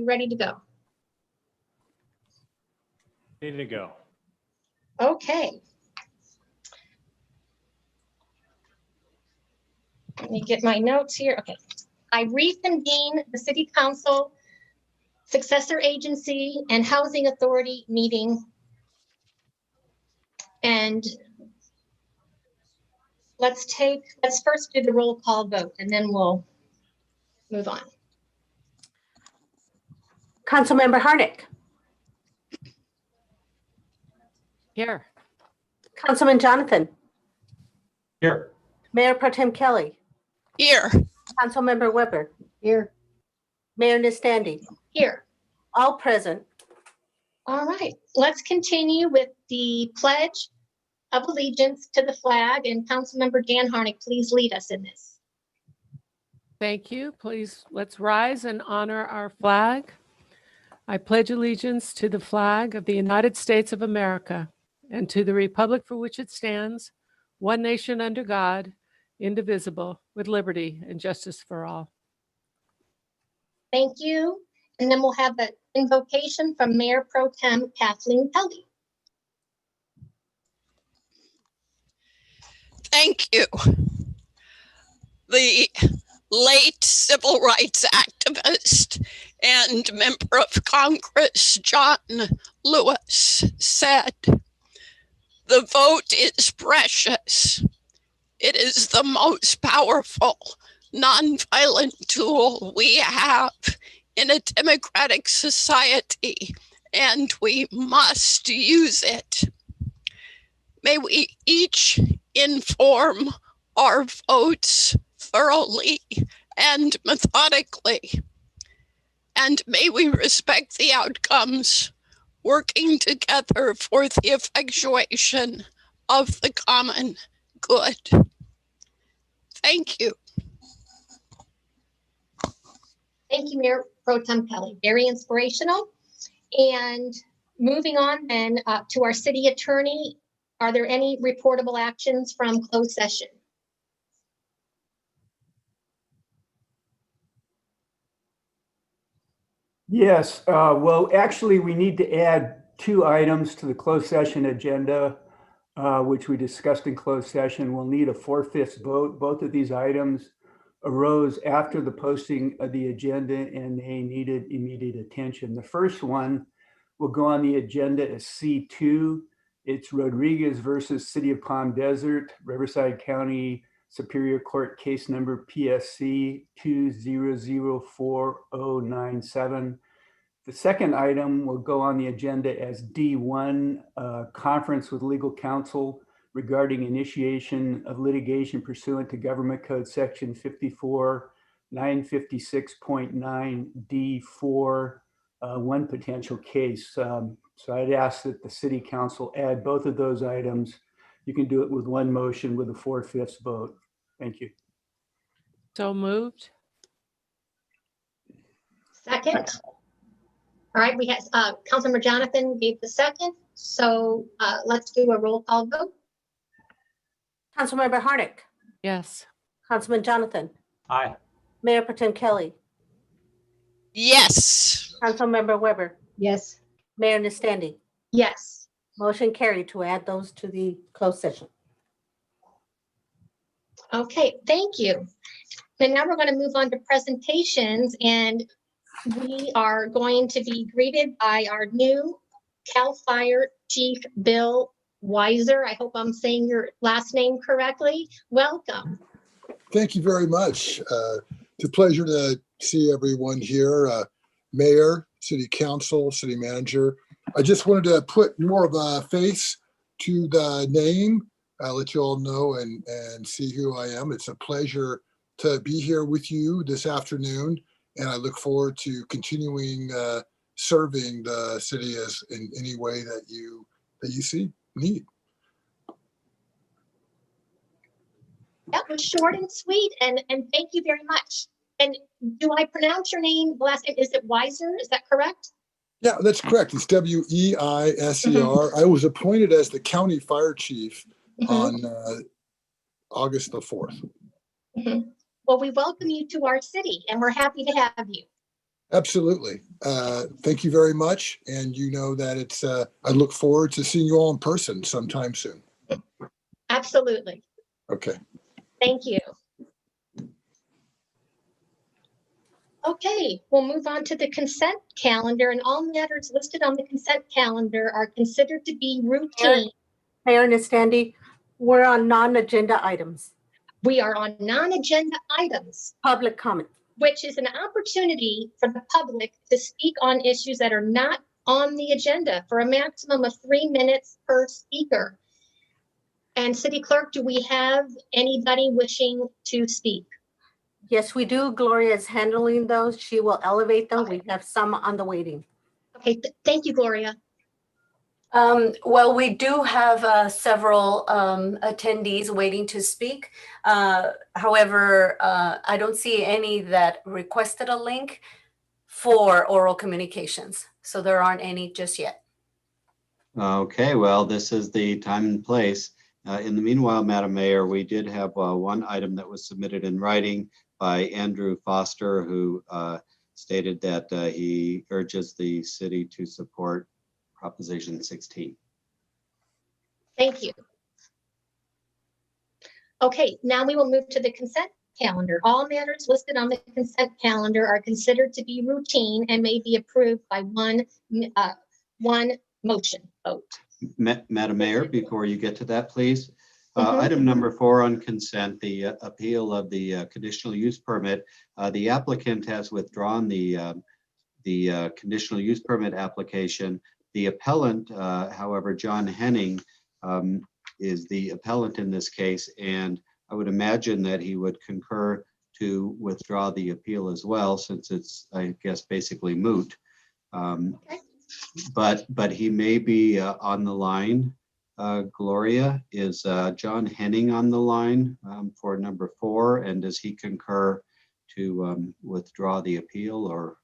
ready to go? Ready to go. Okay. Let me get my notes here. Okay. I reconvene the City Council Successor Agency and Housing Authority meeting. And let's first do the roll call vote and then we'll move on. Councilmember Harnick. Here. Councilman Jonathan. Here. Mayor Pro Tem Kelly. Here. Councilmember Weber. Here. Mayor Nistandi. Here. All present. All right, let's continue with the Pledge of Allegiance to the flag, and Councilmember Dan Harnick, please lead us in this. Thank you. Please, let's rise and honor our flag. I pledge allegiance to the flag of the United States of America and to the republic for which it stands, one nation under God, indivisible, with liberty and justice for all. Thank you. And then we'll have an invocation from Mayor Pro Tem Kathleen Kelly. Thank you. The late civil rights activist and member of Congress, John Lewis, said, "The vote is precious. It is the most powerful, nonviolent tool we have in a democratic society, and we must use it. May we each inform our votes thoroughly and methodically, and may we respect the outcomes, working together for the effectuation of the common good." Thank you. Thank you, Mayor Pro Tem Kelly. Very inspirational. And moving on then to our city attorney, are there any reportable actions from closed session? Yes, well, actually, we need to add 2 items to the closed session agenda, which we discussed in closed session. We'll need a 4/5 vote. Both of these items arose after the posting of the agenda and they needed immediate attention. The first one will go on the agenda as C2. It's Rodriguez versus City of Palm Desert, Riverside County Superior Court case number PSC 2004097. The second item will go on the agenda as D1, conference with legal counsel regarding initiation of litigation pursuant to Government Code Section 54956.9 D4, one potential case. So I'd ask that the City Council add both of those items. You can do it with one motion with a 4/5 vote. Thank you. So moved. Second. All right, we have Councilmember Jonathan gave the second. So let's do a roll call vote. Councilmember Harnick. Yes. Councilman Jonathan. Aye. Mayor Pro Tem Kelly. Yes. Councilmember Weber. Yes. Mayor Nistandi. Yes. Motion carried to add those to the closed session. Okay, thank you. And now we're going to move on to presentations, and we are going to be greeted by our new CAL FIRE Chief, Bill Weiser. I hope I'm saying your last name correctly. Welcome. Thank you very much. It's a pleasure to see everyone here. Mayor, City Council, City Manager. I just wanted to put more of a face to the name. I'll let you all know and see who I am. It's a pleasure to be here with you this afternoon, and I look forward to continuing serving the city as in any way that you see need. That was short and sweet, and thank you very much. And do I pronounce your name, last name, is it Weiser? Is that correct? Yeah, that's correct. It's Weiser. I was appointed as the county fire chief on August the 4th. Well, we welcome you to our city, and we're happy to have you. Absolutely. Thank you very much. And you know that I look forward to seeing you all in person sometime soon. Absolutely. Okay. Thank you. Okay, we'll move on to the consent calendar, and all matters listed on the consent calendar are considered to be routine. Mayor Nastandi, we're on non-agenda items, We are on non-agenda items, public comment. which is an opportunity for the public to speak on issues that are not on the agenda for a maximum of 3 minutes per speaker. And City Clerk, do we have anybody wishing to speak? Yes, we do. Gloria is handling those. She will elevate them. Okay. We have some on the waiting. Okay, thank you, Gloria. Well, we do have several attendees waiting to speak. However, I don't see any that requested a link for oral communications. So there aren't any just yet. Okay, well, this is the time and place. In the meanwhile, Madam Mayor, we did have one item that was submitted in writing by Andrew Foster, who stated that he urges the city to support Proposition 16. Thank you. Okay, now we will move to the consent calendar. All matters listed on the consent calendar are considered to be routine and may be approved by one motion vote. Madam Mayor, before you get to that, please. Mhm. Item number 4 on consent, the appeal of the conditional use permit. The applicant has withdrawn the conditional use permit application. The appellant, however, John Henning, is the appellant in this case, and I would imagine that he would concur to withdraw the appeal as well, since it's, I guess, basically moot. Okay. But he may be on the line. Gloria, is John Henning on the line for number 4, and does he concur to withdraw the appeal, or?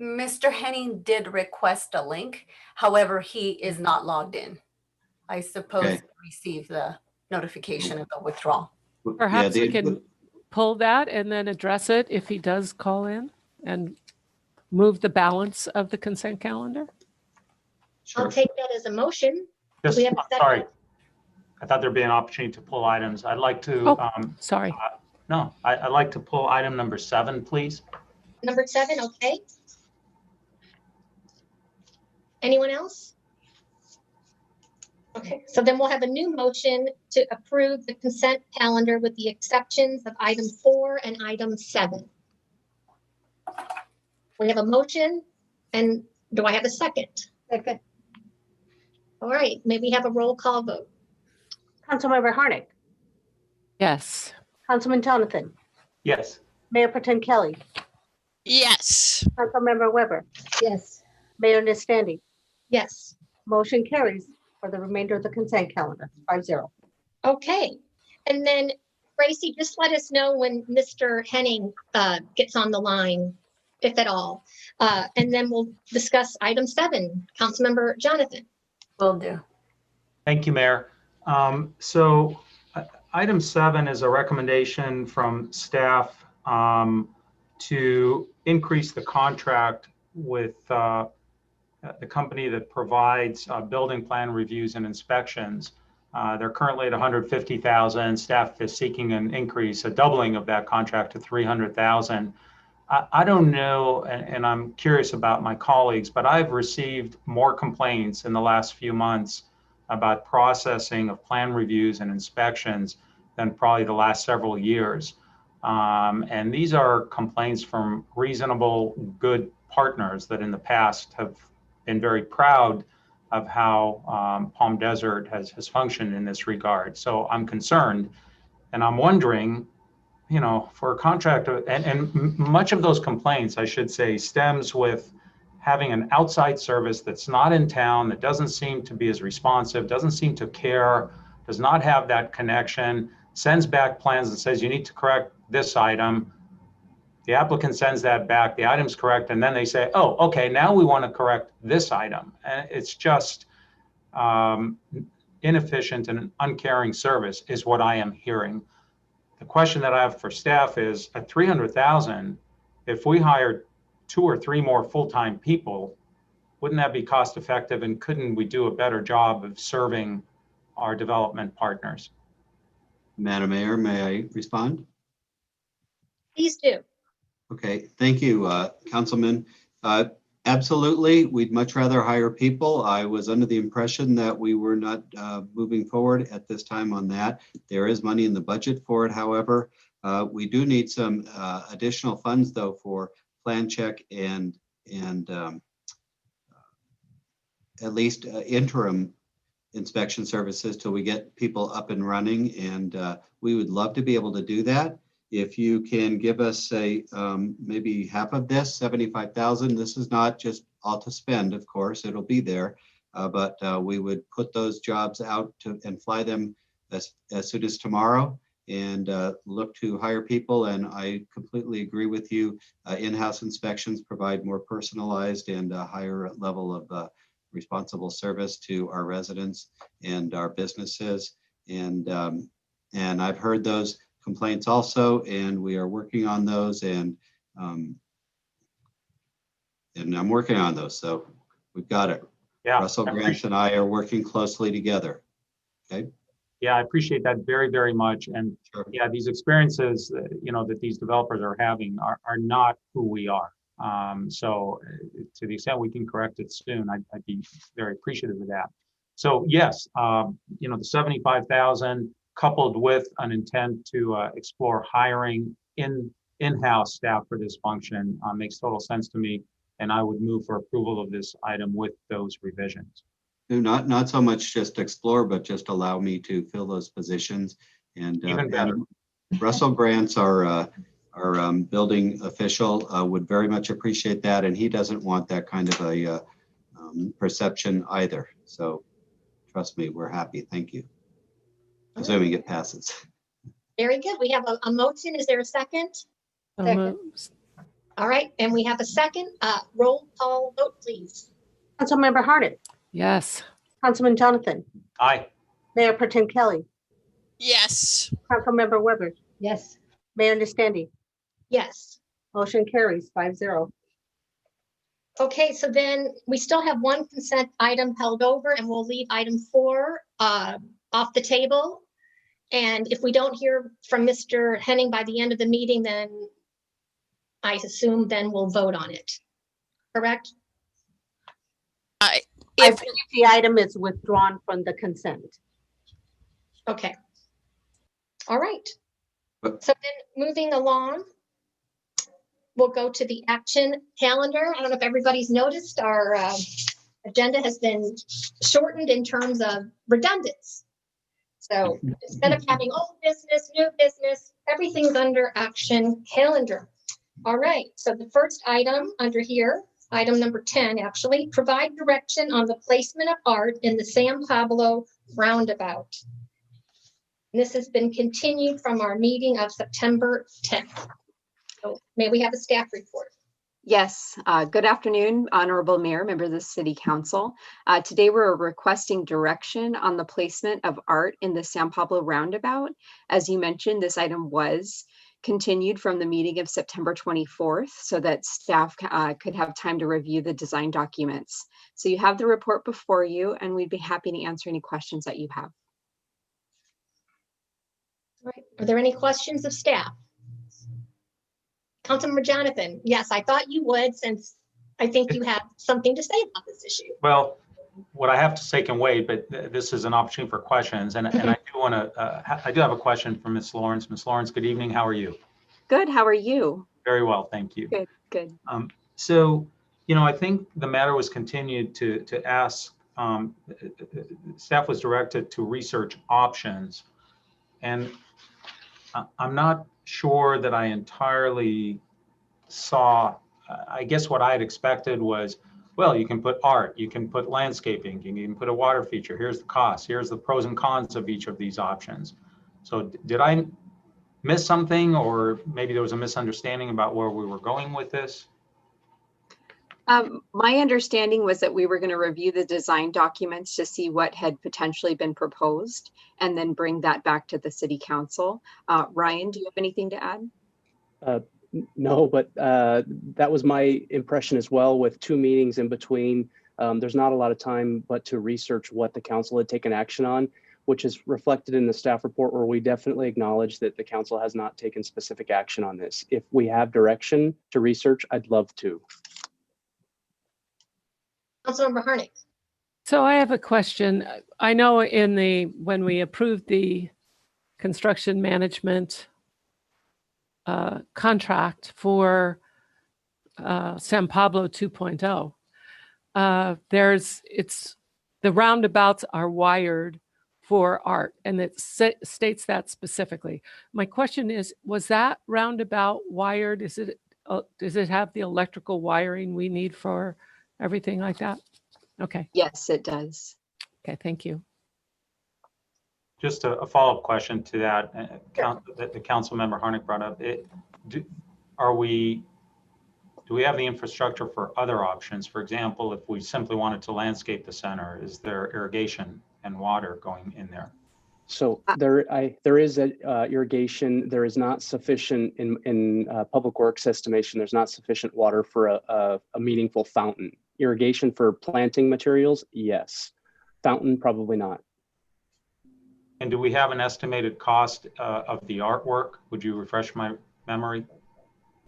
Mr. Henning did request a link. However, he is not logged in. I suppose Okay. he received the notification of the withdrawal. Perhaps we can pull that and then address it if he does call in and move the balance of the consent calendar. I'll Sure. take that as a motion. Just, we have a second? sorry. I thought there'd be an opportunity to pull items. I'd like to, Sorry. I'd like to pull item number 7, please. Number 7, okay. Anyone else? Okay, so then we'll have a new motion to approve the consent calendar with the exceptions of item 4 and item 7. We have a motion, and do I have a second? Second. All right, maybe have a roll call vote. Councilmember Harnick, Yes. Councilman Jonathan, Yes. Mayor Pretend Kelly, Yes. Councilmember Weber, Yes. Mayor Nastandi. Yes, Motion carries for the remainder of the consent calendar, 5-0. okay. And then Gracie, just let us know when Mr. Henning gets on the line, if at all. And then we'll discuss item 7. Councilmember Jonathan. Will do. Thank you, Mayor. So item 7 is a recommendation from staff to increase the contract with the company that provides building plan reviews and inspections. They're currently at $150,000. Staff is seeking an increase, a doubling of that contract to $300,000. I don't know, and I'm curious about my colleagues, but I've received more complaints in the last few months about processing of plan reviews and inspections than probably the last several years. And these are complaints from reasonable, good partners that in the past have been very proud of how Palm Desert has functioned in this regard. So I'm concerned, and I'm wondering, you know, for a contractor, and much of those complaints, I should say, stems with having an outside service that's not in town, that doesn't seem to be as responsive, doesn't seem to care, does not have that connection, sends back plans and says, you need to correct this item. The applicant sends that back, the item's correct, and then they say, oh, okay, now we want to correct this item. And it's just inefficient and uncaring service is what I am hearing. The question that I have for staff is, at $300,000, if we hire 2 or 3 more full-time people, wouldn't that be cost effective? And couldn't we do a better job of serving our development partners? Madam Mayor, may I respond? Please do. Okay, thank you, Councilman. Absolutely, we'd much rather hire people. I was under the impression that we were not moving forward at this time on that. There is money in the budget for it, however. We do need some additional funds, though, for plan check and at least interim inspection services till we get people up and running. And we would love to be able to do that. If you can give us say maybe half of this, 75,000, this is not just all to spend, of course, it'll be there. But we would put those jobs out and fly them as soon as tomorrow and look to hire people. And I completely agree with you. In-house inspections provide more personalized and a higher level of responsible service to our residents and our businesses. And I've heard those complaints also, and we are working on those, and I'm working on those, so we've got it. Yeah, Russell Grant and I are working closely together. Okay. Yeah, I appreciate that very, very much. And Sure. yeah, these experiences, that these developers are having are not who we are. So to the extent we can correct it soon, I'd be very appreciative of that. So yes, the 75,000 coupled with an intent to explore hiring in-house staff for this function makes total sense to me. And I would move for approval of this item with those revisions. Not so much just explore, but just allow me to fill those positions. And Even better. Russell Grant's our building official would very much appreciate that, and he doesn't want that kind of a perception either. So trust me, we're happy. Thank you. Assuming it passes. Very good. We have a motion. Is there a second? So Second. moved. All right, and we have a second. Roll call vote, please. Councilmember Harden, Yes. Councilman Jonathan, Aye. Mayor Pro Tem Kelly, Yes. Councilmember Weber, Yes. Mayor Nastandi. Yes. Motion carries 5-0. Okay, so then we still have one consent item held over, and we'll leave item 4 off the table. And if we don't hear from Mr. Henning by the end of the meeting, then I assume then we'll vote on it. Correct? I If, believe the item is withdrawn from the consent. Okay. All right. But- So then moving along, we'll go to the action calendar. I don't know if everybody's noticed our agenda has been shortened in terms of redundance. So instead of having old business, new business, everything's under action calendar. All right, so the first item under here, item number 10, actually, provide direction on the placement of art in the San Pablo roundabout. And this has been continued from our meeting of September 10th. So may we have a staff report? Yes, good afternoon, Honorable Mayor, members of the City Council. Today we're requesting direction on the placement of art in the San Pablo roundabout. As you mentioned, this item was continued from the meeting of September 24th so that staff could have time to review the design documents. So you have the report before you, and we'd be happy to answer any questions that you have. All right, are there any questions of staff? Councilmember Jonathan, yes, I thought you would, since I think you have something to say about this issue. Well, what I have to say can wait, but this is an opportunity for questions. And I do want to, I do have a question for Ms. Lawrence. Ms. Lawrence, good evening. How are you? Good, how are you? Very well, thank you. Good, good. So, I think the matter was continued to ask, staff was directed to research options. And I'm not sure that I entirely saw, I guess what I had expected was, well, you can put art, you can put landscaping, you can put a water feature. Here's the cost. Here's the pros and cons of each of these options. So did I miss something, or maybe there was a misunderstanding about where we were going with this? My understanding was that we were going to review the design documents to see what had potentially been proposed and then bring that back to the City Council. Ryan, do you have anything to add? No, but that was my impression as well, with 2 meetings in between. There's not a lot of time but to research what the council had taken action on, which is reflected in the staff report, where we definitely acknowledge that the council has not taken specific action on this. If we have direction to research, I'd love to. Councilmember Harnick. So I have a question. I know when we approved the construction management contract for San Pablo 2.0, the roundabouts are wired for art, and it states that specifically. My question is, was that roundabout wired? Does it have the electrical wiring we need for everything like that? Okay. Yes, it does. Okay, thank you. Just a follow-up question to that, that the council member Harnick brought up. Do we have the infrastructure for other options? For example, if we simply wanted to landscape the center, is there irrigation and water going in there? So there is irrigation. There is not sufficient in Public Works estimation. There's not sufficient water for a meaningful fountain. Irrigation for planting materials, yes. Fountain, probably not. And do we have an estimated cost of the artwork? Would you refresh my memory?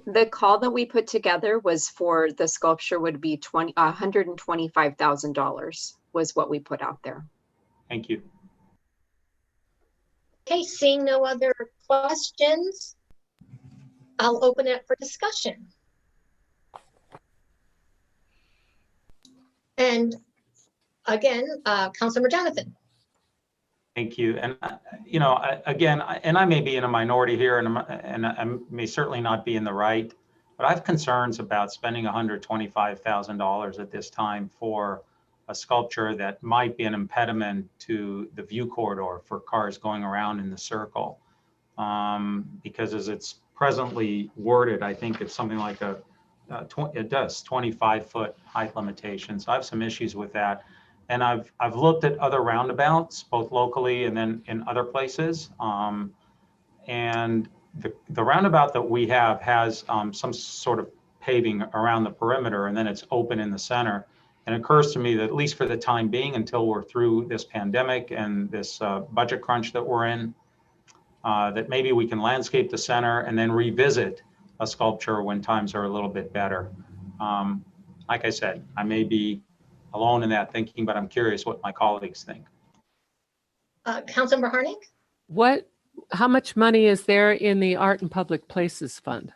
The call that we put together was for the sculpture would be $125,000 was what we put out there. Thank you. Okay, seeing no other questions, I'll open it for discussion. And again, Councilmember Jonathan. Thank you. And, again, I may be in a minority here, and I may certainly not be in the right, but I have concerns about spending $125,000 at this time for a sculpture that might be an impediment to the view corridor for cars going around in the circle. Because as it's presently worded, I think it's something like it does 25-foot height limitation. So I have some issues with that. And I've looked at other roundabouts, both locally and then in other places. And the roundabout that we have has some sort of paving around the perimeter, and then it's open in the center. And it occurs to me that, at least for the time being, until we're through this pandemic and this budget crunch that we're in, that maybe we can landscape the center and then revisit a sculpture when times are a little bit better. Like I said, I may be alone in that thinking, but I'm curious what my colleagues think. Councilmember Harnick? How much money is there in the Art and Public Places Fund?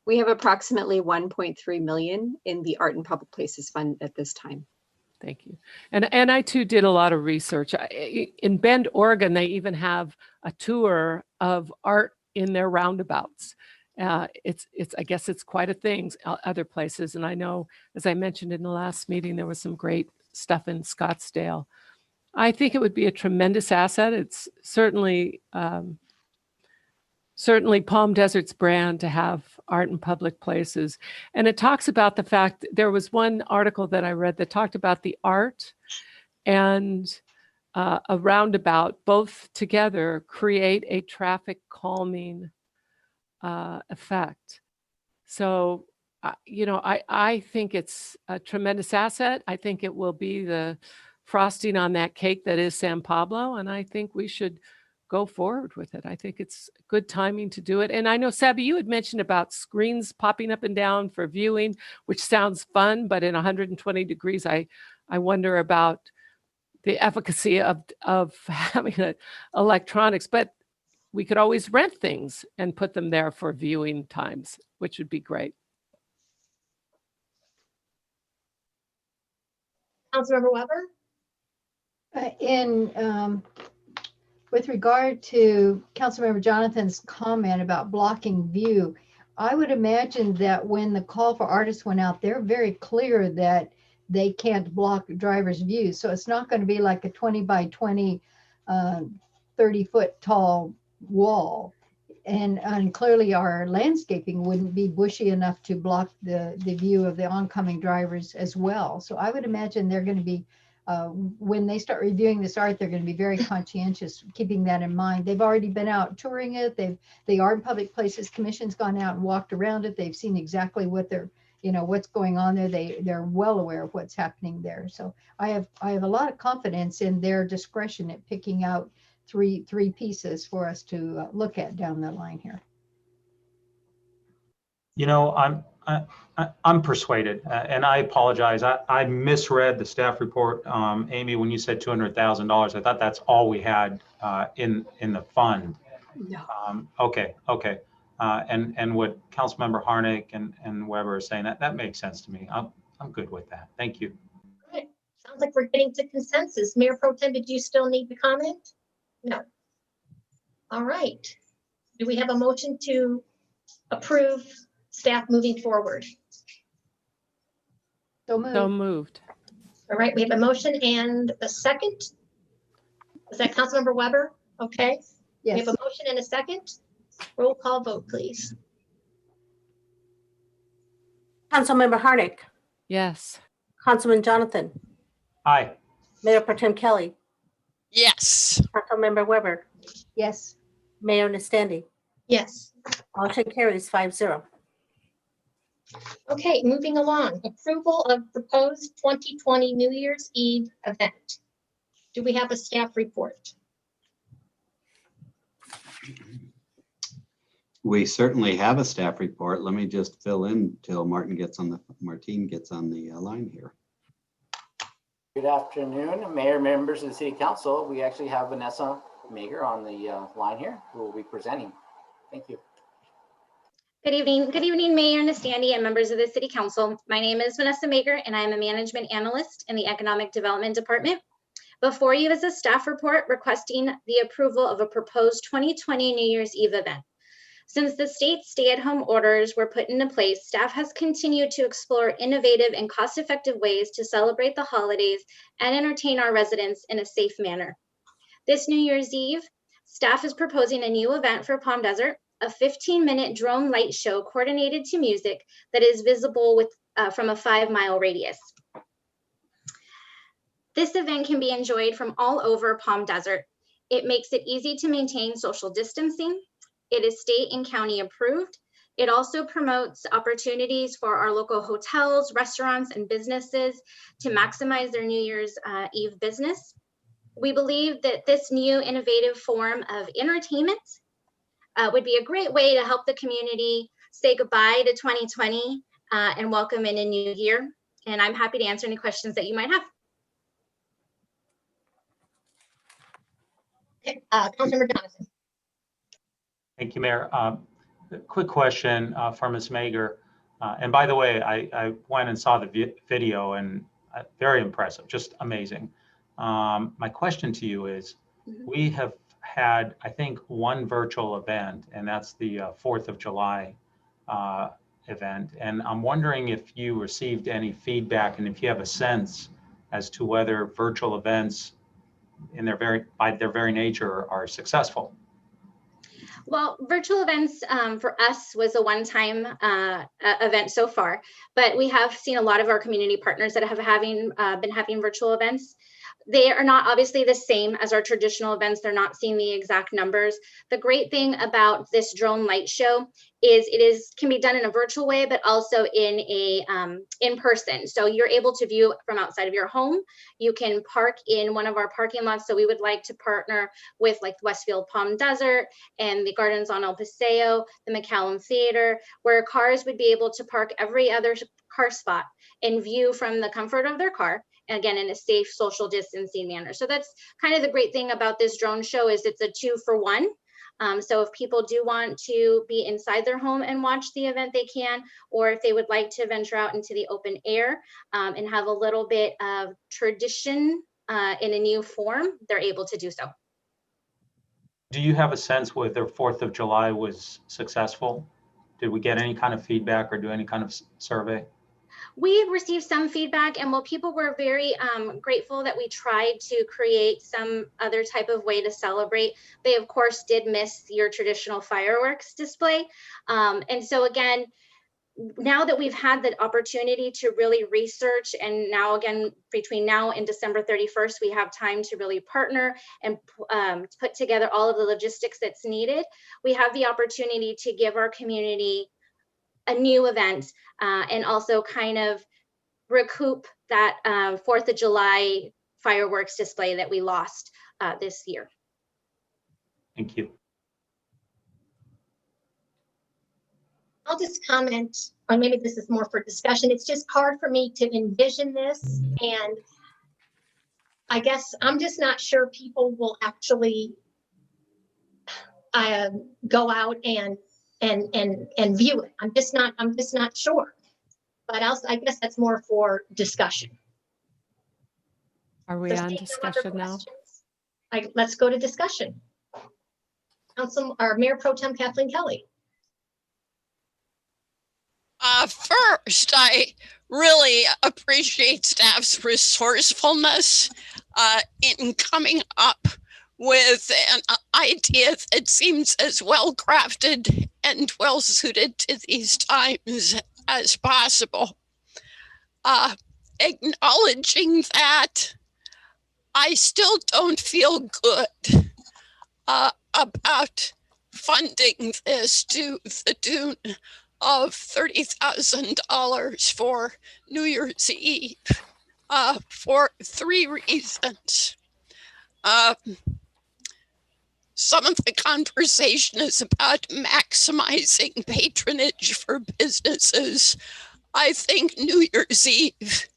We have approximately 1.3 million in the Art and Public Places Fund at this time. Thank you. And I too did a lot of research. In Bend, Oregon, they even have a tour of art in their roundabouts. I guess it's quite a thing other places. And I know, as I mentioned in the last meeting, there was some great stuff in Scottsdale. I think it would be a tremendous asset. It's certainly Palm Desert's brand to have art in public places. And it talks about the fact, there was one article that I read that talked about the art and a roundabout, both together create a traffic calming effect. So, I think it's a tremendous asset. I think it will be the frosting on that cake that is San Pablo. And I think we should go forward with it. I think it's good timing to do it. And I know, Sabby, you had mentioned about screens popping up and down for viewing, which sounds fun, but in 120 degrees, I wonder about the efficacy of having electronics. But we could always rent things and put them there for viewing times, which would be great. Councilmember Weber? With regard to Councilmember Jonathan's comment about blocking view, I would imagine that when the call for artists went out, they're very clear that they can't block driver's view. So it's not going to be like a 20 by 20, 30-foot tall wall. And clearly our landscaping wouldn't be bushy enough to block the view of the oncoming drivers as well. So I would imagine they're going to be when they start reviewing this art, they're going to be very conscientious, keeping that in mind. They've already been out touring it. The Art and Public Places Commission's gone out and walked around it. They've seen exactly what what's going on there. They're well aware of what's happening there. So I have a lot of confidence in their discretion at picking out three pieces for us to look at down the line here. You know, I'm persuaded, and I apologize. I misread the staff report, Amy, when you said $200,000. I thought that's all we had in the fund. No. Okay. And what Councilmember Harnick and Weber are saying, that makes sense to me. I'm good with that. Thank you. Good. Sounds like we're getting to consensus. Mayor Pro Tem, did you still need to comment? No. All right. Do we have a motion to approve staff moving forward? So moved. So moved. All right, we have a motion and a second. Is that Councilmember Weber? Okay. We Yes. have a motion and a second. Roll call vote, please. Councilmember Harnick, Yes. Councilman Jonathan, Aye. Mayor Pro Tem Kelly, Yes. Councilmember Weber, Yes. Mayor Nastandi. Yes. Motion carries 5-0. Okay, moving along. Approval of proposed 2020 New Year's Eve event. Do we have a staff report? We certainly have a staff report. Let me just fill in till Martine gets on the line here. Good afternoon, Mayor, members of the City Council. We actually have Vanessa Mager on the line here who will be presenting. Thank you. Good evening, Mayor Nastandi and members of the City Council. My name is Vanessa Mager and I'm a management analyst in the Economic Development Department. Before you is a staff report requesting the approval of a proposed 2020 New Year's Eve event. Since the state's stay-at-home orders were put into place, staff has continued to explore innovative and cost-effective ways to celebrate the holidays and entertain our residents in a safe manner. This New Year's Eve, staff is proposing a new event for Palm Desert, a 15-minute drone light show coordinated to music that is visible from a 5-mile radius. This event can be enjoyed from all over Palm Desert. It makes it easy to maintain social distancing. It is state and county approved. It also promotes opportunities for our local hotels, restaurants, and businesses to maximize their New Year's Eve business. We believe that this new innovative form of entertainment would be a great way to help the community say goodbye to 2020 and welcome in a new year. And I'm happy to answer any questions that you might have. Okay, Councilmember Jonathan. Thank you, Mayor. Quick question for Ms. Mager. And by the way, I went and saw the video and very impressive, just amazing. My question to you is, we have had, I think, one virtual event, and that's the 4th of July event. And I'm wondering if you received any feedback and if you have a sense as to whether virtual events by their very nature are successful. Well, virtual events for us was a one-time event so far, but we have seen a lot of our community partners that have been having virtual events. They are not obviously the same as our traditional events. They're not seeing the exact numbers. The great thing about this drone light show is can be done in a virtual way, but also in person. So you're able to view from outside of your home. You can park in one of our parking lots. So we would like to partner with like Westfield Palm Desert and the Gardens on El Paseo, the McCallum Theater, where cars would be able to park every other car spot and view from the comfort of their car. Again, in a safe social distancing manner. So that's kind of the great thing about this drone show is it's a 2-for-1. So if people do want to be inside their home and watch the event, they can, or if they would like to venture out into the open air and have a little bit of tradition in a new form, they're able to do so. Do you have a sense whether 4th of July was successful? Did we get any kind of feedback or do any kind of survey? We received some feedback, and while people were very grateful that we tried to create some other type of way to celebrate, they of course did miss your traditional fireworks display. And so again, now that we've had the opportunity to really research, and now again, between now and December 31st, we have time to really partner and put together all of the logistics that's needed. We have the opportunity to give our community a new event and also kind of recoup that 4th of July fireworks display that we lost this year. Thank you. I'll just comment, or maybe this is more for discussion. It's just hard for me to envision this. And I guess I'm just not sure people will actually go out and view it. I'm just not sure. But I guess that's more for discussion. Are we So on seeing no other discussion now? questions, let's go to discussion. Mayor Pro Tem Kathleen Kelly. First, I really appreciate staff's resourcefulness in coming up with an idea that seems as well crafted and well suited to these times as possible. Acknowledging that, I still don't feel good about funding this to the tune of $30,000 for New Year's Eve for 3 reasons. Some of the conversation is about maximizing patronage for businesses. I think New Year's Eve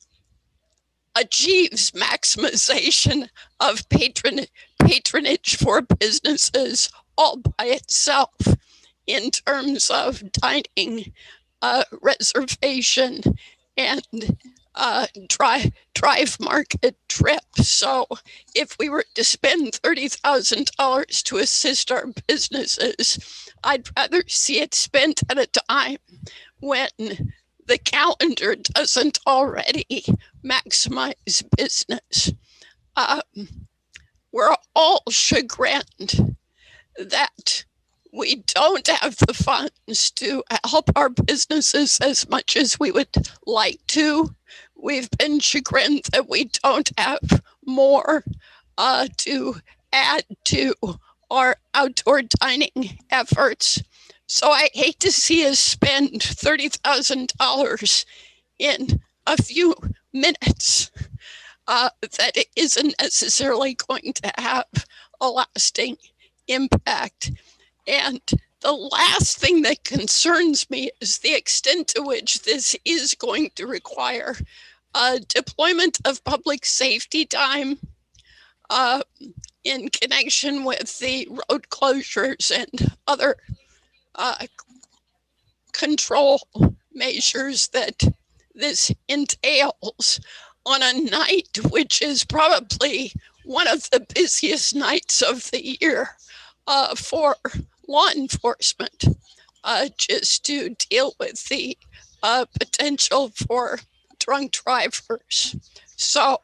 achieves maximization of patronage for businesses all by itself in terms of dining, reservation, and drive market trips. So if we were to spend $30,000 to assist our businesses, I'd rather see it spent at a time when the calendar doesn't already maximize business. We're all chagrined that we don't have the funds to help our businesses as much as we would like to. We've been chagrined that we don't have more to add to our outdoor dining efforts. So I hate to see us spend $30,000 in a few minutes that it isn't necessarily going to have a lasting impact. And the last thing that concerns me is the extent to which this is going to require deployment of public safety time in connection with the road closures and other control measures that this entails on a night which is probably one of the busiest nights of the year for law enforcement, just to deal with the potential for drunk drivers. So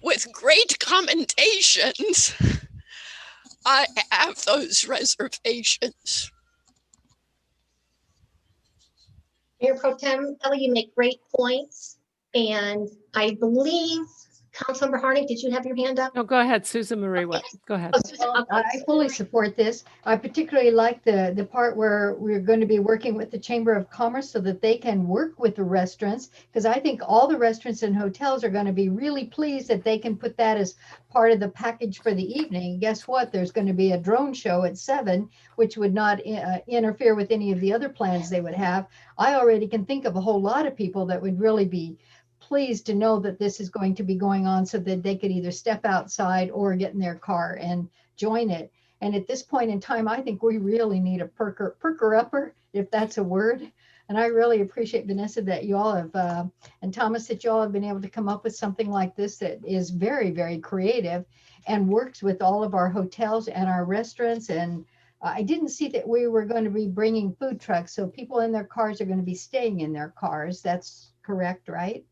with great commendations, I have those reservations. Mayor Pro Tem Kelly, you make great points. And I believe, Councilmember Harnik, did you have your hand up? No, go ahead, Susan Marie. What? Go ahead. Oh, Susan, Well, I fully support this. I particularly like the part where we're going to be working with the Chamber of Commerce so that they can work with the restaurants, because I think all the restaurants and hotels are going to be really pleased that they can put that as part of the package for the evening. Guess what? There's going to be a drone show at 7, which would not interfere with any of the other plans they would have. I already can think of a whole lot of people that would really be pleased to know that this is going to be going on so that they could either step outside or get in their car and join it. And at this point in time, I think we really need a perker-upper, if that's a word. And I really appreciate, Vanessa, that you all have, and Thomas, that you all have been able to come up with something like this that is very, very creative and works with all of our hotels and our restaurants. And I didn't see that we were going to be bringing food trucks. So people in their cars are going to be staying in their cars. That's correct, right?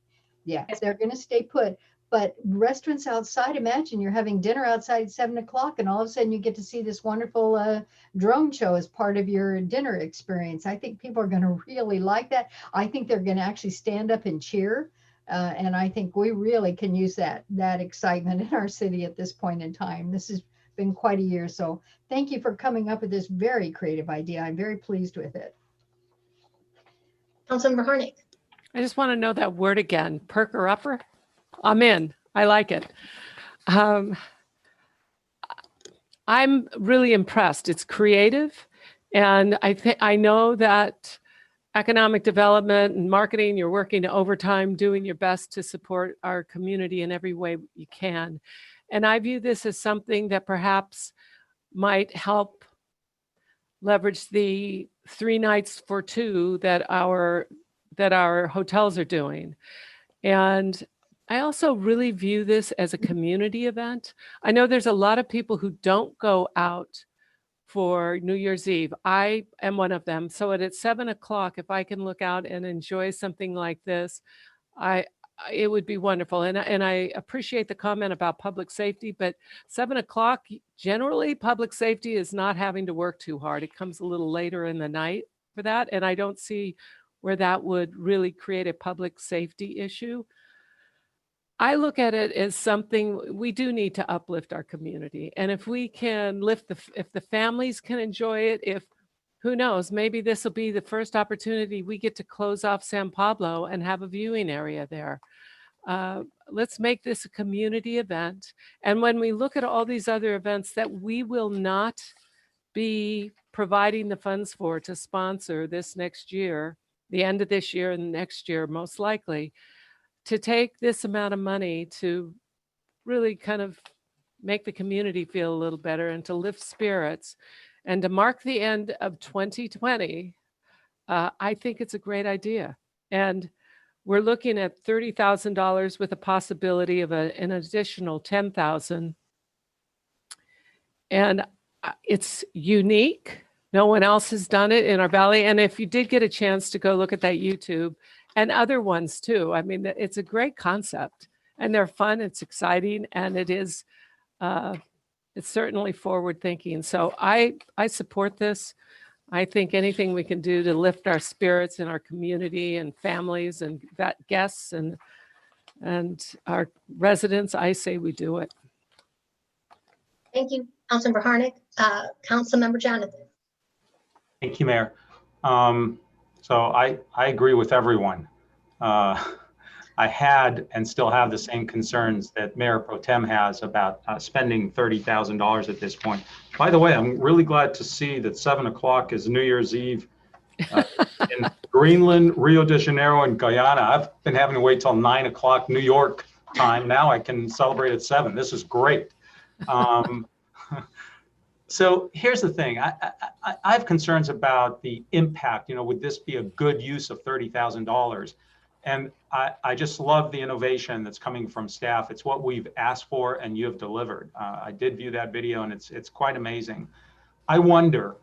Yeah, they're going to stay put, But restaurants outside, imagine you're having dinner outside at 7 o'clock and all of a sudden you get to see this wonderful drone show as part of your dinner experience. I think people are going to really like that. I think they're going to actually stand up and cheer. And I think we really can use that excitement in our city at this point in time. This has been quite a year. So thank you for coming up with this very creative idea. I'm very pleased with it. Councilmember Harnick. I just want to know that word again, perker upper. I'm in. I like it. I'm really impressed. It's creative. And I know that economic development and marketing, you're working overtime, doing your best to support our community in every way you can. And I view this as something that perhaps might help leverage the 3 nights for 2 that our hotels are doing. And I also really view this as a community event. I know there's a lot of people who don't go out for New Year's Eve. I am one of them. So at 7 o'clock, if I can look out and enjoy something like this, it would be wonderful. And I appreciate the comment about public safety, but 7 o'clock, generally public safety is not having to work too hard. It comes a little later in the night for that. And I don't see where that would really create a public safety issue. I look at it as something we do need to uplift our community. And if we can if the families can enjoy it, who knows, maybe this will be the first opportunity we get to close off San Pablo and have a viewing area there. Let's make this a community event. And when we look at all these other events that we will not be providing the funds for to sponsor this next year, the end of this year and next year, most likely, to take this amount of money to really kind of make the community feel a little better and to lift spirits and to mark the end of 2020, I think it's a great idea. And we're looking at $30,000 with a possibility of an additional $10,000. And it's unique. No one else has done it in our valley. And if you did get a chance to go look at that YouTube and other ones too, I mean, it's a great concept and they're fun, it's exciting, and it's certainly forward thinking. So I support this. I think anything we can do to lift our spirits in our community and families and guests and our residents, I say we do it. Thank you, Councilmember Harnick. Councilmember Jonathan. Thank you, Mayor. So I agree with everyone. I had and still have the same concerns that Mayor Pro Tem has about spending $30,000 at this point. By the way, I'm really glad to see that 7 o'clock is New Year's Eve in Greenland, Rio de Janeiro, and Guyana. I've been having to wait till 9 o'clock New York time. Now I can celebrate at 7. This is great. So here's the thing. I have concerns about the impact. Would this be a good use of $30,000? And I just love the innovation that's coming from staff. It's what we've asked for and you have delivered. I did view that video and it's quite amazing. I wonder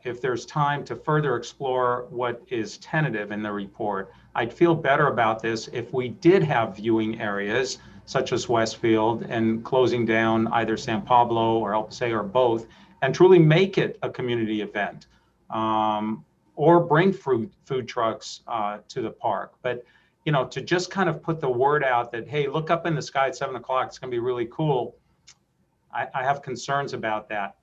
if there's time to further explore what is tentative in the report. I'd feel better about this if we did have viewing areas such as Westfield and closing down either San Pablo or El Paseo or both, and truly make it a community event. Or bring food trucks to the park. But, to just kind of put the word out that, hey, look up in the sky at 7 o'clock, it's gonna be really cool. I have concerns about that.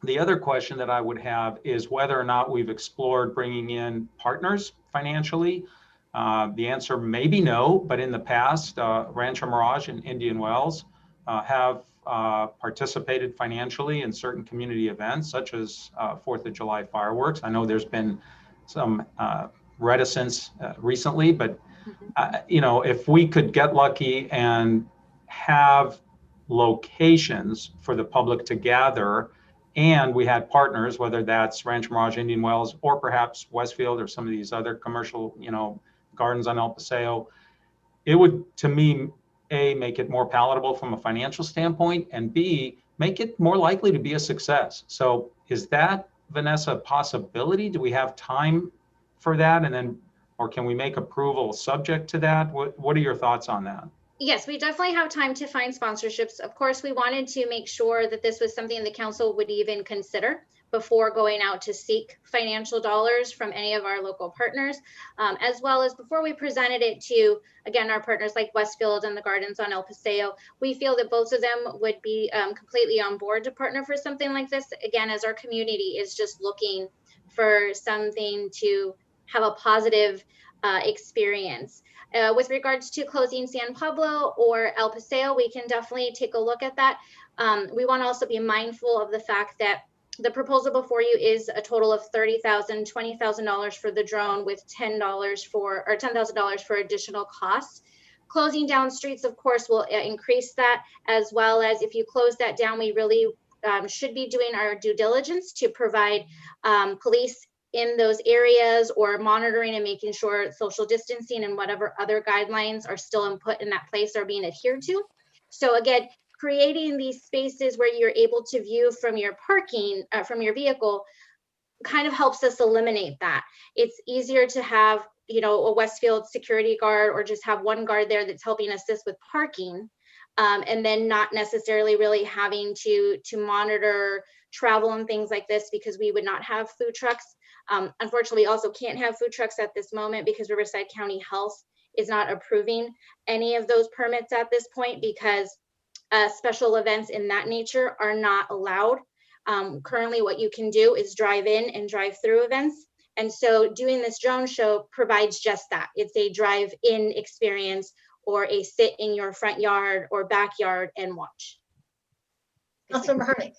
The other question that I would have is whether or not we've explored bringing in partners financially. The answer may be no, but in the past, Rancho Mirage and Indian Wells have participated financially in certain community events, such as 4th of July fireworks. I know there's been some reticence recently, but if we could get lucky and have locations for the public to gather, and we had partners, whether that's Rancho Mirage, Indian Wells, or perhaps Westfield or some of these other commercial, gardens on El Paseo, it would, to me, A, make it more palatable from a financial standpoint, and B, make it more likely to be a success. So is that, Vanessa, a possibility? Do we have time for that? And then, or can we make approval subject to that? What are your thoughts on that? Yes, we definitely have time to find sponsorships. Of course, we wanted to make sure that this was something the council would even consider before going out to seek financial dollars from any of our local partners, as well as before we presented it to, again, our partners like Westfield and the Gardens on El Paseo. We feel that both of them would be completely on board to partner for something like this, again, as our community is just looking for something to have a positive experience. With regards to closing San Pablo or El Paseo, we can definitely take a look at that. We want to also be mindful of the fact that the proposal before you is a total of $30,000, $20,000 for the drone with $10,000 for additional costs. Closing down streets, of course, will increase that, as well as if you close that down, we really should be doing our due diligence to provide police in those areas, or monitoring and making sure social distancing and whatever other guidelines are still put in that place are being adhered to. So again, creating these spaces where you're able to view from your parking, from your vehicle, kind of helps us eliminate that. It's easier to have, you know, a Westfield security guard, or just have one guard there that's helping assist with parking, and then not necessarily really having to monitor travel and things like this, because we would not have food trucks. Unfortunately, we also can't have food trucks at this moment because Riverside County Health is not approving any of those permits at this point, because special events in that nature are not allowed. Currently, what you can do is drive in and drive through events. And so doing this drone show provides just that. It's a drive-in experience, or a sit in your front yard or backyard and watch. Councilmember Harnick.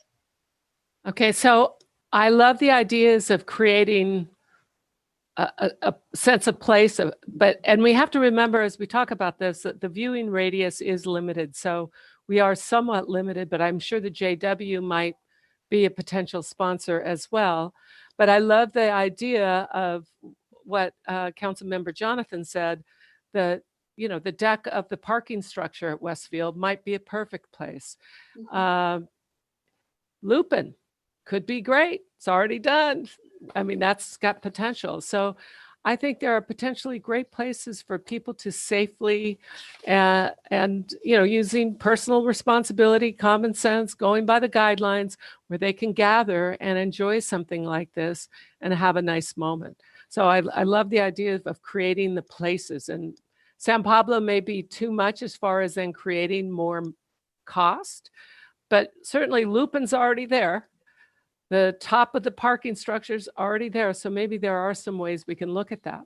Okay, so I love the ideas of creating a sense of place, and we have to remember as we talk about this that the viewing radius is limited. So we are somewhat limited, but I'm sure the JW might be a potential sponsor as well. But I love the idea of what Councilmember Jonathan said, that, you know, the deck of the parking structure at Westfield might be a perfect place. Lupin could be great. It's already done. I mean, that's got potential. So I think there are potentially great places for people to safely and, you know, using personal responsibility, common sense, going by the guidelines, where they can gather and enjoy something like this and have a nice moment. So I love the idea of creating the places, and San Pablo may be too much as far as then creating more cost, but certainly Lupin's already there. The top of the parking structure's already there. So maybe there are some ways we can look at that.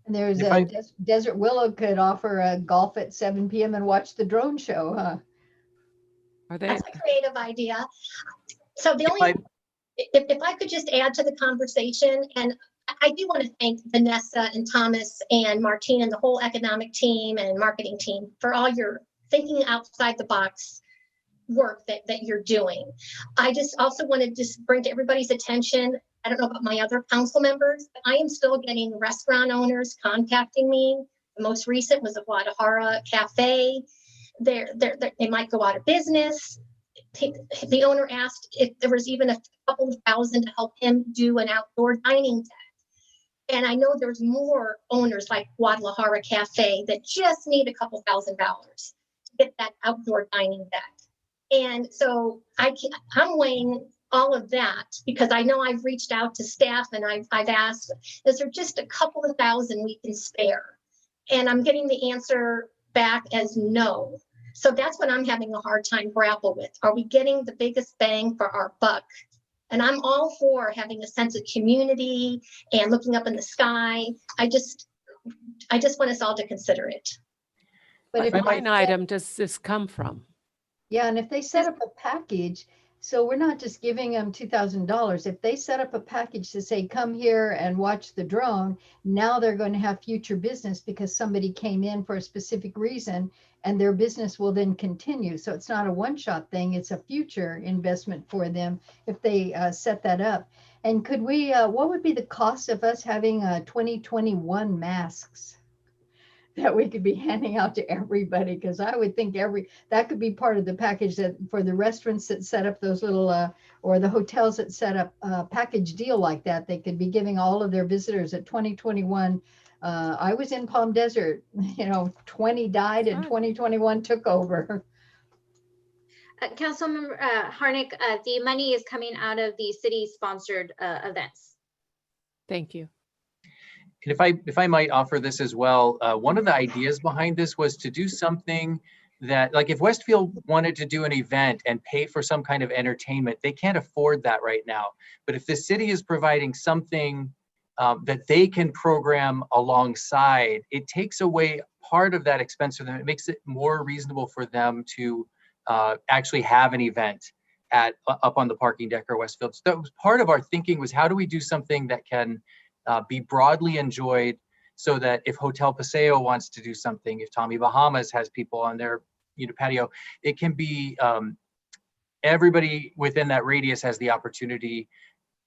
And there's a Desert Willow could offer a golf at 7 p.m. and watch the drone show, huh? Are they? That's a creative idea. So the only, if I could just add to the conversation, and I do want to thank Vanessa and Thomas and Martina and the whole economic team and marketing team for all your thinking outside the box work that you're doing. I just also want to just bring to everybody's attention, I don't know about my other council members, but I am still getting restaurant owners contacting me. The most recent was a Guadalajara Cafe. They might go out of business. The owner asked if there was even a couple of thousand to help him do an outdoor dining deck. And I know there's more owners like Guadalajara Cafe that just need a couple $1,000 to get that outdoor dining deck. And so I'm weighing all of that, because I know I've reached out to staff and I've asked, is there just a couple of thousand we can spare? And I'm getting the answer back as no. So that's what I'm having a hard time grapple with. Are we getting the biggest bang for our buck? And I'm all for having a sense of community and looking up in the sky. I just want us all to consider it. But if What line item does this come from? Yeah, and if they set up a package, so we're not just giving them $2,000. If they set up a package to say, come here and watch the drone, now they're going to have future business because somebody came in for a specific reason, and their business will then continue. So it's not a one-shot thing, it's a future investment for them if they set that up. And could we, what would be the cost of us having 2021 masks that we could be handing out to everybody? Because I would think that could be part of the package, that for the restaurants that set up those little or the hotels that set up a package deal like that, they could be giving all of their visitors a 2021 I was in Palm Desert, 20 died and 2021 took over. Councilmember Harnick, the money is coming out of the city-sponsored events. Thank you. And if I might offer this as well, one of the ideas behind this was to do something that, like, if Westfield wanted to do an event and pay for some kind of entertainment, they can't afford that right now. But if the city is providing something that they can program alongside, it takes away part of that expense for them. It makes it more reasonable for them to actually have an event up on the parking deck or Westfield. So that was part of our thinking, was how do we do something that can be broadly enjoyed, so that if Hotel Paseo wants to do something, if Tommy Bahamas has people on their patio, it can be everybody within that radius has the opportunity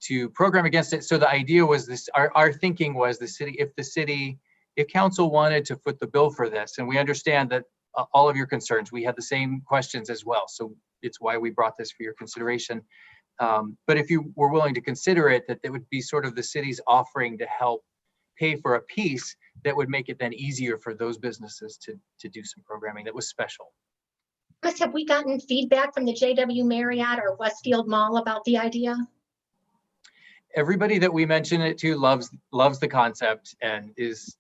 to program against it. So the idea was this, our thinking was if council wanted to foot the bill for this, and we understand that all of your concerns, we had the same questions as well. So it's why we brought this for your consideration. But if you were willing to consider it, that it would be sort of the city's offering to help pay for a piece that would make it then easier for those businesses to do some programming that was special. Have we gotten feedback from the JW Marriott or Westfield Mall about the idea? Everybody that we mention it to loves the concept and is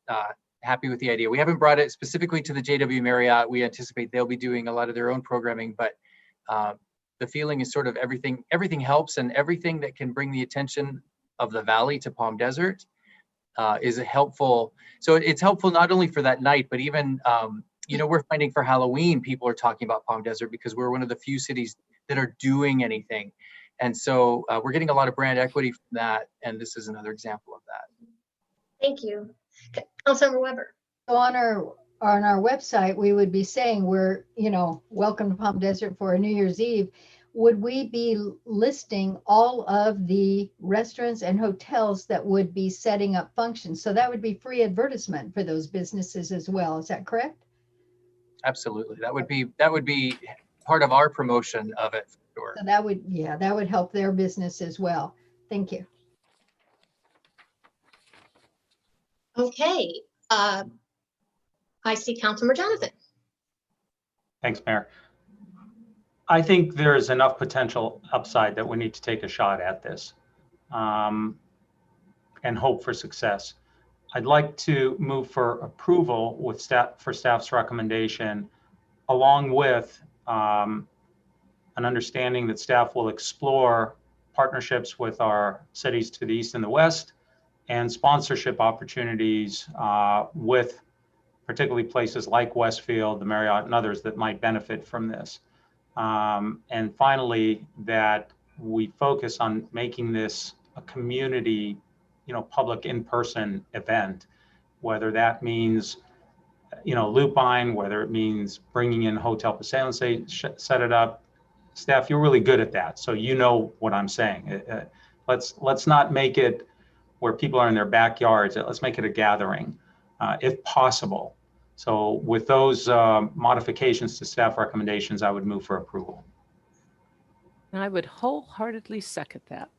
happy with the idea. We haven't brought it specifically to the JW Marriott. We anticipate they'll be doing a lot of their own programming, but the feeling is sort of everything helps, and everything that can bring the attention of the valley to Palm Desert is helpful. So it's helpful not only for that night, but even, we're finding for Halloween, people are talking about Palm Desert because we're one of the few cities that are doing anything. And so we're getting a lot of brand equity from that. And this is another example of that. Thank you. Councilmember Weber. So on our website, we would be saying we're, welcome to Palm Desert for a New Year's Eve. Would we be listing all of the restaurants and hotels that would be setting up functions? So that would be free advertisement for those businesses as well. Is that correct? Absolutely. That would be part of our promotion of it. For sure. So that would help their business as well. Thank you. Okay. I see Councilmember Jonathan. Thanks, Mayor. I think there's enough potential upside that we need to take a shot at this and hope for success. I'd like to move for approval with staff's recommendation, along with an understanding that staff will explore partnerships with our cities to the east and the west, and sponsorship opportunities with particularly places like Westfield, the Marriott, and others that might benefit from this. And finally, that we focus on making this a community, public in-person event, whether that means, Lupine, whether it means bringing in Hotel Paseo and say, set it up. Staff, you're really good at that, so you know what I'm saying. Let's not make it where people are in their backyards. Let's make it a gathering, if possible. So with those modifications to staff recommendations, I would move for approval. I would wholeheartedly second that.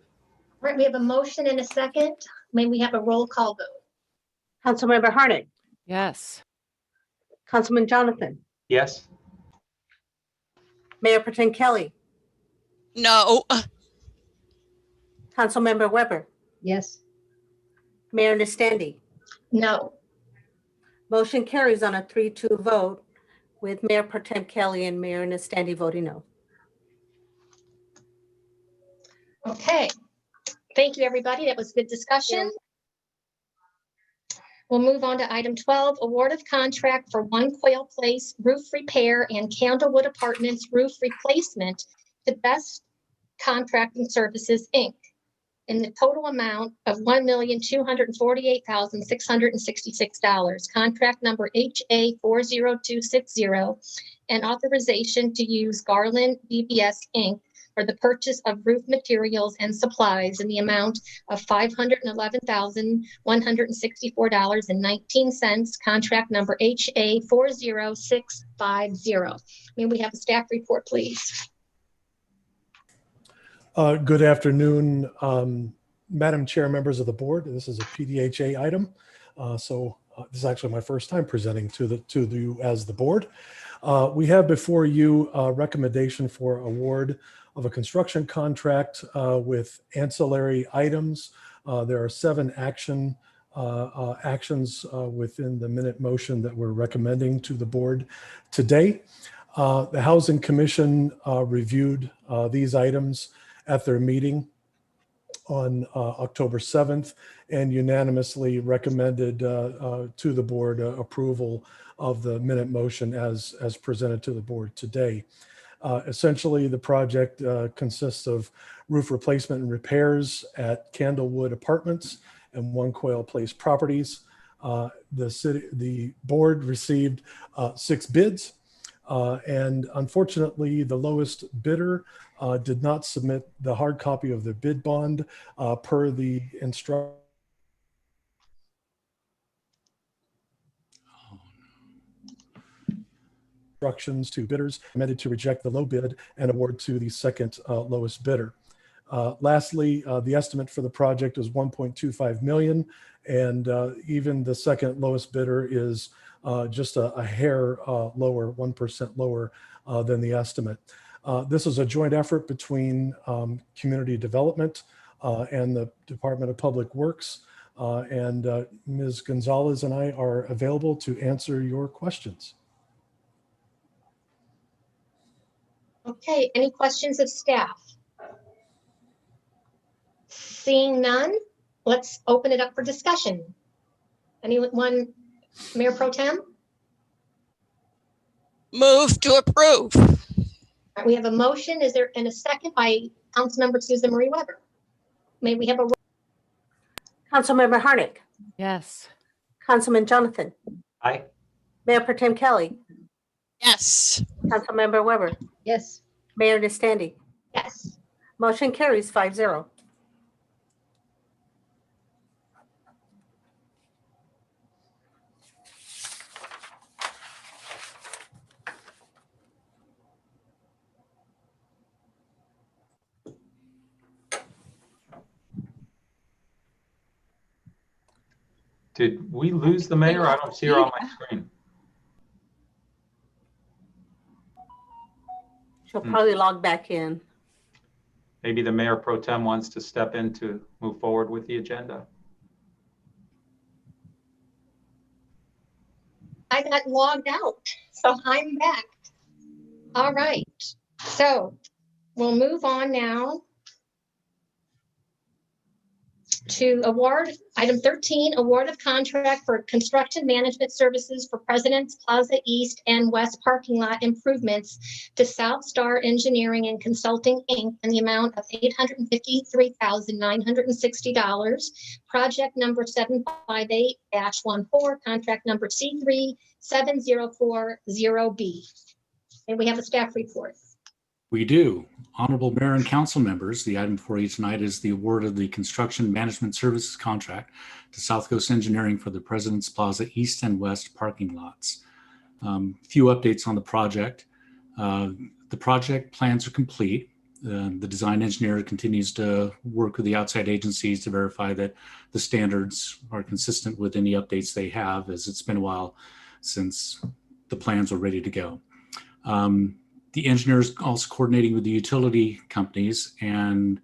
All right, we have a motion and a second. May we have a roll call vote? Councilmember Harnick, Yes. Councilman Jonathan, Yes? Mayor Pro Tem Kelly, No. Councilmember Weber, Yes. Mayor Nastandi. No. Motion carries on a 3-2 vote with Mayor Pro Tem Kelly and Mayor Nastandi voting no. Okay. Thank you, everybody. That was good discussion. We'll move on to item 12, award of contract for One Quail Place roof repair and Candlewood Apartments roof replacement to Best Contracting Services, Inc. in the total amount of $1,248,666. Contract number HA 40260 and authorization to use Garland BBS, Inc. for the purchase of roof materials and supplies in the amount of $511,164.19. Contract number HA 40650. May we have a staff report, please? Good afternoon, Madam Chair, members of the board. This is a PDHA item. So This is actually my first time presenting to you as the board. We have before you a recommendation for award of a construction contract with ancillary items. There are 7 actions within the minute motion that we're recommending to the board today. The Housing Commission reviewed these items at their meeting on October 7th and unanimously recommended to the board approval of the minute motion as presented to the board today. Essentially, the project consists of roof replacement and repairs at Candlewood Apartments and One Quail Place properties. The board received 6 bids, and unfortunately, the lowest bidder did not submit the hard copy of the bid bond per the instructions to bidders, recommended to reject the low bid and award to the second lowest bidder. Lastly, the estimate for the project is 1.25 million, and even the second lowest bidder is just a hair lower, 1% lower than the estimate. This is a joint effort between Community Development and the Department of Public Works, and Ms. Gonzalez and I are available to answer your questions. Okay, any questions of staff? Seeing none, let's open it up for discussion. Anyone, Mayor Pro Tem? Move to approve. All right, we have a motion. Is there a second by Councilmember Susan Marie Weber? May we have a Councilmember Harnick. Yes. Councilman Jonathan. Aye. Mayor Pro Tem Kelly. Yes. Councilmember Weber. Yes. Mayor Nastandi. yes? Motion carries 5-0. Did we lose the mayor? I don't see her on my screen. She'll probably log back in. Maybe the Mayor Pro Tem wants to step in to move forward with the agenda. I got logged out, so I'm back. All right, so we'll move on now to award, item 13, award of contract for construction management services for President's Plaza East and West parking lot improvements to South Star Engineering and Consulting, Inc. in the amount of $853,960. Project number 758-14, contract number C37040B. And we have a staff report. We do. Honorable Mayor and Council members, the item for you tonight is the award of the construction management services contract to South Coast Engineering for the President's Plaza East and West parking lots. Few updates on the project. The project plans are complete. The design engineer continues to work with the outside agencies to verify that the standards are consistent with any updates they have, as it's been a while since the plans were ready to go. The engineer is also coordinating with the utility companies and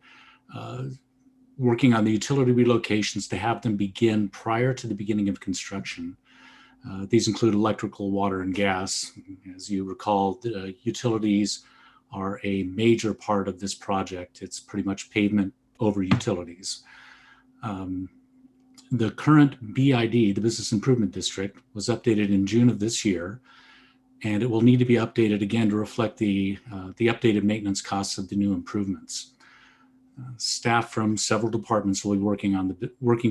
working on the utility relocations to have them begin prior to the beginning of construction. These include electrical, water, and gas. As you recall, the utilities are a major part of this project. It's pretty much pavement over utilities. The current BID, the Business Improvement District, was updated in June of this year, and it will need to be updated again to reflect the updated maintenance costs of the new improvements. Staff from several departments will be working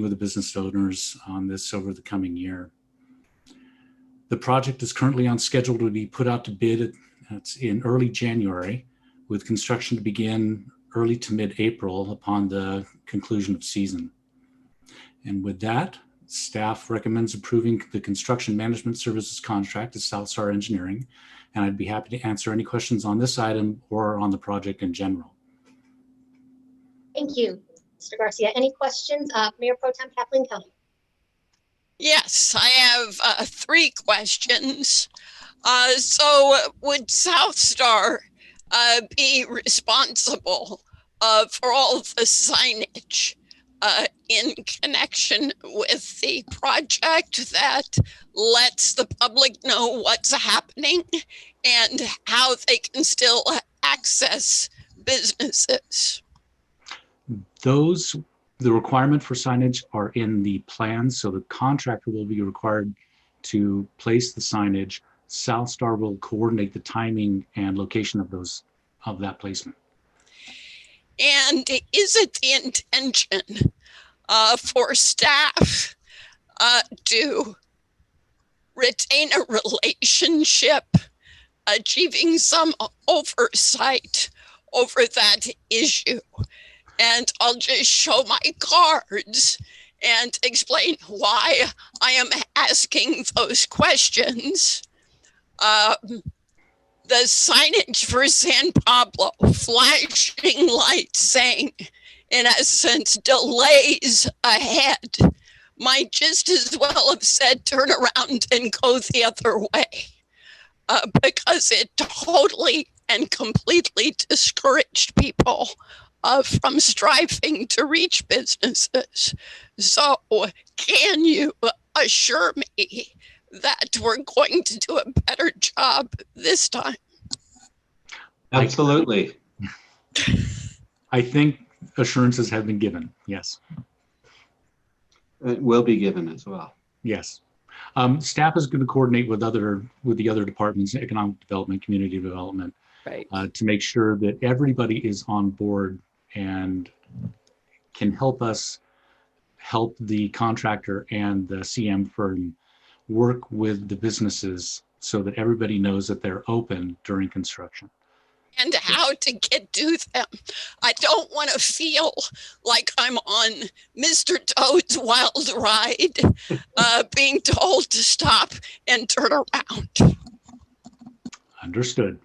with the business owners on this over the coming year. The project is currently on schedule to be put out to bid in early January, with construction to begin early to mid-April upon the conclusion of season. And with that, staff recommends approving the construction management services contract to South Star Engineering, and I'd be happy to answer any questions on this item or on the project in general. Thank you, Mr. Garcia. Any questions? Mayor Pro Tem Kathleen Kelly. Yes, I have 3 questions. So would South Star be responsible for all the signage in connection with the project that lets the public know what's happening and how they can still access businesses? The requirement for signage are in the plans, so the contractor will be required to place the signage. South Star will coordinate the timing and location of that placement. And is it the intention for staff to retain a relationship, achieving some oversight over that issue? And I'll just show my cards and explain why I am asking those questions. The signage for San Pablo, flashing lights saying, in essence, delays ahead, might just as well have said turn around and go the other way, because it totally and completely discouraged people from striving to reach businesses. So can you assure me that we're going to do a better job this time? Absolutely. I think assurances have been given, yes. It will be given as well. Yes. Staff is going to coordinate with the other departments, economic development, community development, right, to make sure that everybody is on board and can help us help the contractor and the CM firm work with the businesses so that everybody knows that they're open during construction. And how to get to them. I don't want to feel like I'm on Mr. Toad's Wild Ride, being told to stop and turn around. Understood.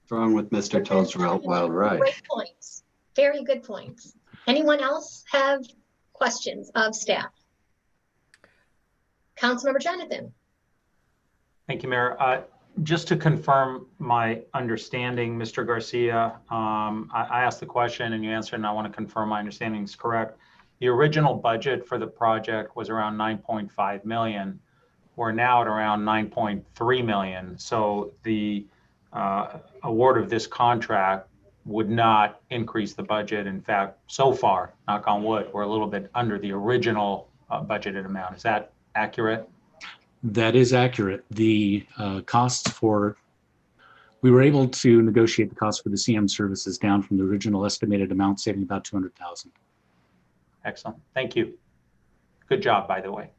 What's wrong with Mr. Toad's Wild Ride? Great points. Very good points. Anyone else have questions of staff? Councilmember Jonathan. Thank you, Mayor. Just to confirm my understanding, Mr. Garcia, I asked the question and you answered, and I want to confirm my understanding is correct. The original budget for the project was around 9.5 million. We're now at around 9.3 million. So the award of this contract would not increase the budget. In fact, so far, knock on wood, we're a little bit under the original budgeted amount. Is that accurate? That is accurate. The costs we were able to negotiate the cost for the CM services down from the original estimated amount, saving about 200,000. Excellent. Thank you. Good job, by the way.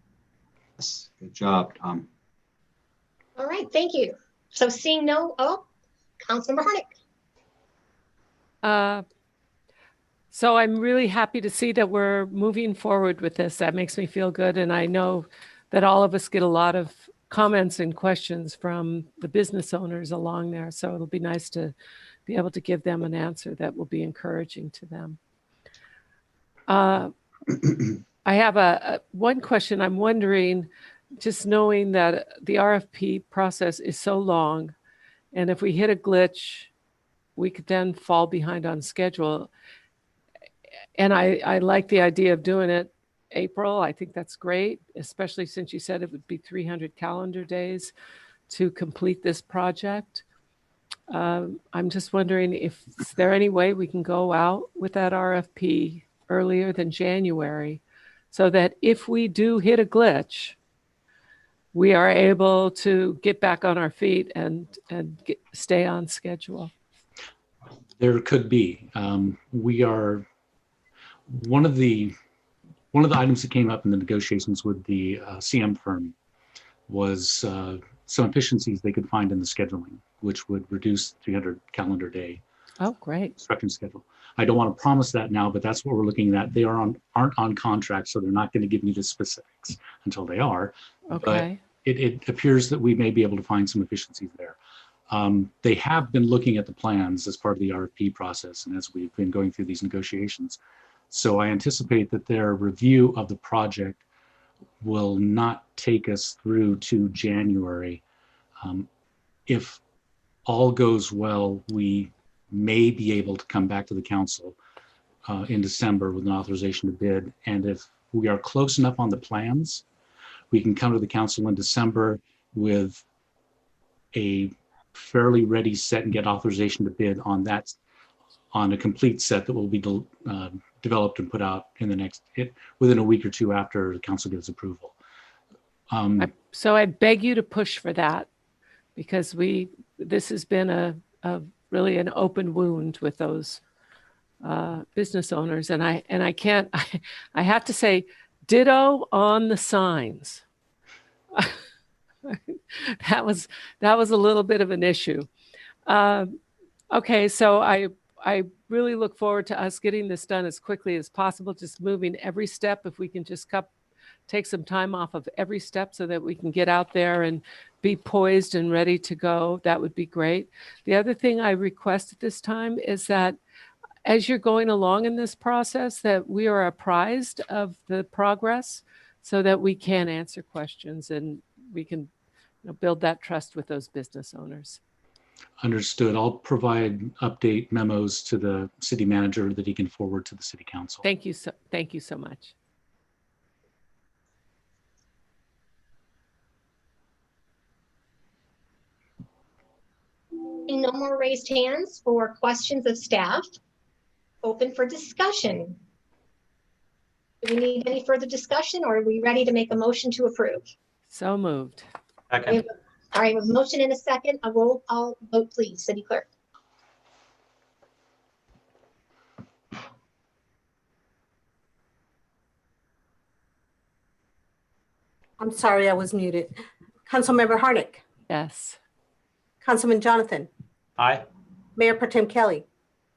Yes, good job, Tom. All right, thank you. So seeing no, Councilmember Harnick. So I'm really happy to see that we're moving forward with this. That makes me feel good. And I know that all of us get a lot of comments and questions from the business owners along there. So it'll be nice to be able to give them an answer that will be encouraging to them. I have one question. I'm wondering, just knowing that the RFP process is so long, and if we hit a glitch, we could then fall behind on schedule. And I like the idea of doing it April. I think that's great, especially since you said it would be 300 calendar days to complete this project. I'm just wondering if is there any way we can go out with that RFP earlier than January so that if we do hit a glitch, we are able to get back on our feet and stay on schedule. There could be. We are one of the items that came up in the negotiations with the CM firm was some efficiencies they could find in the scheduling, which would reduce 300 calendar day. Oh, great. Construction schedule. I don't want to promise that now, but that's what we're looking at. They aren't on contract, so they're not going to give me the specifics until they are. Okay. But it appears that we may be able to find some efficiencies there. They have been looking at the plans as part of the RFP process and as we've been going through these negotiations. So I anticipate that their review of the project will not take us through to January. If all goes well, we may be able to come back to the council in December with an authorization to bid. And if we are close enough on the plans, we can come to the council in December with a fairly ready set and get authorization to bid on that, on a complete set that will be developed and put out in the next, within a week or two after the council gives approval. So I beg you to push for that, because this has been a really an open wound with those business owners. And I can't, I have to say, ditto on the signs. That was a little bit of an issue. Okay, so I really look forward to us getting this done as quickly as possible, just moving every step. If we can just take some time off of every step so that we can get out there and be poised and ready to go, that would be great. The other thing I request at this time is that as you're going along in this process, that we are apprised of the progress so that we can answer questions and we can build that trust with those business owners. Understood. I'll provide update memos to the city manager that he can forward to the city council. Thank you so much. No more raised hands for questions of staff. Open for discussion. Do we need any further discussion, or are we ready to make a motion to approve? So moved. Second. All right, with a motion in a second, a roll call vote, please, City Clerk. I'm sorry, I was muted. Councilmember Harnick. Yes. Councilman Jonathan. Aye. Mayor Pro Tem Kelly.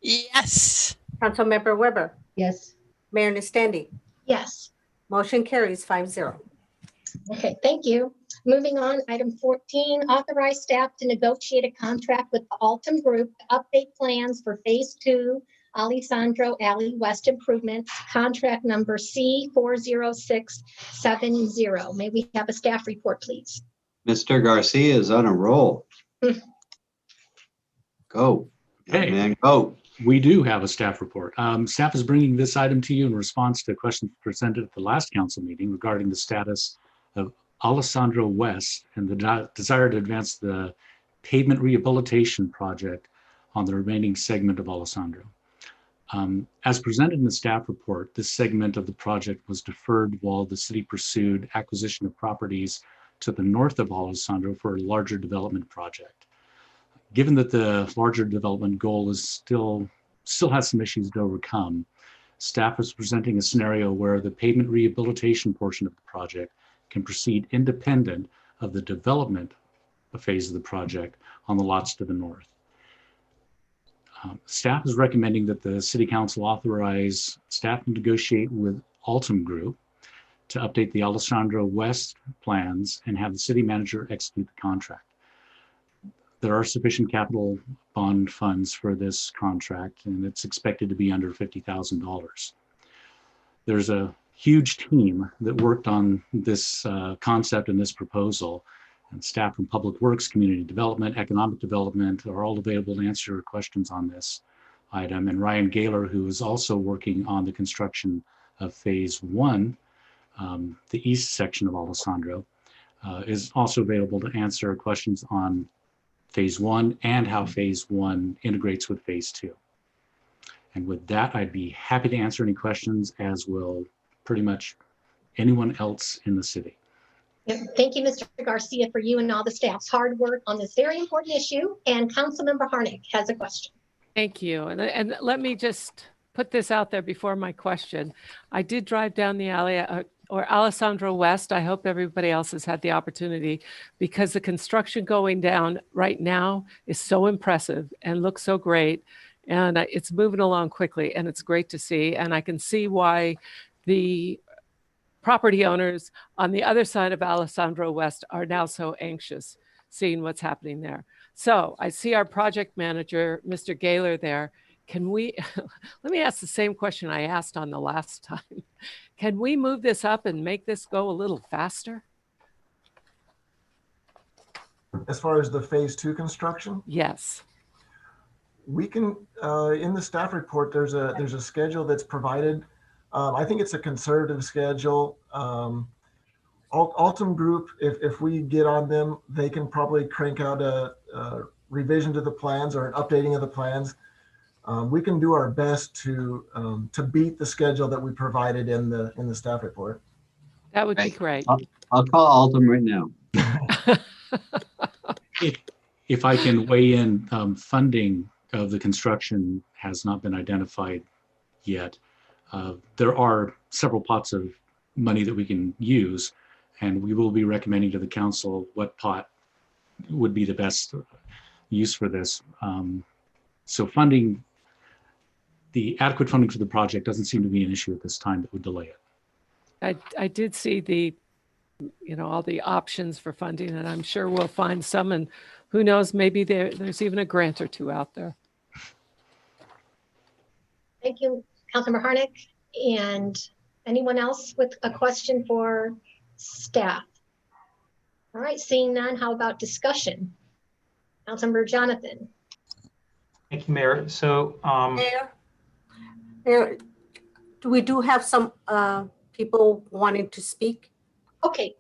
Yes. Councilmember Weber. Yes. Mayor Nastandi. Yes. Motion carries 5-0. Okay, thank you. Moving on, item 14, authorize staff to negotiate a contract with the Altum Group to update plans for Phase 2 Alessandro Alley West improvements, contract number C40670. May we have a staff report, please? Mr. Garcia is on a roll. Go. Okay. Man, go. We do have a staff report. Staff is bringing this item to you in response to questions presented at the last council meeting regarding the status of Alessandro West and the desire to advance the pavement rehabilitation project on the remaining segment of Alessandro. As presented in the staff report, this segment of the project was deferred while the city pursued acquisition of properties to the north of Alessandro for a larger development project. Given that the larger development goal is still has some issues to overcome, staff is presenting a scenario where the pavement rehabilitation portion of the project can proceed independent of the development phase of the project on the lots to the north. Staff is recommending that the City Council authorize staff to negotiate with Altum Group to update the Alessandro West plans and have the city manager execute the contract. There are sufficient capital bond funds for this contract, and it's expected to be under $50,000. There's a huge team that worked on this concept and this proposal, and staff from Public Works, Community Development, Economic Development are all available to answer your questions on this item. And Ryan Gaylor, who is also working on the construction of Phase 1, the east section of Alessandro, is also available to answer questions on Phase 1 and how Phase 1 integrates with Phase 2. And with that, I'd be happy to answer any questions, as will pretty much anyone else in the city. Yep. Thank you, Mr. Garcia, for you and all the staff's hard work on this very important issue. And Councilmember Harnick has a question. Thank you. And let me just put this out there before my question. I did drive down the alley or Alessandro West. I hope everybody else has had the opportunity, because the construction going down right now is so impressive and looks so great. And it's moving along quickly, and it's great to see. And I can see why the property owners on the other side of Alessandro West are now so anxious seeing what's happening there. So I see our project manager, Mr. Gaylor, there, can we, let me ask the same question I asked on the last time. Can we move this up and make this go a little faster? As far as the phase 2 construction, Yes. we can, in the staff report, there's a schedule that's provided. I think it's a conservative schedule. Altum Group, if we get on them, they can probably crank out a revision to the plans or an updating of the plans. We can do our best to beat the schedule that we provided in the staff report. That would be great. I'll call Altum right now. If I can weigh in, funding of the construction has not been identified yet. There are several pots of money that we can use, and we will be recommending to the council what pot would be the best use for this. So funding, the adequate funding for the project doesn't seem to be an issue at this time that would delay it. I did see the, all the options for funding, and I'm sure we'll find some, and who knows, maybe there's even a grant or two out there. Thank you, Councilmember Harnick. And anyone else with a question for staff? All right, seeing none, how about discussion? Councilmember Jonathan. Thank you, Mayor. So, Mayor, we do have some people wanting to speak. Okay.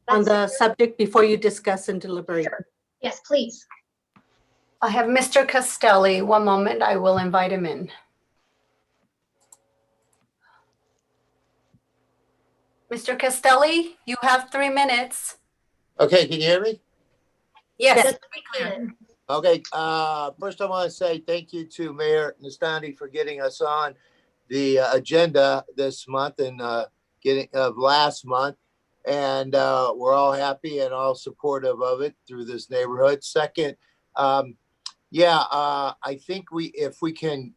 On the subject before you discuss and deliberate. Sure. Yes, please. I have Mr. Castelli. One moment, I will invite him in. Mr. Castelli, you have 3 minutes. Okay, can you hear me? Yes. Okay, first I want to say thank you to Mayor Nestandi for getting us on the agenda this month and last month. And we're all happy and all supportive of it through this neighborhood. Second, I think if we can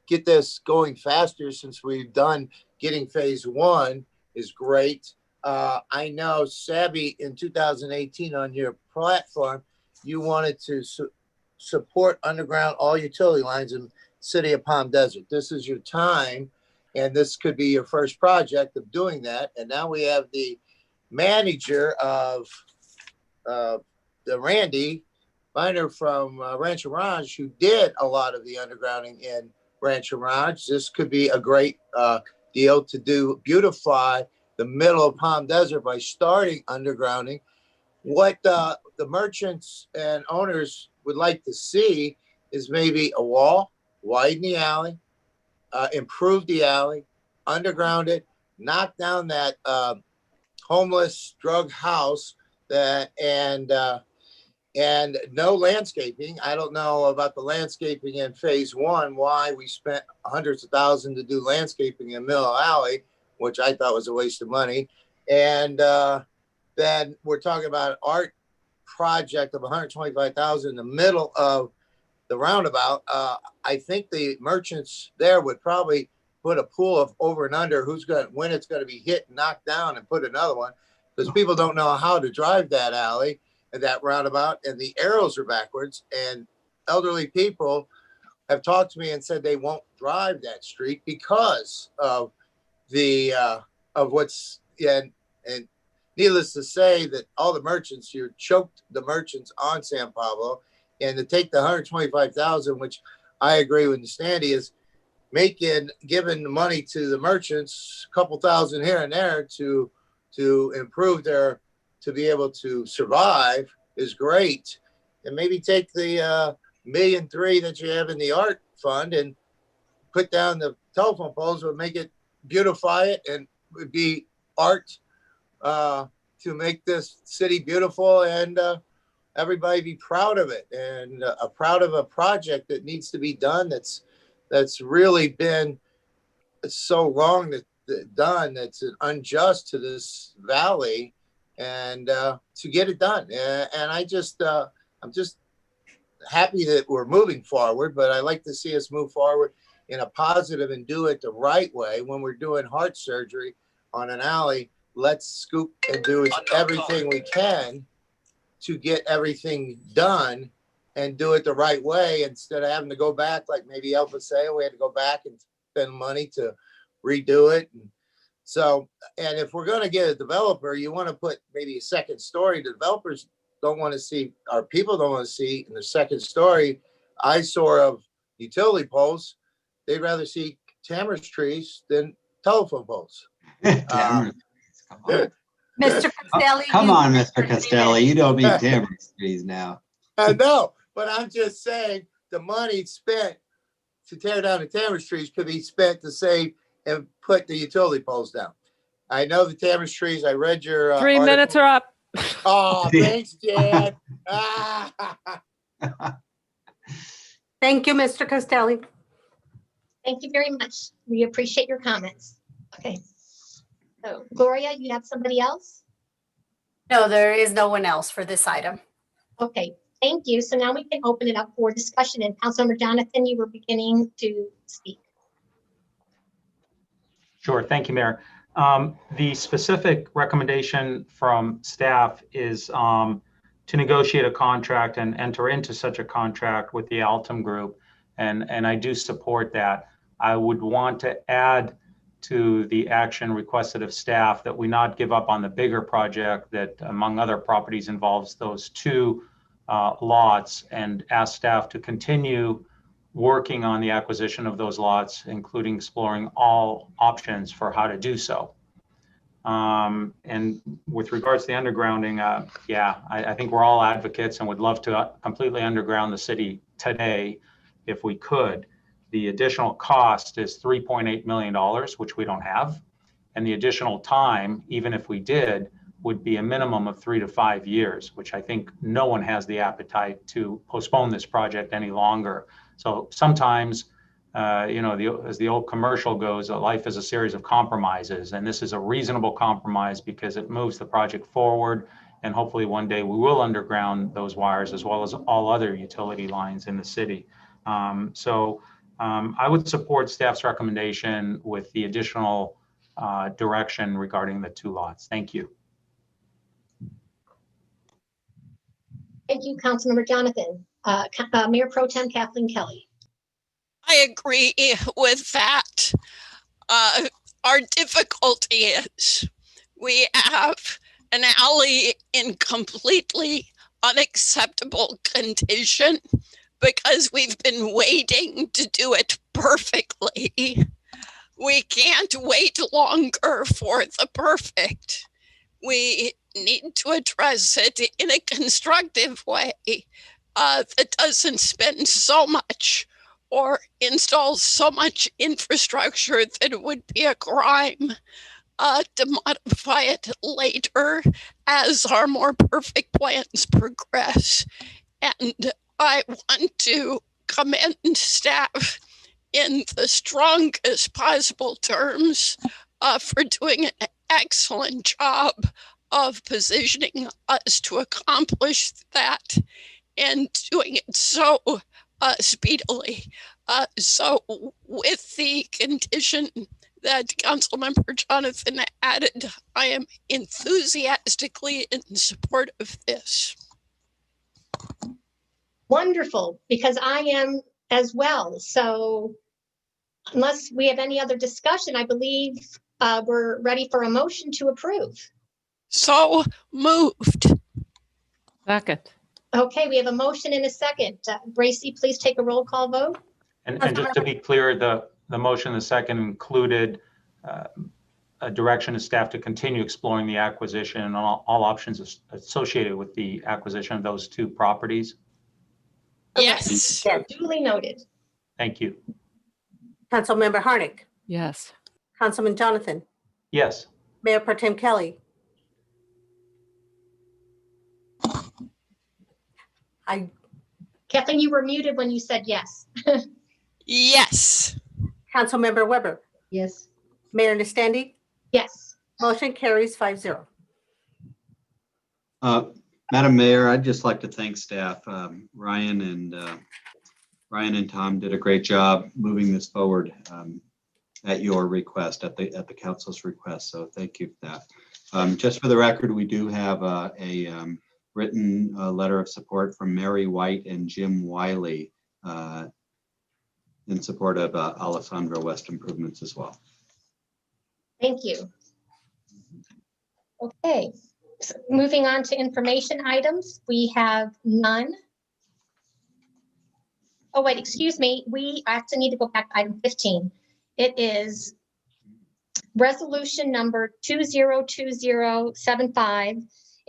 get this going faster, since we've done getting phase 1 is great. I know, Sabby, in 2018 on your platform, you wanted to support underground all utility lines in the city of Palm Desert. This is your time, and this could be your first project of doing that. And now we have the manager of the Randy Miner from Rancho Mirage, who did a lot of the undergrounding in Rancho Mirage. This could be a great deal to beautify the middle of Palm Desert by starting undergrounding. What the merchants and owners would like to see is maybe a wall, widen the alley, improve the alley, underground it, knock down that homeless drug house and no landscaping. I don't know about the landscaping in phase 1, why we spent hundreds of thousands to do landscaping in Mill Alley, which I thought was a waste of money. And then we're talking about an art project of $125,000 in the middle of the roundabout. I think the merchants there would probably put a pool of over and under when it's going to be hit and knocked down and put another one, because people don't know how to drive that alley and that roundabout, and the arrows are backwards, and elderly people have talked to me and said they won't drive that street because of what's and needless to say that all the merchants, you choked the merchants on San Pablo, and to take the $125,000, which I agree with Nestandi, is giving the money to the merchants, a couple thousand here and there to improve to be able to survive is great. And maybe take the $1.3 million that you have in the art fund and put down the telephone poles, would make it, beautify it, and would be art to make this city beautiful, and everybody be proud of it, and proud of a project that needs to be done that's really been so long done, that's unjust to this valley, and to get it done. And I'm just happy that we're moving forward, but I like to see us move forward in a positive and do it the right way. When we're doing heart surgery on an alley, let's scoop and do everything we can to get everything done and do it the right way instead of having to go back like maybe El Paseo. We had to go back and spend money to redo it. And so, and if we're going to get a developer, you want to put maybe a second story. The developers don't want to see, our people don't want to see in the second story eyesore of utility poles. They'd rather see tamarisk trees than telephone poles. Tamarisk, come on. Mr. Castelli. Come on, Mr. Castelli, you don't mean tamarisk trees now. I know, but I'm just saying the money spent to tear down the tamarisk trees could be spent to save and put the utility poles down. I know the tamarisk trees. I read your 3 minutes are up. Oh, thanks, Jan. Thank you, Mr. Castelli. Thank you very much. We appreciate your comments. Okay. So Gloria, you have somebody else? No, there is no one else for this item. Okay, thank you. So now we can open it up for discussion. And Councilmember Jonathan, you were beginning to speak. Sure, thank you, Mayor. The specific recommendation from staff is to negotiate a contract and enter into such a contract with the Altum Group, and I do support that. I would want to add to the action requested of staff that we not give up on the bigger project that, among other properties, involves those two lots, and ask staff to continue working on the acquisition of those lots, including exploring all options for how to do so. And with regards to the undergrounding, I think we're all advocates and would love to completely underground the city today if we could. The additional cost is $3.8 million, which we don't have. And the additional time, even if we did, would be a minimum of 3 to 5 years, which I think no one has the appetite to postpone this project any longer. So sometimes, as the old commercial goes, life is a series of compromises, and this is a reasonable compromise because it moves the project forward, and hopefully one day we will underground those wires as well as all other utility lines in the city. I would support staff's recommendation with the additional direction regarding the two lots. Thank you. Thank you, Councilmember Jonathan. Mayor Pro Tem Kathleen Kelly. I agree with that. Our difficulty is we have an alley in completely unacceptable condition because we've been waiting to do it perfectly. We can't wait longer for the perfect. We need to address it in a constructive way that doesn't spend so much or install so much infrastructure that it would be a crime to modify it later as our more perfect plans progress. And I want to commend staff in the strongest possible terms for doing an excellent job of positioning us to accomplish that and doing it so speedily. So with the condition that Councilmember Jonathan added, I am enthusiastically in support of this. Wonderful, because I am as well. So unless we have any other discussion, I believe we're ready for a motion to approve. So moved. Second. Okay, we have a motion and a second. Bracy, please take a roll call vote. And just to be clear, the motion, the second included a direction to staff to continue exploring the acquisition and all options associated with the acquisition of those two properties. Yes. Duly noted. Thank you. Councilmember Harnick. Yes. Councilman Jonathan. Yes. Mayor Pro Tem Kelly. Kathleen, you were muted when you said yes. Yes. Councilmember Weber. Yes. Mayor Nastandi. Yes. Motion carries 5-0. Madam Mayor, I'd just like to thank staff. Ryan and Tom did a great job moving this forward at your request, at the council's request. So thank you for that. Just for the record, we do have a written letter of support from Mary White and Jim Wiley in support of Alessandro West improvements as well. Thank you. Okay, so moving on to information items, we have none. Oh, wait, excuse me. We actually need to go back to item 15. It is resolution number 202075,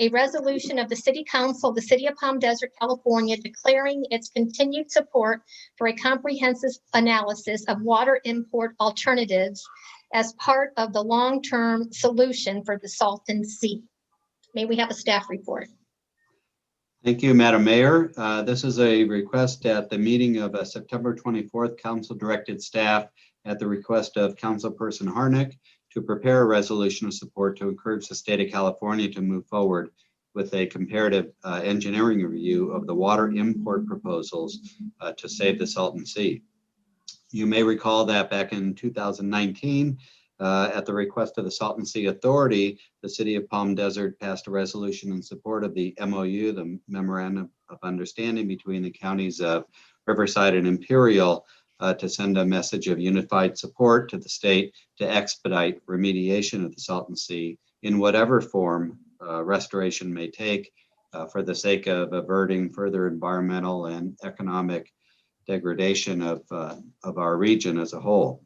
a resolution of the City Council of the City of Palm Desert, California, declaring its continued support for a comprehensive analysis of water import alternatives as part of the long-term solution for the Salton Sea. May we have a staff report? Thank you, Madam Mayor. This is a request at the meeting of September 24th. Council directed staff at the request of Councilperson Harnick to prepare a resolution of support to encourage the state of California to move forward with a comparative engineering review of the water import proposals to save the Salton Sea. You may recall that back in 2019, at the request of the Salton Sea Authority, the City of Palm Desert passed a resolution in support of the MOU, the Memorandum of Understanding between the counties of Riverside and Imperial, to send a message of unified support to the state to expedite remediation of the Salton Sea in whatever form restoration may take for the sake of averting further environmental and economic degradation of our region as a whole.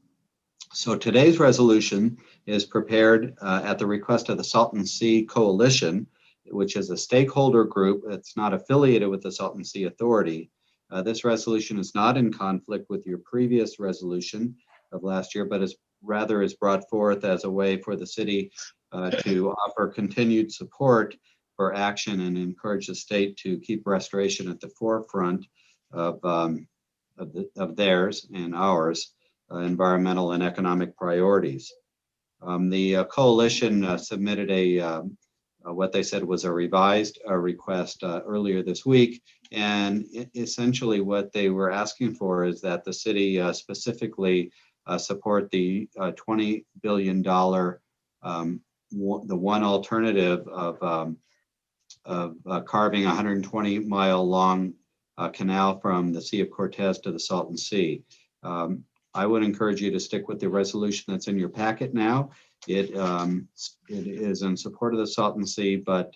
So today's resolution is prepared at the request of the Salton Sea Coalition, which is a stakeholder group that's not affiliated with the Salton Sea Authority. This resolution is not in conflict with your previous resolution of last year, but is brought forth as a way for the city to offer continued support for action and encourage the state to keep restoration at the forefront of theirs and ours environmental and economic priorities. The coalition submitted what they said was a revised request earlier this week, and essentially what they were asking for is that the city specifically support the $20 billion, the one alternative of carving a 120-mile long canal from the Sea of Cortez to the Salton Sea. I would encourage you to stick with the resolution that's in your packet now. It is in support of the Salton Sea, but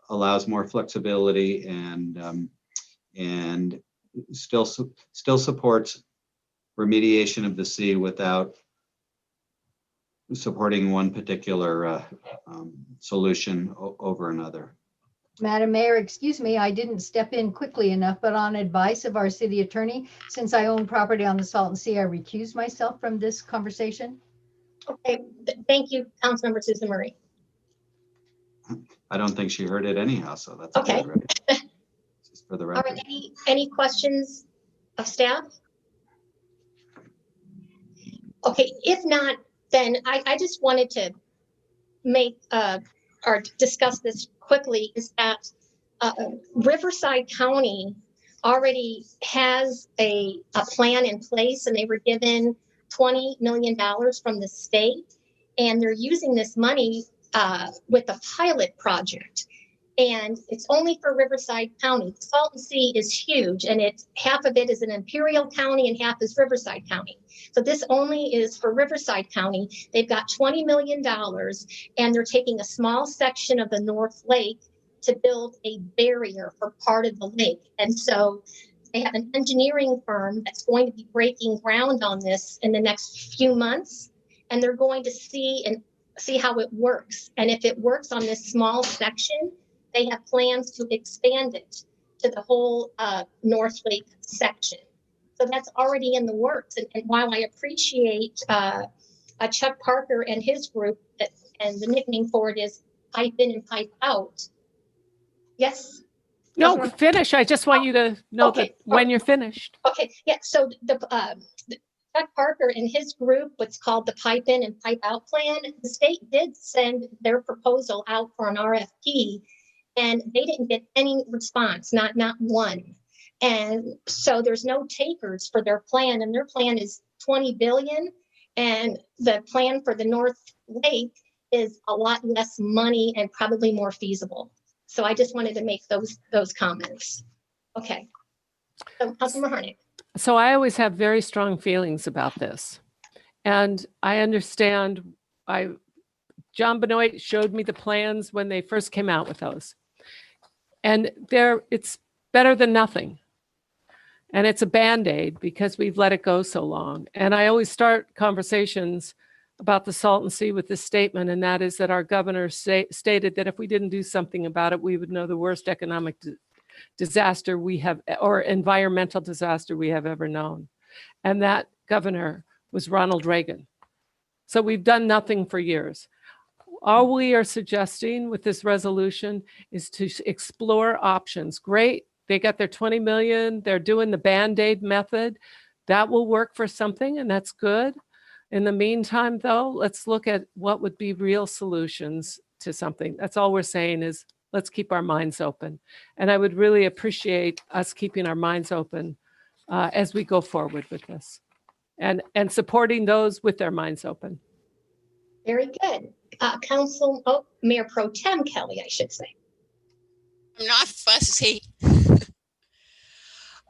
allows more flexibility and still supports remediation of the sea without supporting one particular solution over another. Madam Mayor, excuse me, I didn't step in quickly enough, but on advice of our city attorney, since I own property on the Salton Sea, I recuse myself from this conversation. Okay, thank you, Councilmember Susan Murray. I don't think she heard it anyhow, so that's okay. Good, right? Just for the record. All right, any questions of staff? Okay, if not, then I just wanted to make or discuss this quickly, is that Riverside County already has a plan in place, and they were given $20 million from the state, and they're using this money with a pilot project. And it's only for Riverside County. The Salton Sea is huge, and half of it is in Imperial County and half is Riverside County. So this only is for Riverside County. They've got $20 million, and they're taking a small section of the North Lake to build a barrier for part of the lake. And so they have an engineering firm that's going to be breaking ground on this in the next few months, and they're going to see how it works. And if it works on this small section, they have plans to expand it to the whole North Lake section. So that's already in the works. And while I appreciate Chuck Parker and his group, and the nickname for it is Pipe In and Pipe Out. Yes? No, finish. I just want you to know Okay. that when you're finished. Okay, yeah, so the Chuck Parker and his group, what's called the Pipe In and Pipe Out plan, the state did send their proposal out for an RFP, and they didn't get any response, not one. And so there's no takers for their plan, and their plan is 20 billion. And the plan for the North Lake is a lot less money and probably more feasible. So I just wanted to make those comments. Okay. So, Councilmember Harnett. So I always have very strong feelings about this. And I understand, John Benoit showed me the plans when they first came out with those. And it's better than nothing. And it's a Band-Aid because we've let it go so long. And I always start conversations about the Salton Sea with this statement, and that is that our governor stated that if we didn't do something about it, we would know the worst economic disaster we have, or environmental disaster we have ever known. And that governor was Ronald Reagan. So we've done nothing for years. All we are suggesting with this resolution is to explore options. Great, they got their 20 million, they're doing the Band-Aid method. That will work for something, and that's good. In the meantime, though, let's look at what would be real solutions to something. That's all we're saying is let's keep our minds open. And I would really appreciate us keeping our minds open as we go forward with this and supporting those with their minds open. Very good. Mayor Pro Tem Kelly, I should say. I'm not fussy.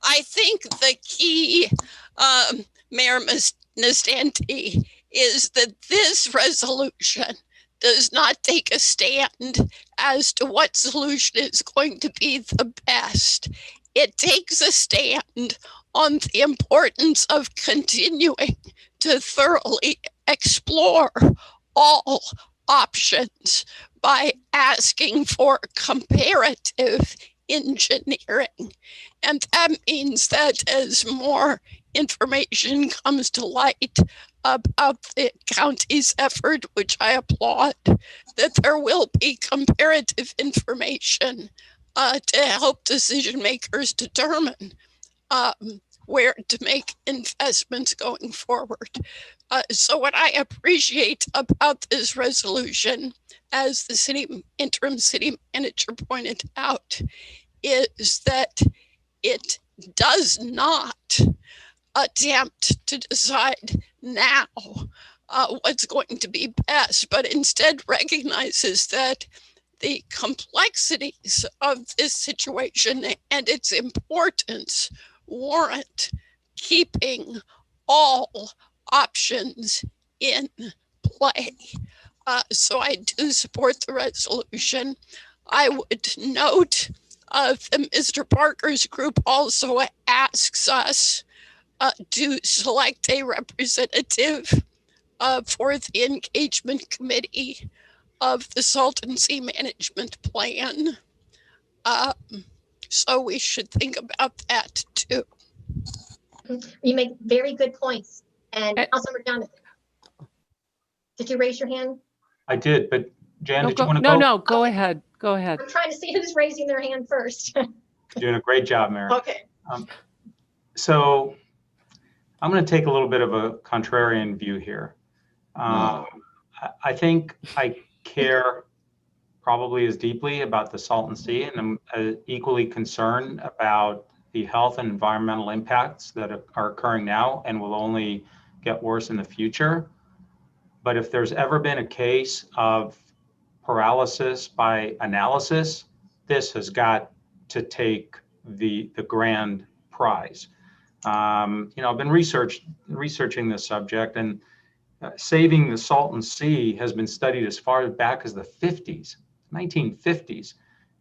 I think the key, Mayor Nastanti, is that this resolution does not take a stand as to what solution is going to be the best. It takes a stand on the importance of continuing to thoroughly explore all options by asking for comparative engineering. And that means that as more information comes to light about the county's effort, which I applaud, that there will be comparative information to help decision makers determine where to make investments going forward. So what I appreciate about this resolution, as the interim city manager pointed out, is that it does not attempt to decide now what's going to be best, but instead recognizes that the complexities of this situation and its importance warrant keeping all options in play. So I do support the resolution. I would note that Mr. Parker's group also asks us to select a representative for the engagement committee of the Salton Sea Management Plan. So we should think about that too. You make very good points. And Councilmember Jonathan, did you raise your hand? I did, but Jan, No, did you want to go? No, go ahead. Go ahead. I'm trying to see who's raising their hand first. You're doing a great job, Mayor. Okay. So I'm going to take a little bit of a contrarian view here. I think I care probably as deeply about the Salton Sea, and I'm equally concerned about the health and environmental impacts that are occurring now and will only get worse in the future. But if there's ever been a case of paralysis by analysis, this has got to take the grand prize. I've been researching this subject, and saving the Salton Sea has been studied as far back as the 1950s,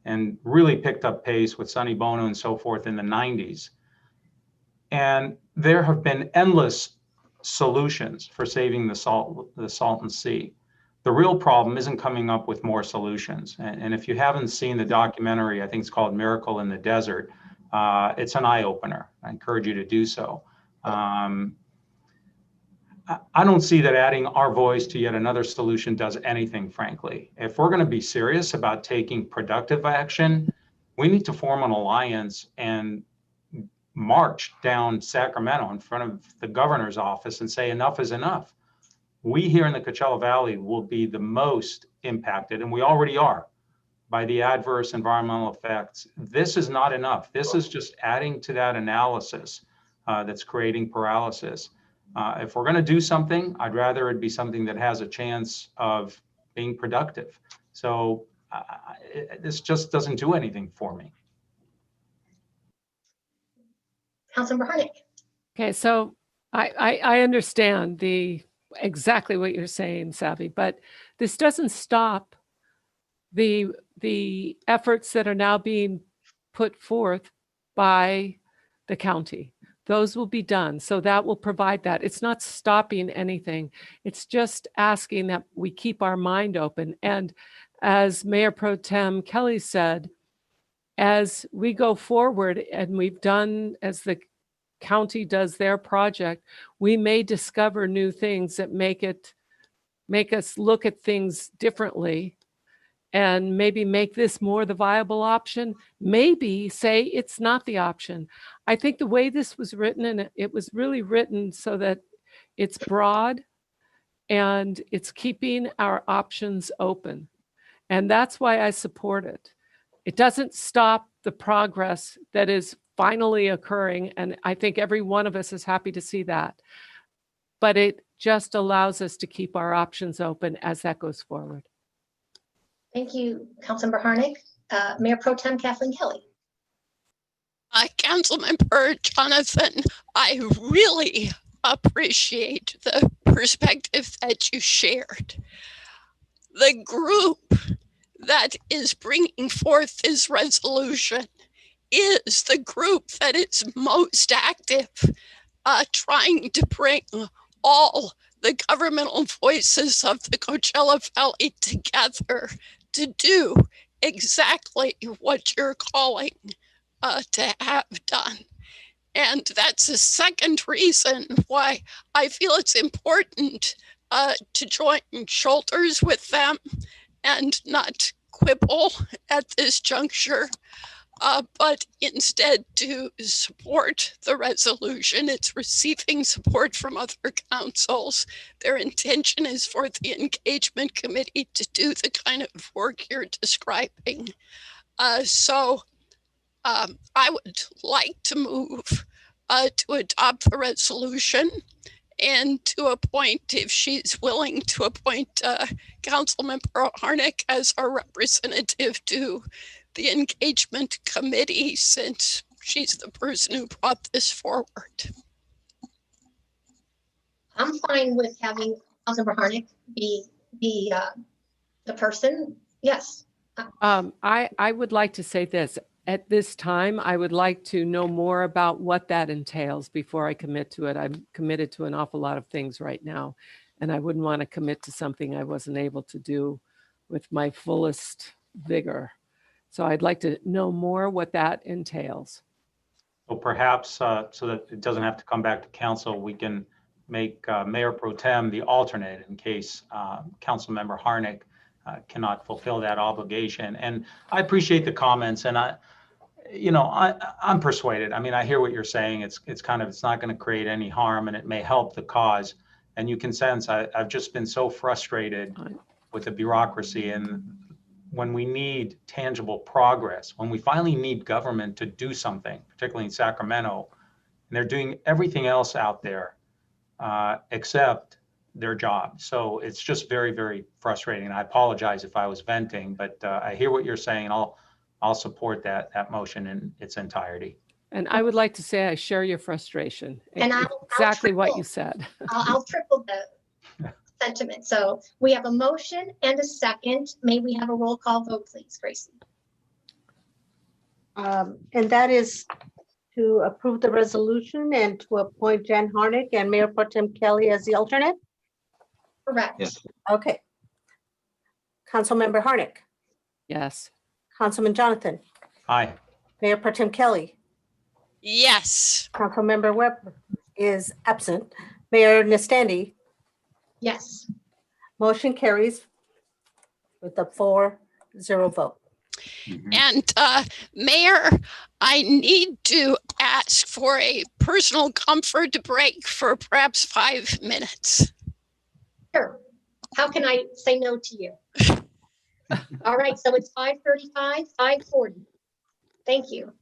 and really picked up pace with Sonny Bono and so forth in the 90s. And there have been endless solutions for saving the Salton Sea. The real problem isn't coming up with more solutions. And if you haven't seen the documentary, I think it's called Miracle in the Desert, it's an eye-opener. I encourage you to do so. I don't see that adding our voice to yet another solution does anything, frankly. If we're going to be serious about taking productive action, we need to form an alliance and march down Sacramento in front of the governor's office and say enough is enough. We here in the Coachella Valley will be the most impacted, and we already are, by the adverse environmental effects. This is not enough. This is just adding to that analysis that's creating paralysis. If we're going to do something, I'd rather it be something that has a chance of being productive. So this just doesn't do anything for me. Councilmember Harnick. Okay, so I understand exactly what you're saying, Savvy, but this doesn't stop the efforts that are now being put forth by the county. Those will be done. So that will provide that. It's not stopping anything. It's just asking that we keep our mind open. And as Mayor Pro Tem Kelly said, as we go forward and we've done, as the county does their project, we may discover new things that make us look at things differently and maybe make this more the viable option, maybe say it's not the option. I think the way this was written, and it was really written so that it's broad and it's keeping our options open. And that's why I support it. It doesn't stop the progress that is finally occurring, and I think every one of us is happy to see that. But it just allows us to keep our options open as that goes forward. Thank you, Councilmember Harnick. Mayor Pro Tem Kathleen Kelly. Councilmember Jonathan, I really appreciate the perspective that you shared. The group that is bringing forth this resolution is the group that is most active, trying to bring all the governmental voices of the Coachella Valley together to do exactly what you're calling to have done. And that's the second reason why I feel it's important to join shoulders with them and not quibble at this juncture, but instead to support the resolution. It's receiving support from other councils. Their intention is for the engagement committee to do the kind of work you're describing. So I would like to move to adopt the resolution and to appoint, if she's willing, to appoint Councilmember Harnick as our representative to the engagement committee, since she's the person who brought this forward. I'm fine with having Councilmember Harnick be the person. Yes. I would like to say this. At this time, I would like to know more about what that entails before I commit to it. I'm committed to an awful lot of things right now, and I wouldn't want to commit to something I wasn't able to do with my fullest vigor. So I'd like to know more what that entails. So perhaps, so that it doesn't have to come back to council, we can make Mayor Pro Tem the alternate in case Councilmember Harnick cannot fulfill that obligation. And I appreciate the comments, and I'm persuaded. I mean, I hear what you're saying. It's not going to create any harm, and it may help the cause. And you can sense I've just been so frustrated with the bureaucracy. And when we need tangible progress, when we finally need government to do something, particularly in Sacramento, and they're doing everything else out there except their job. So it's just very, very frustrating. I apologize if I was venting, but I hear what you're saying. I'll support that motion in its entirety. And I would like to say I share your frustration. And Exactly what you said. I'll triple the sentiment. So we have a motion and a second. May we have a roll call vote, please, Gracie? And that is to approve the resolution and to appoint Jen Harnick and Mayor Pro Tem Kelly as the alternate? Correct. Yes. Okay. Councilmember Harnick, Yes. Councilman Jonathan, Aye. Mayor Pro Tem Kelly, Yes. Councilmember Webb is absent, Mayor Nestandi. Yes. Motion carries with a 4-0 vote. And Mayor, I need to ask for a personal comfort break for perhaps 5 minutes. Sure. How can I say no to you? All right, so it's 5:35, 5:40. Thank you.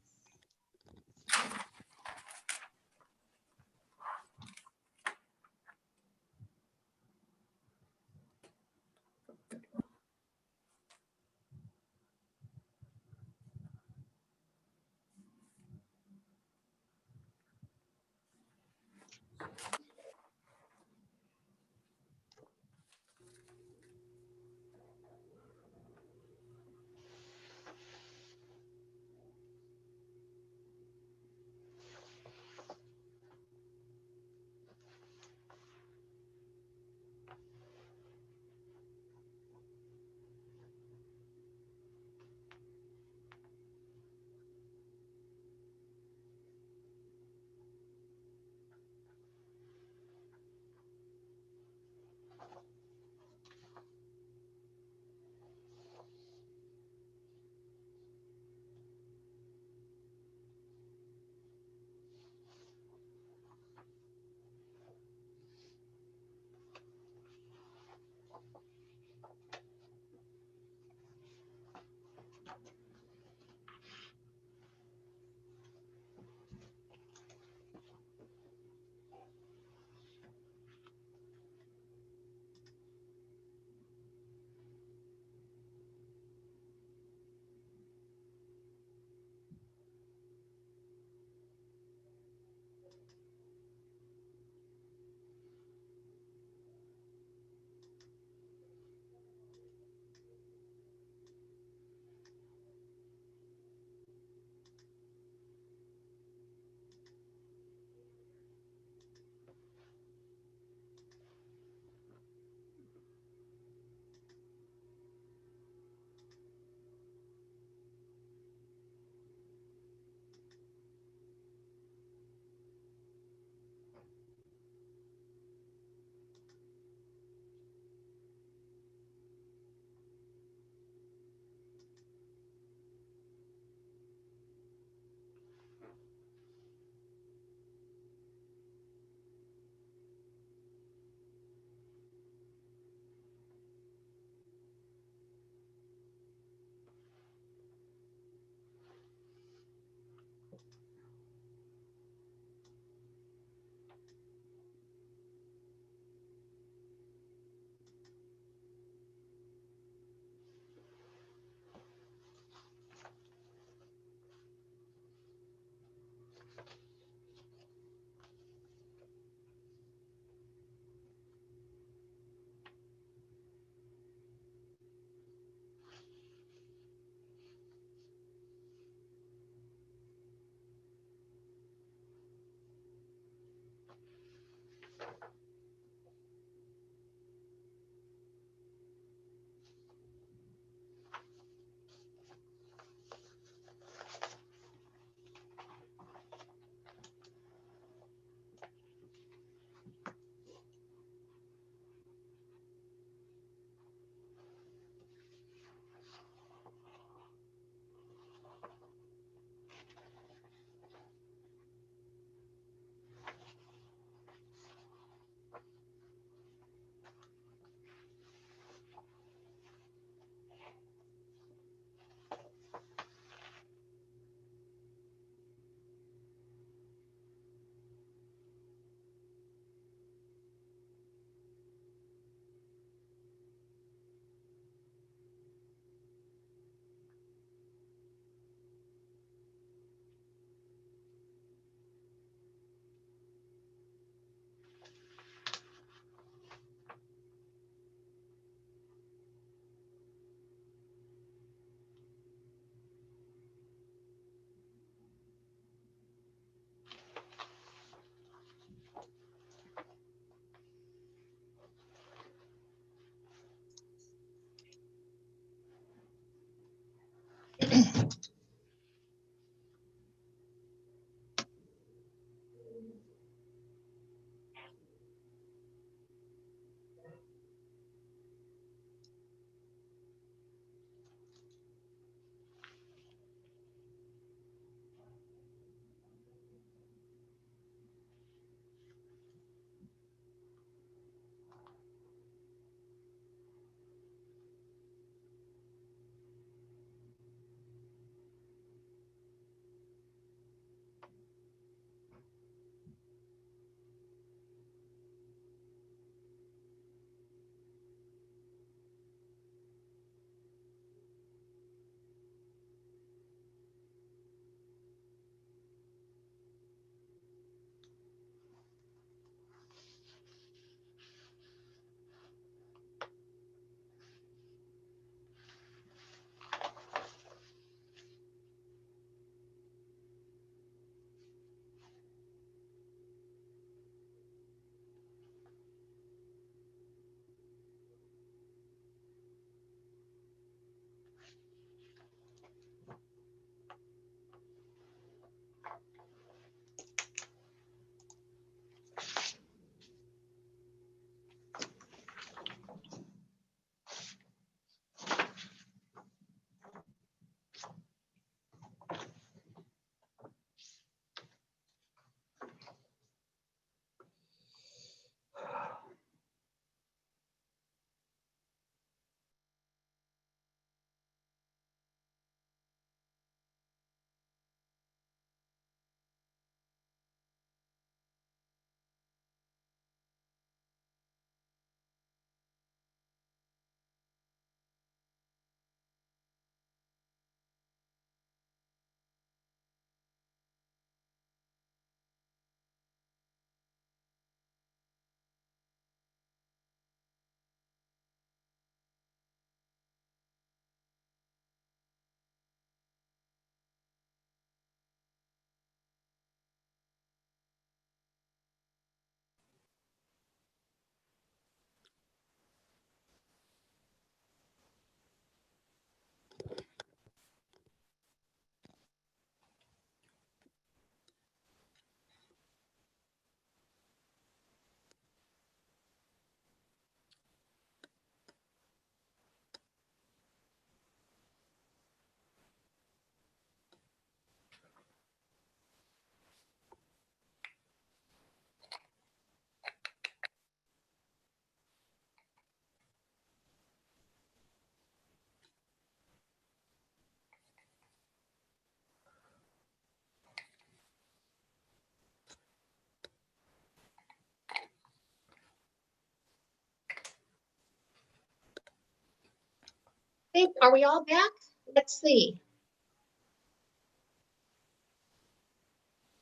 Are we all back? Let's see.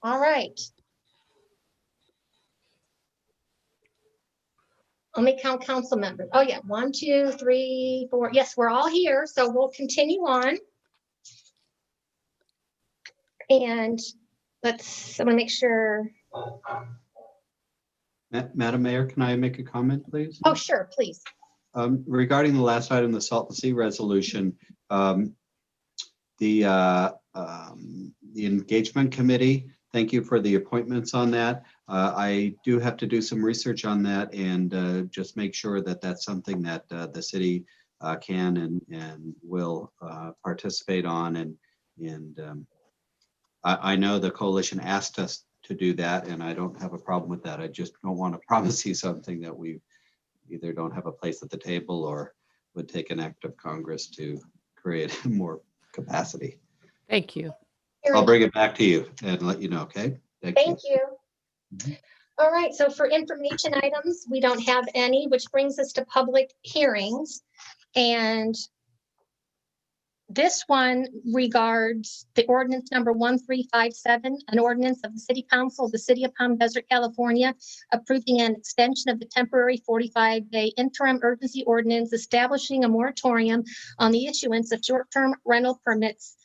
All right. Let me count council members. Oh yeah, 1, 2, 3, 4. Yes, we're all here, so we'll continue on. And I'm gonna make sure. Madam Mayor, can I make a comment, please? Oh, sure, please. Regarding the last item, the Salton Sea resolution, the engagement committee, thank you for the appointments on that. I do have to do some research on that and just make sure that that's something that the city can and will participate on. And I know the coalition asked us to do that, and I don't have a problem with that. I just don't want to promise you something that we either don't have a place at the table or would take an act of Congress to create more capacity. Thank you. I'll bring it back to you and let you know, okay? Thank you. All right, so for information items, we don't have any, which brings us to public hearings. And this one regards the ordinance number 1357, an ordinance of the City Council of the City of Palm Desert, California, approving an extension of the temporary 45-day interim urgency ordinance establishing a moratorium on the issuance of short-term rental permits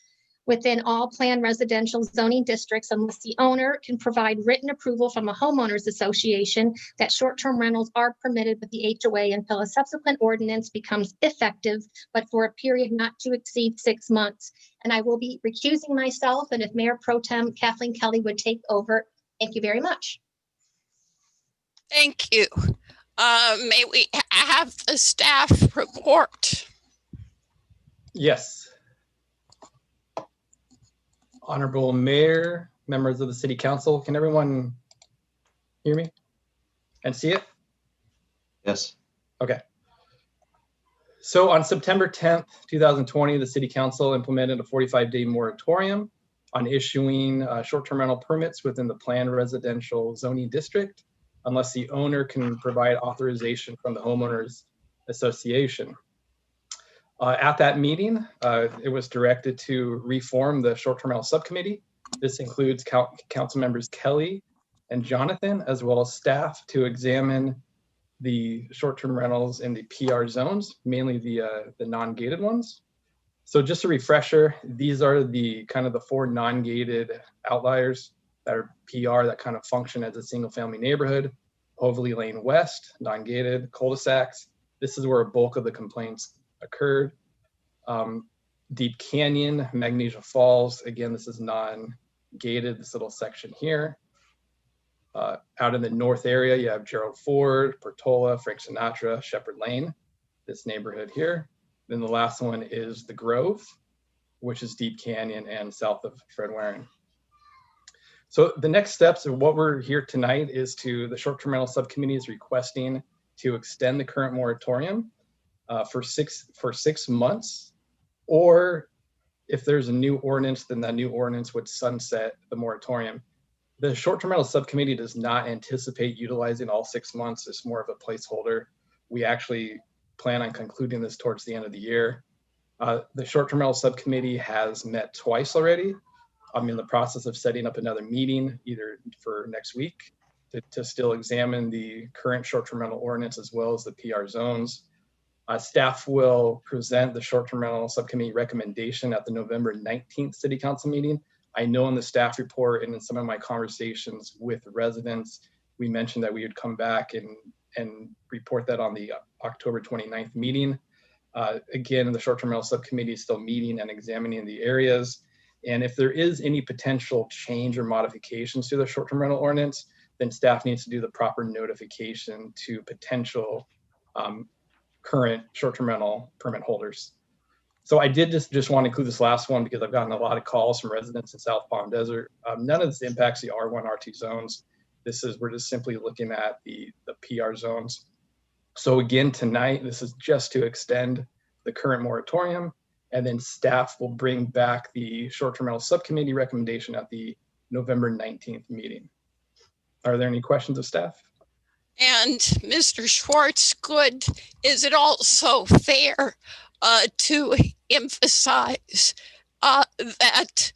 within all planned residential zoning districts unless the owner can provide written approval from a homeowners association that short-term rentals are permitted with the HOA until a subsequent ordinance becomes effective, but for a period not to exceed 6 months. And I will be recusing myself, and if Mayor Pro Tem Kathleen Kelly would take over. Thank you very much. Thank you. May we have the staff report? Yes. Honorable Mayor, members of the City Council, can everyone hear me and see it? Yes. Okay. So on September 10th, 2020, the City Council implemented a 45-day moratorium on issuing short-term rental permits within the planned residential zoning district unless the owner can provide authorization from the homeowners association. At that meeting, it was directed to reform the short-term rental subcommittee. This includes council members Kelly and Jonathan, as well as staff, to examine the short-term rentals in the PR zones, mainly the non-gated ones. So just a refresher, these are the kind of the 4 non-gated outliers that are PR that kind of function as a single-family neighborhood. Hoveley Lane West, non-gated, cul-de-sacs. This is where a bulk of the complaints occurred. Deep Canyon, Magnesia Falls, again, this is non-gated, this little section here. Out in the north area, you have Gerald Ford, Portola, Frank Sinatra, Shepherd Lane, this neighborhood here. Then the last one is the Grove, which is Deep Canyon and south of Fred Warren. So the next steps of what we're here tonight is the short-term rental subcommittee is requesting to extend the current moratorium for six months, or if there's a new ordinance, then that new ordinance would sunset the moratorium. The short-term rental subcommittee does not anticipate utilizing all 6 months. It's more of a placeholder. We actually plan on concluding this towards the end of the year. The short-term rental subcommittee has met twice already. I'm in the process of setting up another meeting, either for next week, to still examine the current short-term rental ordinance as well as the PR zones. Staff will present the short-term rental subcommittee recommendation at the November 19th City Council meeting. I know in the staff report and in some of my conversations with residents, we mentioned that we would come back and report that on the October 29th meeting. Again, the short-term rental subcommittee is still meeting and examining the areas. And if there is any potential change or modifications to the short-term rental ordinance, then staff needs to do the proper notification to potential current short-term rental permit holders. So I did just want to include this last one because I've gotten a lot of calls from residents in South Palm Desert. None of this impacts the R1, R2 zones. We're just simply looking at the PR zones. So again, tonight, this is just to extend the current moratorium, and then staff will bring back the short-term rental subcommittee recommendation at the November 19th meeting. Are there any questions of staff? And Mr. Schwartz, is it also fair to emphasize that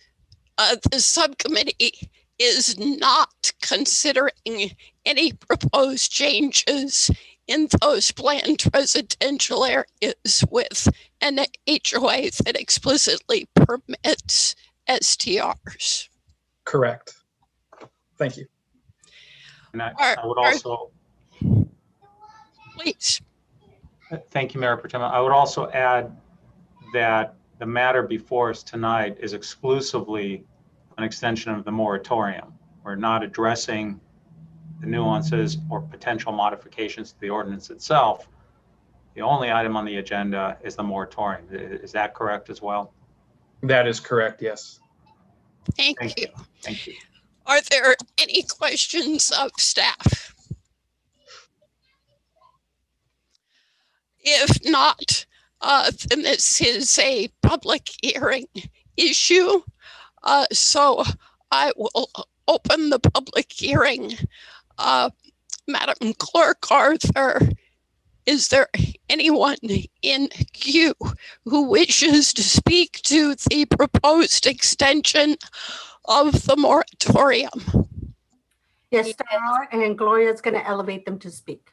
the subcommittee is not considering any proposed changes in those planned residential areas with an HOA that explicitly permits STRs. Correct. Thank you. And I would also, Please. thank you, Mayor Protem. I would also add that the matter before us tonight is exclusively an extension of the moratorium. We're not addressing the nuances or potential modifications to the ordinance itself. The only item on the agenda is the moratorium. Is that correct as well? That is correct, yes. Thank you. Thank you. Are there any questions of staff? If not, then this is a public hearing issue. So I will open the public hearing. Madam Clerk, Arthur, is there anyone in queue who wishes to speak to the proposed extension of the moratorium? Yes, there are, and Gloria is going to elevate them to speak.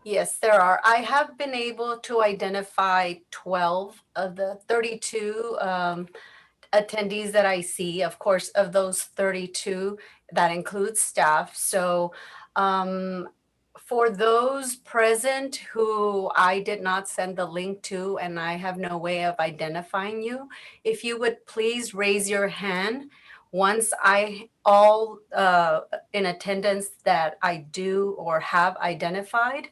Yes, there are. I have been able to identify 12 of the 32 attendees that I see. Of course, of those 32, that includes staff. So for those present who I did not send the link to, and I have no way of identifying you, if you would please raise your hand. Once all in attendance that I do or have identified,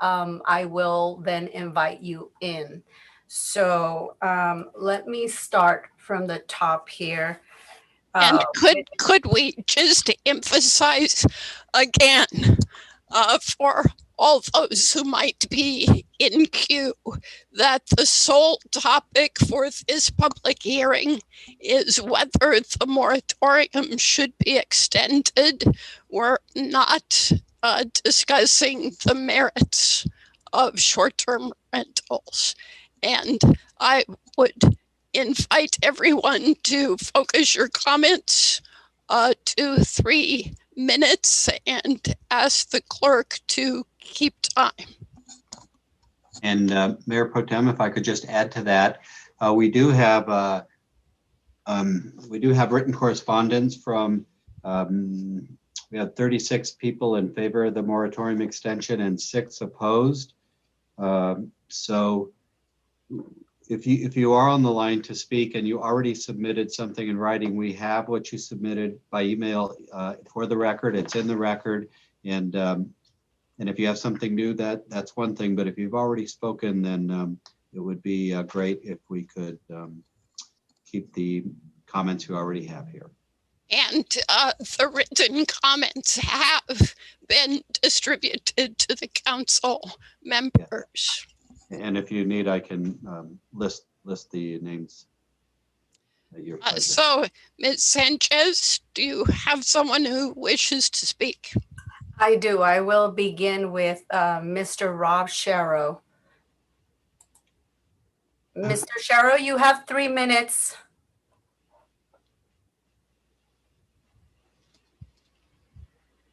I will then invite you in. So let me start from the top here. And could we just emphasize again for all those who might be in queue that the sole topic for this public hearing is whether the moratorium should be extended. We're not discussing the merits of short-term rentals. And I would invite everyone to focus your comments to 3 minutes and ask the clerk to keep time. And Mayor Pro Tem, if I could just add to that, we do have written correspondence from we have 36 people in favor of the moratorium extension and 6 opposed. So if you are on the line to speak and you already submitted something in writing, we have what you submitted by email for the record. It's in the record. And if you have something new, that's one thing. But if you've already spoken, then it would be great if we could keep the comments you already have here. And the written comments have been distributed to the council members. And if you need, I can list the names. So, Ms. Sanchez, do you have someone who wishes to speak? I do. I will begin with Mr. Rob Sharrow. Mr. Sharrow, you have 3 minutes.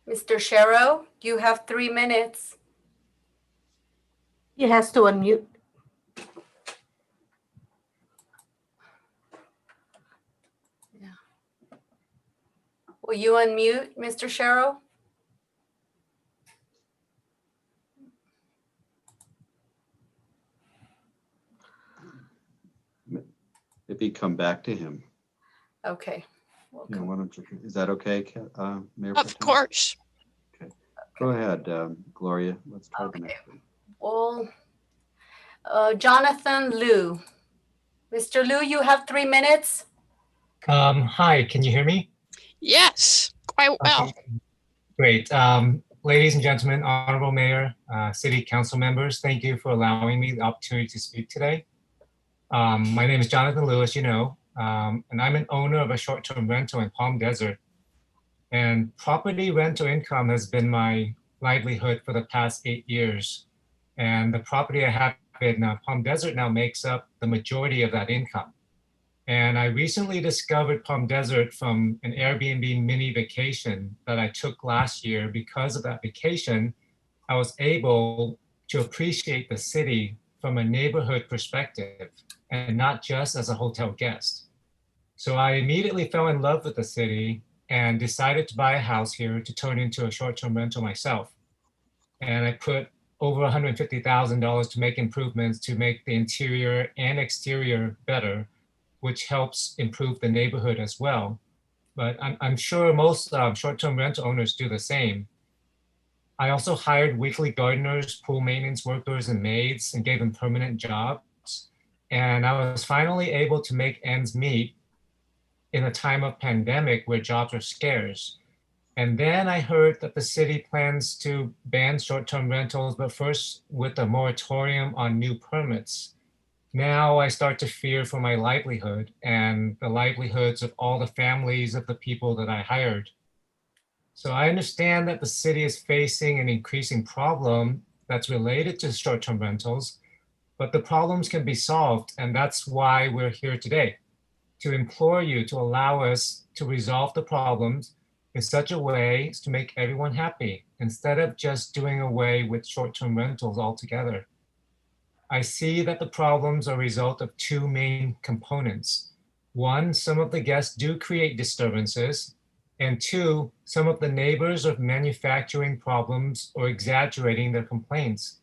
Mr. Sharrow, you have 3 minutes. He has to unmute. Will you unmute, Mr. Sharrow? If you come back to him. Okay. Yeah, why don't you, is that okay, Mayor? Of course. Okay. Go ahead, Gloria. Let's try the next one. Well, Jonathan Liu. Mr. Liu, you have 3 minutes. Hi, can you hear me? Yes, quite well. Okay. Great. Ladies and gentlemen, Honorable Mayor, City Council members, thank you for allowing me the opportunity to speak today. My name is Jonathan Liu, as you know, and I'm an owner of a short-term rental in Palm Desert. And property rental income has been my livelihood for the past 8 years. And the property I have in Palm Desert now makes up the majority of that income. And I recently discovered Palm Desert from an Airbnb mini vacation that I took last year. Because of that vacation, I was able to appreciate the city from a neighborhood perspective and not just as a hotel guest. So I immediately fell in love with the city and decided to buy a house here to turn into a short-term rental myself. And I put over $150,000 to make improvements to make the interior and exterior better, which helps improve the neighborhood as well. But I'm sure most short-term rental owners do the same. I also hired weekly gardeners, pool maintenance workers, and maids and gave them permanent jobs. And I was finally able to make ends meet in a time of pandemic where jobs are scarce. And then I heard that the city plans to ban short-term rentals, but first with a moratorium on new permits. Now I start to fear for my livelihood and the livelihoods of all the families of the people that I hired. So I understand that the city is facing an increasing problem that's related to short-term rentals, but the problems can be solved. And that's why we're here today, to implore you to allow us to resolve the problems in such a way as to make everyone happy, instead of just doing away with short-term rentals altogether. I see that the problems are a result of two main components. One, some of the guests do create disturbances, and two, some of the neighbors are manufacturing problems or exaggerating their complaints.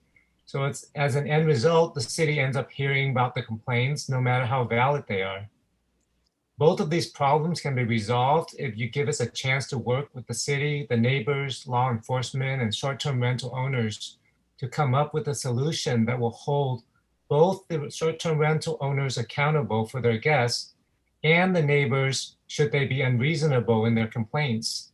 So it's, as an end result, the city ends up hearing about the complaints no matter how valid they are. Both of these problems can be resolved if you give us a chance to work with the city, the neighbors, law enforcement, and short-term rental owners to come up with a solution that will hold both the short-term rental owners accountable for their guests and the neighbors should they be unreasonable in their complaints.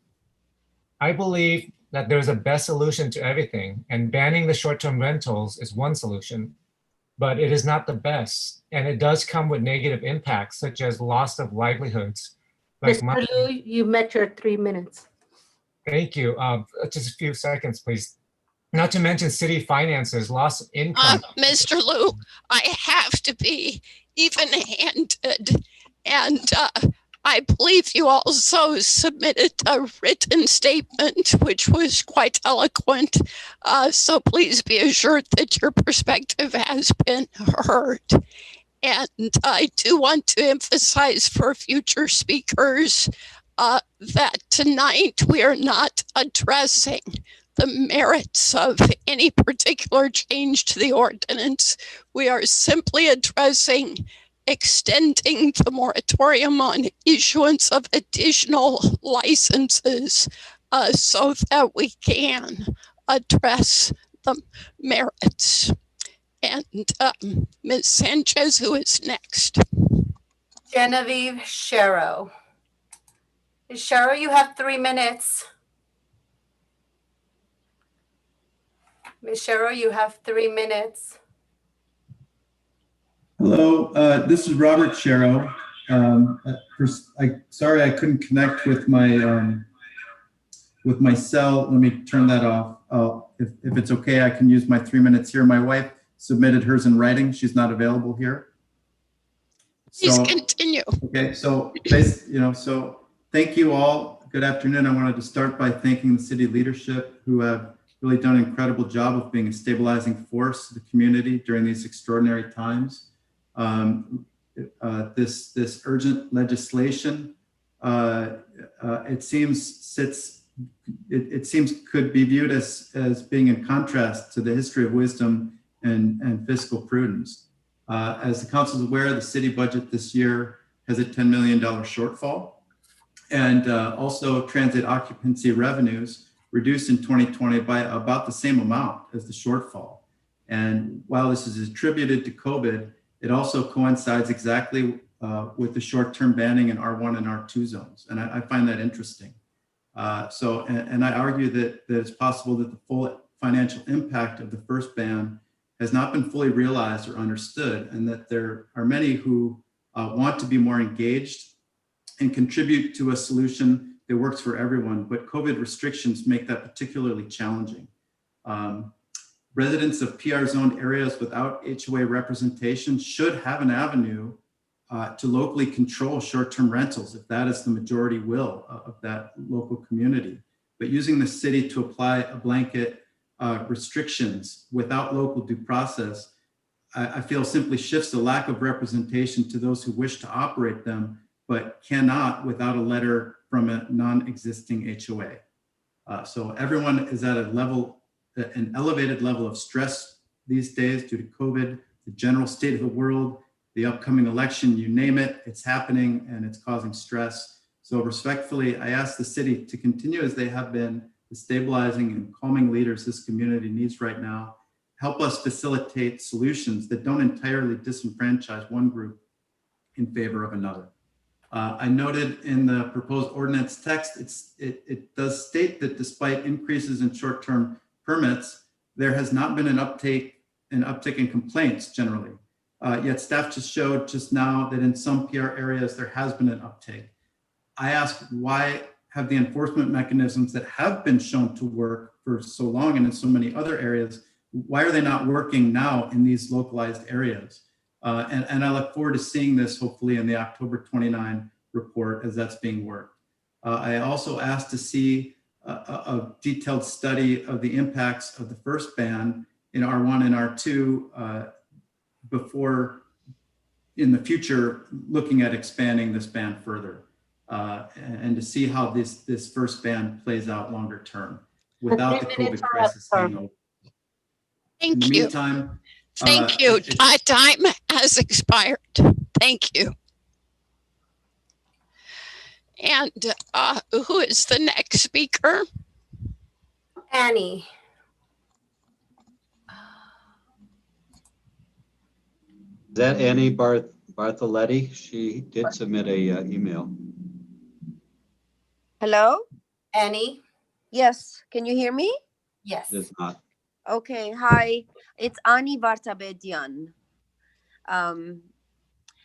I believe that there's a best solution to everything, and banning the short-term rentals is one solution, but it is not the best. And it does come with negative impacts, such as loss of livelihoods. Like Mr. Liu, you met your 3 minutes. Thank you. Just a few seconds, please. Not to mention city finances, loss of income. Mr. Liu, I have to be even-handed. And I believe you also submitted a written statement, which was quite eloquent. So please be assured that your perspective has been heard. And I do want to emphasize for future speakers that tonight we are not addressing the merits of any particular change to the ordinance. We are simply addressing extending the moratorium on issuance of additional licenses so that we can address the merits. And Ms. Sanchez, who is next? Genevieve Sharrow. Ms. Sharrow, you have 3 minutes. Ms. Sharrow, you have 3 minutes. Hello, this is Robert Sharrow. Sorry I couldn't connect with my cell. Let me turn that off. If it's okay, I can use my 3 minutes here. My wife submitted hers in writing. She's not available here. Please continue. Okay, so so thank you all. Good afternoon. I wanted to start by thanking the city leadership who have really done an incredible job of being a stabilizing force to the community during these extraordinary times. This urgent legislation, it seems could be viewed as being in contrast to the history of wisdom and fiscal prudence. As the council is aware, the city budget this year has a $10 million shortfall, and also transit occupancy revenues reduced in 2020 by about the same amount as the shortfall. And while this is attributed to COVID, it also coincides exactly with the short-term banning in R1 and R2 zones. And I find that interesting. And I argue that it's possible that the full financial impact of the first ban has not been fully realized or understood, and that there are many who want to be more engaged and contribute to a solution that works for everyone, but COVID restrictions make that particularly challenging. Residents of PR zone areas without HOA representation should have an avenue to locally control short-term rentals, if that is the majority will of that local community. But using the city to apply a blanket restrictions without local due process, I feel simply shifts the lack of representation to those who wish to operate them, but cannot without a letter from a non-existing HOA. So everyone is at an elevated level of stress these days due to COVID, the general state of the world, the upcoming election, you name it, it's happening and it's causing stress. So respectfully, I ask the city to continue as they have been, the stabilizing and calming leaders this community needs right now. Help us facilitate solutions that don't entirely disenfranchise one group in favor of another. I noted in the proposed ordinance text, it does state that despite increases in short-term permits, there has not been an uptick in complaints generally. Yet staff just showed just now that in some PR areas there has been an uptake. I ask, why have the enforcement mechanisms that have been shown to work for so long and in so many other areas, why are they not working now in these localized areas? And I look forward to seeing this hopefully in the October 29 report as that's being worked. I also asked to see a detailed study of the impacts of the first ban in R1 and R2 before in the future looking at expanding this ban further and to see how this first ban plays out longer term without the COVID crisis being over. Thank In the you. meantime, Thank you. My time has expired. Thank you. And who is the next speaker? Annie. Is that Annie Bartholetti? She did submit a email. Hello? Annie? Yes, can you hear me? Yes. It is not. Okay, hi, it's Ani Vartabedian.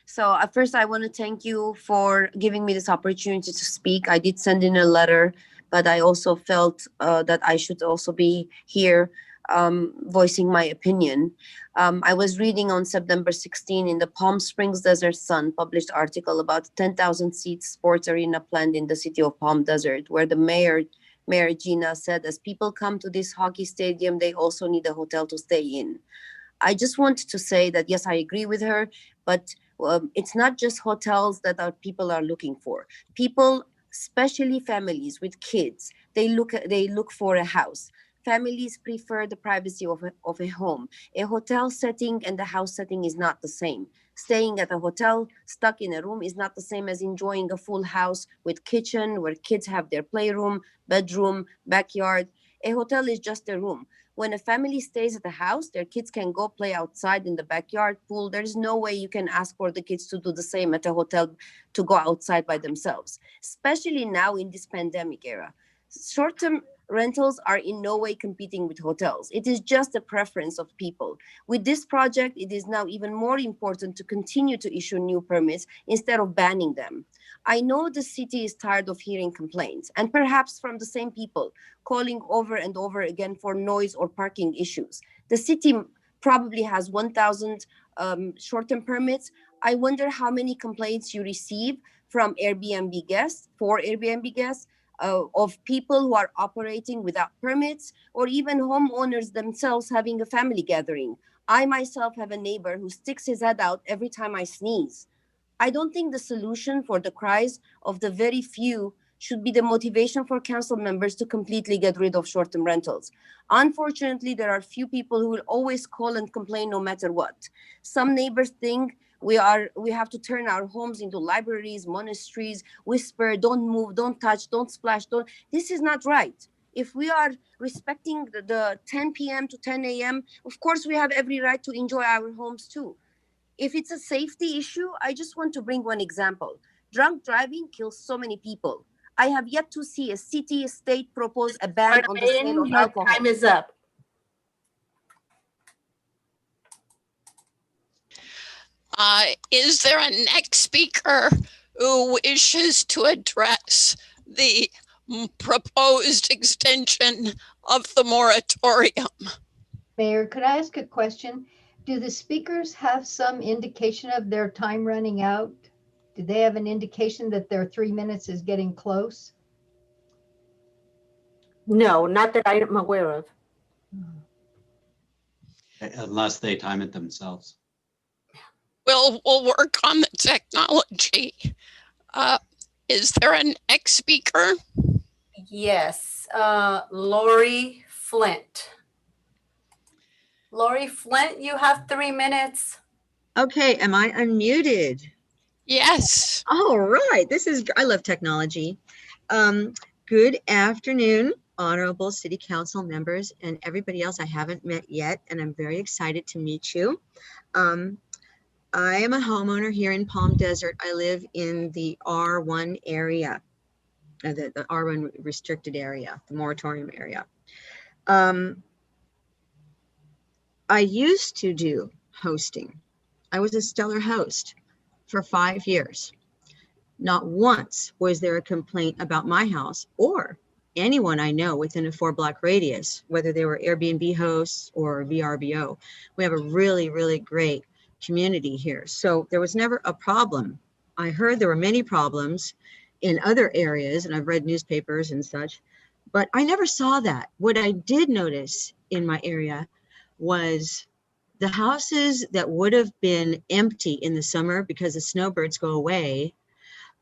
So at first I want to thank you for giving me this opportunity to speak. I did send in a letter, but I also felt that I should also be here voicing my opinion. I was reading on September 16 in the Palm Springs Desert Sun published article about 10,000 seat sports arena planned in the city of Palm Desert, where the Mayor Gina said, as people come to this hockey stadium, they also need a hotel to stay in. I just wanted to say that, yes, I agree with her, but it's not just hotels that people are looking for. People, especially families with kids, they look for a house. Families prefer the privacy of a home. A hotel setting and the house setting is not the same. Staying at a hotel, stuck in a room, is not the same as enjoying a full house with kitchen where kids have their playroom, bedroom, backyard. A hotel is just a room. When a family stays at a house, their kids can go play outside in the backyard, pool. There's no way you can ask for the kids to do the same at a hotel, to go outside by themselves, especially now in this pandemic era. Short-term rentals are in no way competing with hotels. It is just a preference of people. With this project, it is now even more important to continue to issue new permits instead of banning them. I know the city is tired of hearing complaints, and perhaps from the same people calling over and over again for noise or parking issues. The city probably has 1,000 short-term permits. I wonder how many complaints you receive from Airbnb guests, of people who are operating without permits, or even homeowners themselves having a family gathering. I myself have a neighbor who sticks his head out every time I sneeze. I don't think the solution for the cries of the very few should be the motivation for council members to completely get rid of short-term rentals. Unfortunately, there are few people who will always call and complain no matter what. Some neighbors think we have to turn our homes into libraries, monasteries, whisper, don't move, don't touch, don't splash, don't. This is not right. If we are respecting the 10 p.m. to 10 a.m., of course we have every right to enjoy our homes too. If it's a safety issue, I just want to bring one example. Drunk driving kills so many people. I have yet to see a city state propose a ban on the sale of alcohol. Time is up. Is there a next speaker who wishes to address the proposed extension of the moratorium? Mayor, could I ask a question? Do the speakers have some indication of their time running out? Do they have an indication that their 3 minutes is getting close? No, not that I am aware of. Unless they time it themselves. We'll work on the technology. Is there an next speaker? Yes, Lori Flint. Lori Flint, you have 3 minutes. Okay, am I unmuted? Yes. All right, I love technology. Good afternoon, honorable city council members and everybody else I haven't met yet, and I'm very excited to meet you. I am a homeowner here in Palm Desert. I live in the R1 area, the R1 restricted area, the moratorium area. I used to do hosting. I was a stellar host for 5 years. Not once was there a complaint about my house or anyone I know within a 4-block radius, whether they were Airbnb hosts or VRBO. We have a really, really great community here. So there was never a problem. I heard there were many problems in other areas, and I've read newspapers and such, but I never saw that. What I did notice in my area was the houses that would have been empty in the summer because the snowbirds go away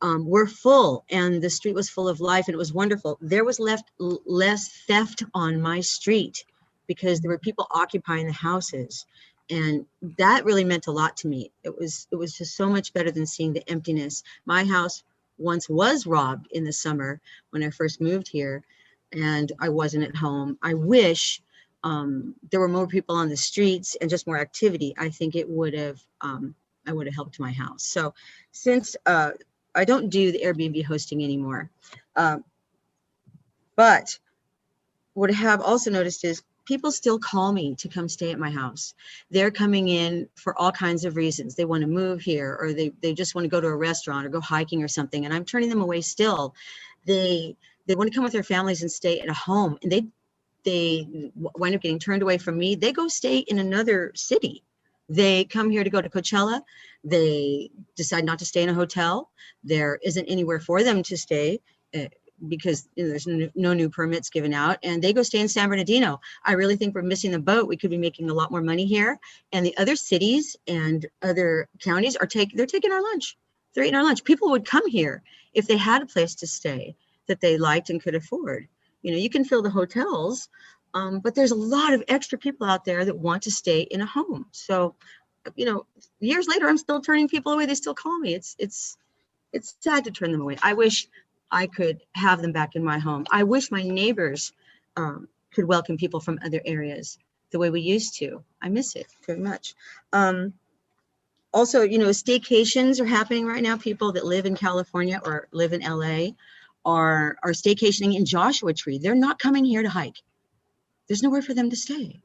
were full, and the street was full of life, and it was wonderful. There was less theft on my street because there were people occupying the houses, and that really meant a lot to me. It was just so much better than seeing the emptiness. My house once was robbed in the summer when I first moved here, and I wasn't at home. I wish there were more people on the streets and just more activity. I think it would have helped my house. So since I don't do the Airbnb hosting anymore, but what I have also noticed is people still call me to come stay at my house. They're coming in for all kinds of reasons. They want to move here, or they just want to go to a restaurant or go hiking or something, and I'm turning them away still. They want to come with their families and stay at a home, and they wind up getting turned away from me. They go stay in another city. They come here to go to Coachella. They decide not to stay in a hotel. There isn't anywhere for them to stay because there's no new permits given out, and they go stay in San Bernardino. I really think we're missing the boat. We could be making a lot more money here, and the other cities and other counties they're taking our lunch. They're eating our lunch. People would come here if they had a place to stay that they liked and could afford. You know, you can fill the hotels, but there's a lot of extra people out there that want to stay in a home. So, you know, years later, I'm still turning people away. They still call me. It's sad to turn them away. I wish I could have them back in my home. I wish my neighbors could welcome people from other areas the way we used to. I miss it very much. Also, you know, staycations are happening right now. People that live in California or live in LA are staycationing in Joshua Tree. They're not coming here to hike. There's nowhere for them to stay.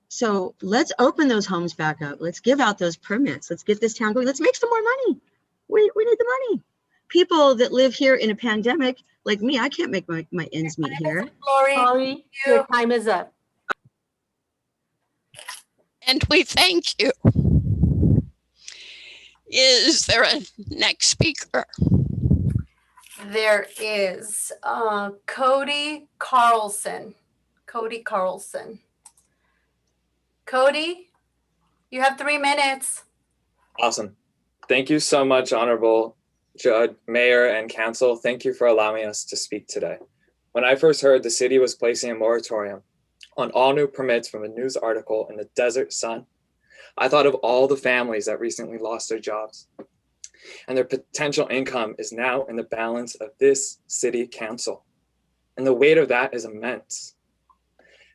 So let's open those homes back up. Let's give out those permits. Let's get this town going. Let's make some more money. We need the money. People that live here in a pandemic, like me, I can't make my ends meet here. Lori, your time is up. And we thank you. Is there a next speaker? There is Cody Carlson. Cody Carlson. Cody, you have 3 minutes. Awesome. Thank you so much, Honorable Judge, Mayor, and Council. Thank you for allowing us to speak today. When I first heard the city was placing a moratorium on all new permits from a news article in the Desert Sun, I thought of all the families that recently lost their jobs, and their potential income is now in the balance of this city council. And the weight of that is immense.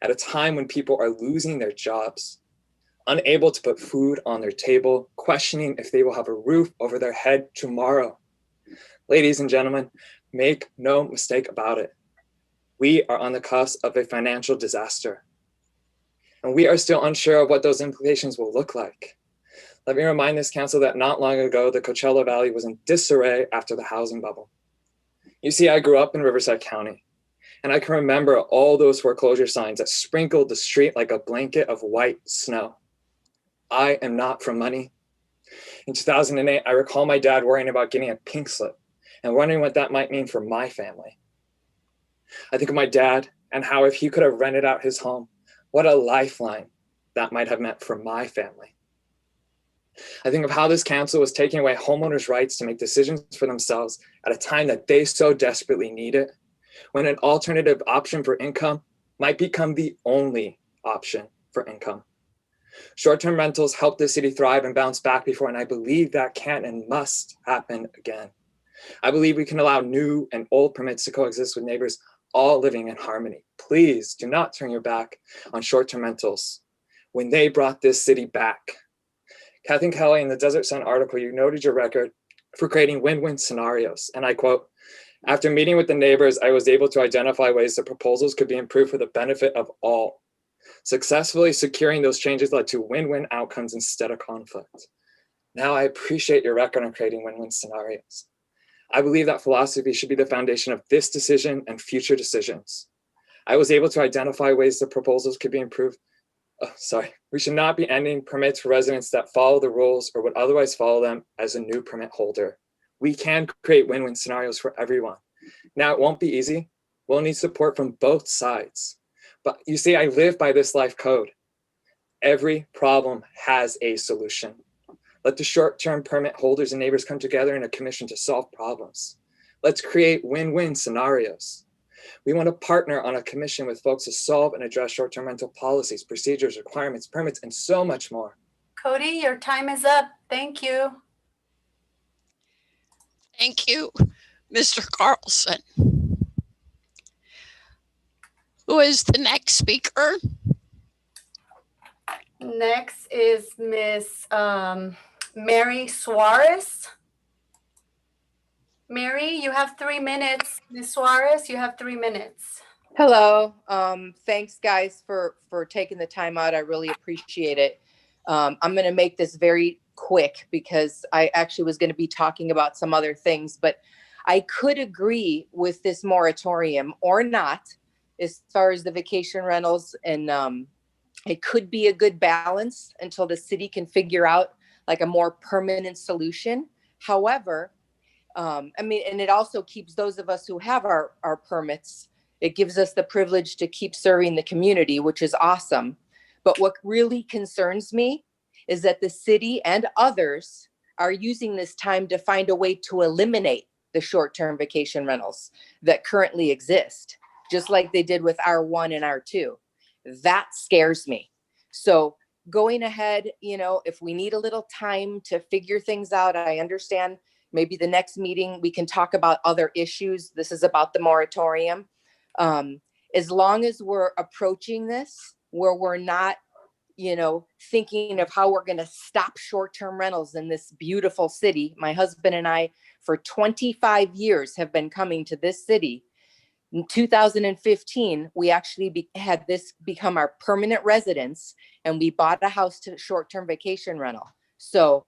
At a time when people are losing their jobs, unable to put food on their table, questioning if they will have a roof over their head tomorrow. Ladies and gentlemen, make no mistake about it. We are on the cusp of a financial disaster, and we are still unsure of what those implications will look like. Let me remind this council that not long ago, the Coachella Valley was in disarray after the housing bubble. You see, I grew up in Riverside County, and I can remember all those foreclosure signs that sprinkled the street like a blanket of white snow. I am not from money. In 2008, I recall my dad worrying about getting a pink slip and wondering what that might mean for my family. I think of my dad and how if he could have rented out his home, what a lifeline that might have meant for my family. I think of how this council was taking away homeowners' rights to make decisions for themselves at a time that they so desperately need it, when an alternative option for income might become the only option for income. Short-term rentals help the city thrive and bounce back before, and I believe that can and must happen again. I believe we can allow new and old permits to coexist with neighbors all living in harmony. Please do not turn your back on short-term rentals when they brought this city back. Kathleen Kelly, in the Desert Sun article, you noted your record for creating win-win scenarios. And I quote, "After meeting with the neighbors, I was able to identify ways that proposals could be improved for the benefit of all. Successfully securing those changes led to win-win outcomes instead of conflict. Now I appreciate your record on creating win-win scenarios. I believe that philosophy should be the foundation of this decision and future decisions. I was able to identify ways that proposals could be improved. We should not be ending permits for residents that follow the rules or would otherwise follow them as a new permit holder. We can create win-win scenarios for everyone. Now, it won't be easy. We'll need support from both sides. But you see, I live by this life code. Every problem has a solution. Let the short-term permit holders and neighbors come together in a commission to solve problems. Let's create win-win scenarios. We want to partner on a commission with folks to solve and address short-term rental policies, procedures, requirements, permits, and so much more." Cody, your time is up. Thank you. Thank you, Mr. Carlson. Who is the next speaker? Next is Miss Mary Suarez. Mary, you have 3 minutes. Ms. Suarez, you have 3 minutes. Hello. Thanks, guys, for taking the time out. I really appreciate it. I'm going to make this very quick because I actually was going to be talking about some other things, but I could agree with this moratorium or not as far as the vacation rentals, and it could be a good balance until the city can figure out like a more permanent solution. However, and it also keeps those of us who have our permits, it gives us the privilege to keep serving the community, which is awesome. But what really concerns me is that the city and others are using this time to find a way to eliminate the short-term vacation rentals that currently exist, just like they did with R1 and R2. That scares me. So going ahead, if we need a little time to figure things out, I understand. Maybe the next meeting, we can talk about other issues. This is about the moratorium. As long as we're approaching this where we're not, thinking of how we're going to stop short-term rentals in this beautiful city. My husband and I, for 25 years, have been coming to this city. In 2015, we actually had this become our permanent residence, and we bought a house to short-term vacation rental. So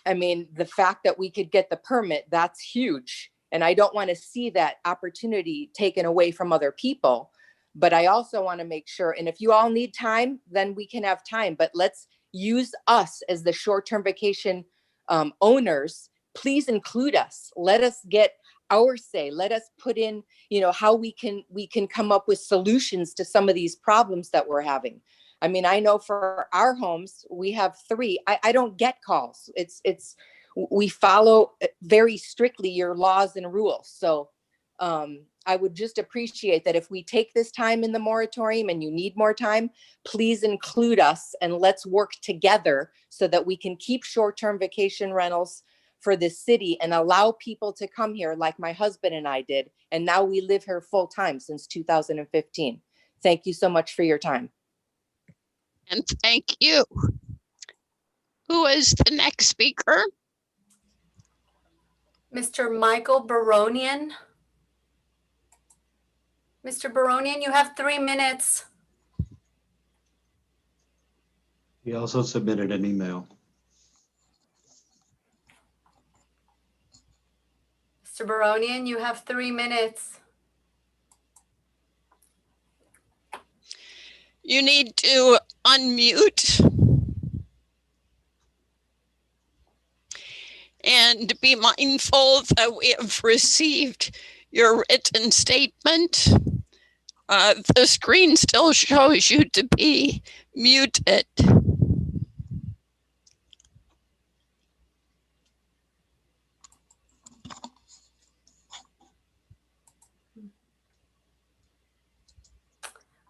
the fact that we could get the permit, that's huge. And I don't want to see that opportunity taken away from other people. But I also want to make sure, and if you all need time, then we can have time. But let's use us as the short-term vacation owners. Please include us. Let us get our say. Let us put in, how we can come up with solutions to some of these problems that we're having. I know for our homes, we have 3. I don't get calls. We follow very strictly your laws and rules. So I would just appreciate that if we take this time in the moratorium and you need more time, please include us and let's work together so that we can keep short-term vacation rentals for the city and allow people to come here like my husband and I did. And now we live here full time since 2015. Thank you so much for your time. And thank you. Who is the next speaker? Mr. Michael Baronian. Mr. Baronian, you have 3 minutes. He also submitted an email. Mr. Baronian, you have 3 minutes. You need to unmute. and be mindful that we have received your written statement. The screen still shows you to be muted.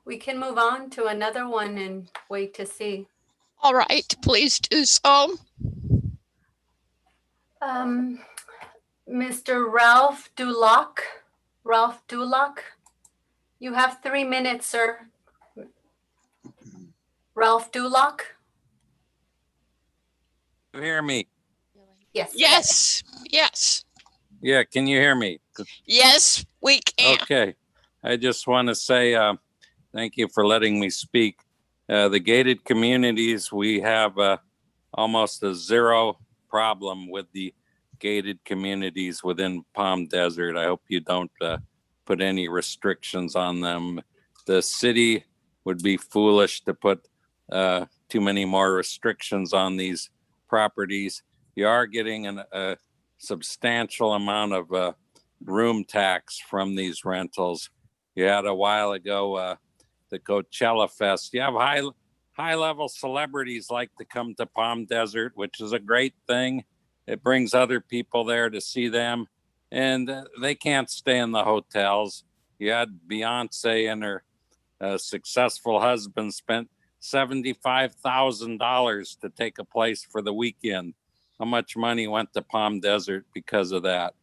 We can move on to another one and wait to see. All right, please do so. Mr. Ralph Duloc. Ralph Duloc, you have 3 minutes, sir. Ralph Duloc? You hear me? Yes. Yes, yes, Yeah, can you hear me? yes, we can. Okay. I just want to say thank you for letting me speak. The gated communities, we have almost a zero problem with the gated communities within Palm Desert. I hope you don't put any restrictions on them. The city would be foolish to put too many more restrictions on these properties. You are getting a substantial amount of room tax from these rentals. You had a while ago the Coachella Fest. You have high level celebrities like to come to Palm Desert, which is a great thing. It brings other people there to see them, and they can't stay in the hotels. You had Beyonce and her successful husband spent $75,000 to take a place for the weekend. How much money went to Palm Desert because of that?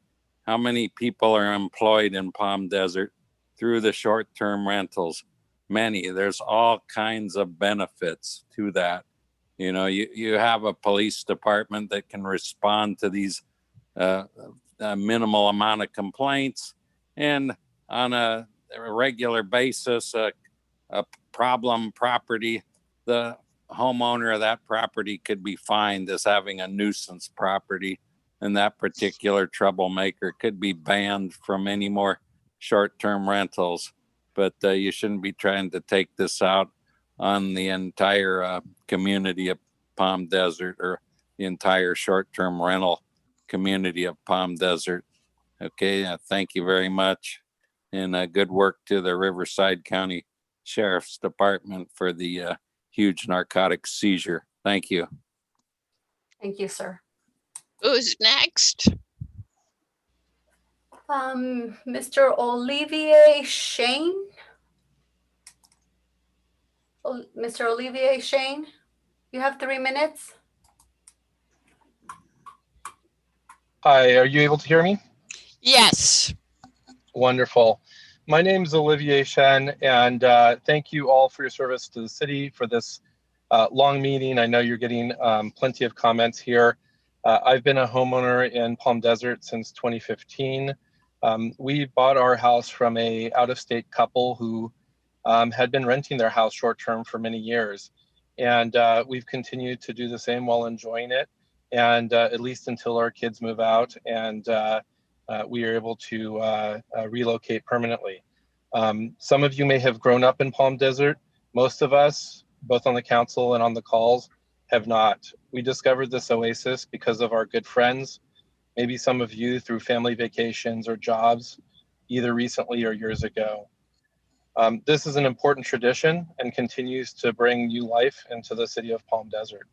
How many people are employed in Palm Desert through the short-term rentals? Many. There's all kinds of benefits to that. You know, you have a police department that can respond to these a minimal amount of complaints, and on a regular basis, a problem property, the homeowner of that property could be fined as having a nuisance property, and that particular troublemaker could be banned from any more short-term rentals. But you shouldn't be trying to take this out on the entire community of Palm Desert, or the entire short-term rental community of Palm Desert. Okay, thank you very much, and good work to the Riverside County Sheriff's Department for the huge narcotic seizure. Thank you. Thank you, sir. Who's next? Mr. Olivier Shane. Mr. Olivier Shane, you have 3 minutes. Hi, are you able to hear me? Yes. Wonderful. My name is Olivier Shen, and thank you all for your service to the city for this long meeting. I know you're getting plenty of comments here. I've been a homeowner in Palm Desert since 2015. We bought our house from a out-of-state couple who had been renting their house short-term for many years. And we've continued to do the same while enjoying it, and at least until our kids move out and we are able to relocate permanently. Some of you may have grown up in Palm Desert. Most of us, both on the council and on the calls, have not. We discovered this oasis because of our good friends, maybe some of you through family vacations or jobs, either recently or years ago. This is an important tradition and continues to bring new life into the city of Palm Desert.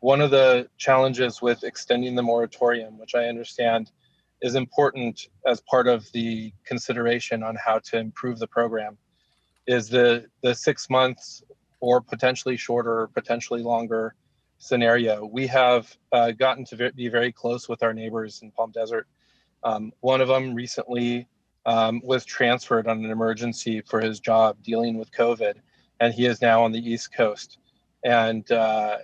One of the challenges with extending the moratorium, which I understand is important as part of the consideration on how to improve the program, is the 6 months or potentially shorter, potentially longer scenario. We have gotten to be very close with our neighbors in Palm Desert. One of them recently was transferred on an emergency for his job dealing with COVID, and he is now on the East Coast and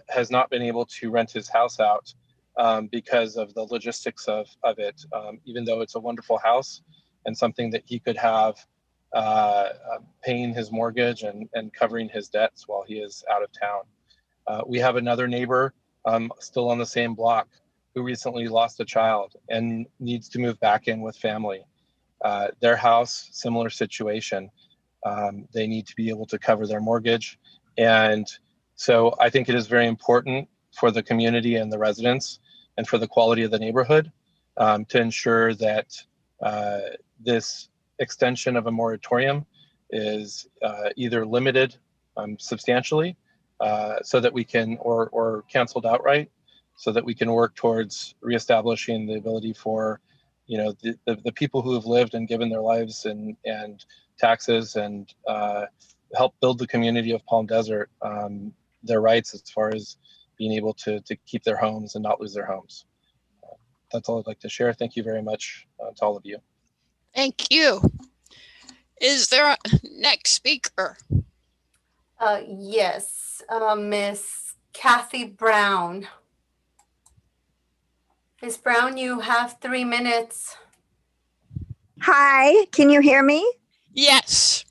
has not been able to rent his house out because of the logistics of it, even though it's a wonderful house and something that he could have paying his mortgage and covering his debts while he is out of town. We have another neighbor still on the same block who recently lost a child and needs to move back in with family. Their house, similar situation. They need to be able to cover their mortgage. And so I think it is very important for the community and the residents and for the quality of the neighborhood, to ensure that this extension of a moratorium is either limited substantially so that we can, or canceled outright, so that we can work towards reestablishing the ability for, the people who have lived and given their lives and taxes and help build the community of Palm Desert, their rights as far as being able to keep their homes and not lose their homes. That's all I'd like to share. Thank you very much to all of you. Thank you. Is there a next speaker? Yes, Miss Kathy Brown. Miss Brown, you have 3 minutes. Hi, can you hear me? Yes.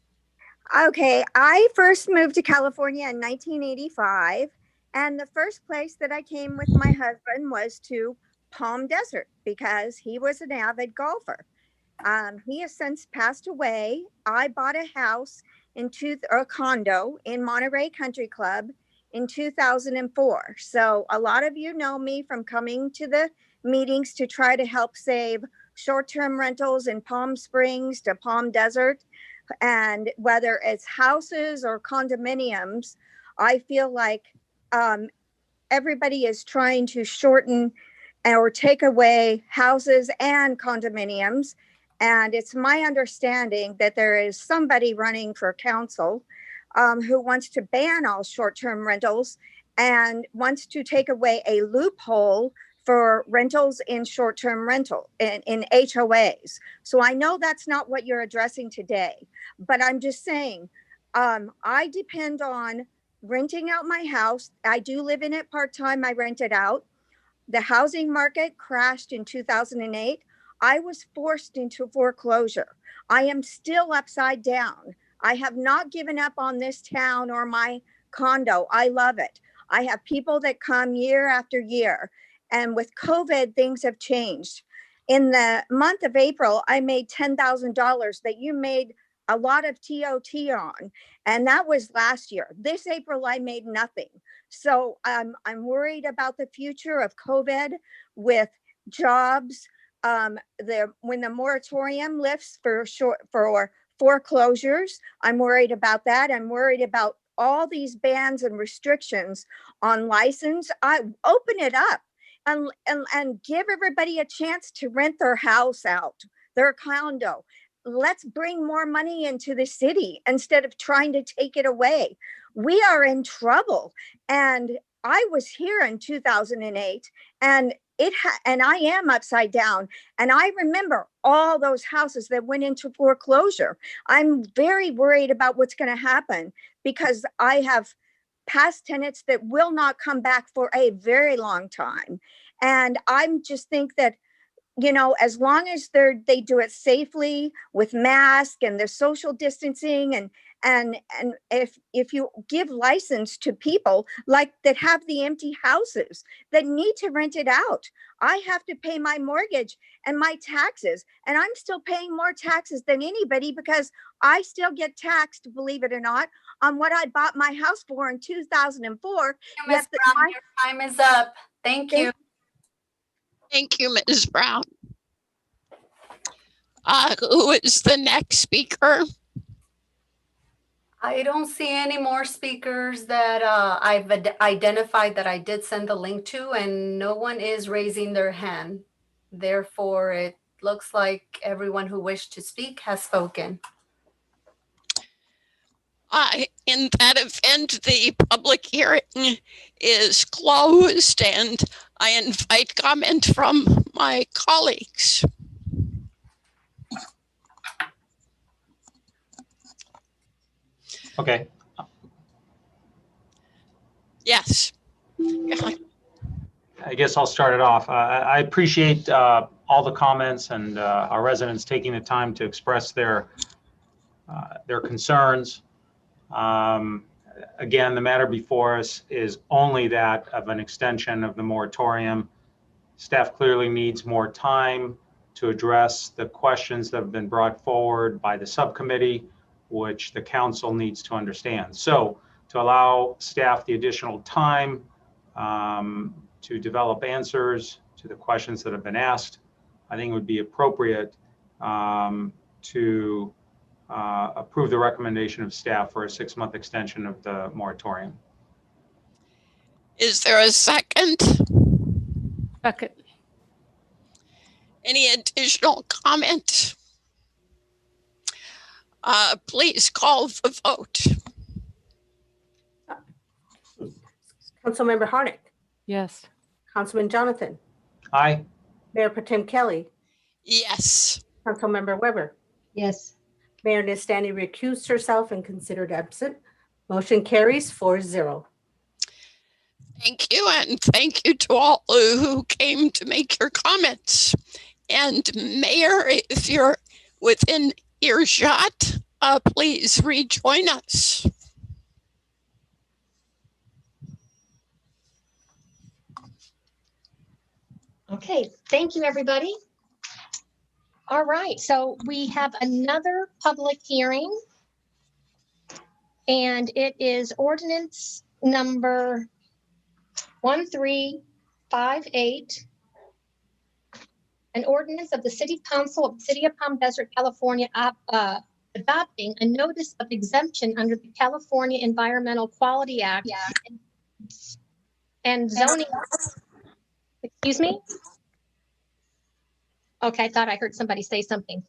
Okay, I first moved to California in 1985, and the first place that I came with my husband was to Palm Desert because he was an avid golfer. He has since passed away. I bought a house a condo in Monterey Country Club in 2004. So a lot of you know me from coming to the meetings to try to help save short-term rentals in Palm Springs to Palm Desert. And whether it's houses or condominiums, I feel like everybody is trying to shorten or take away houses and condominiums. And it's my understanding that there is somebody running for council who wants to ban all short-term rentals and wants to take away a loophole for rentals in short-term rental in HOAs. So I know that's not what you're addressing today, but I'm just saying, I depend on renting out my house. I do live in it part-time. I rent it out. The housing market crashed in 2008. I was forced into foreclosure. I am still upside down. I have not given up on this town or my condo. I love it. I have people that come year after year. And with COVID, things have changed. In the month of April, I made $10,000 that you made a lot of TOT on. And that was last year. This April, I made nothing. So I'm worried about the future of COVID with jobs. When the moratorium lifts for foreclosures, I'm worried about that. I'm worried about all these bans and restrictions on license. I open it up and give everybody a chance to rent their house out, their condo. Let's bring more money into the city instead of trying to take it away. We are in trouble. And I was here in 2008 and I am upside down. And I remember all those houses that went into foreclosure. I'm very worried about what's going to happen because I have past tenants that will not come back for a very long time. And I'm just think that, as long as they do it safely with masks and the social distancing and if you give license to people like that have the empty houses that need to rent it out, I have to pay my mortgage and my taxes, and I'm still paying more taxes than anybody because I still get taxed, believe it or not, on what I bought my house for in 2004. Ms. Brown, your time is up. Thank you. Thank you, Ms. Brown. Who is the next speaker? I don't see any more speakers that I've identified that I did send the link to, and no one is raising their hand. Therefore, it looks like everyone who wished to speak has spoken. In that event, the public hearing is closed, and I invite comment from my colleagues. Okay. Yes. I guess I'll start it off. I appreciate all the comments and our residents taking the time to express their concerns. Again, the matter before us is only that of an extension of the moratorium. Staff clearly needs more time to address the questions that have been brought forward by the subcommittee, which the council needs to understand. So to allow staff the additional time to develop answers to the questions that have been asked, I think it would be appropriate to approve the recommendation of staff for a 6-month extension of the moratorium. Is there a second? Second. Any additional comment? Please call the vote. Councilmember Harnick, Yes. Councilman Jonathan, Aye. Mayor Potem Kelly, Yes. Councilmember Weber. Yes. Mayor Nestani recused herself and considered absent. Motion carries 4-0. Thank you, and thank you to all who came to make your comments. And Mayor, if you're within earshot, please rejoin us. Okay, thank you, everybody. All right, so we have another public hearing. And it is ordinance number 1358. An ordinance of the City Council of the City of Palm Desert, California, adopting a notice of exemption under the California Environmental Quality Act and zoning. Excuse me? Okay, I thought I heard somebody say something.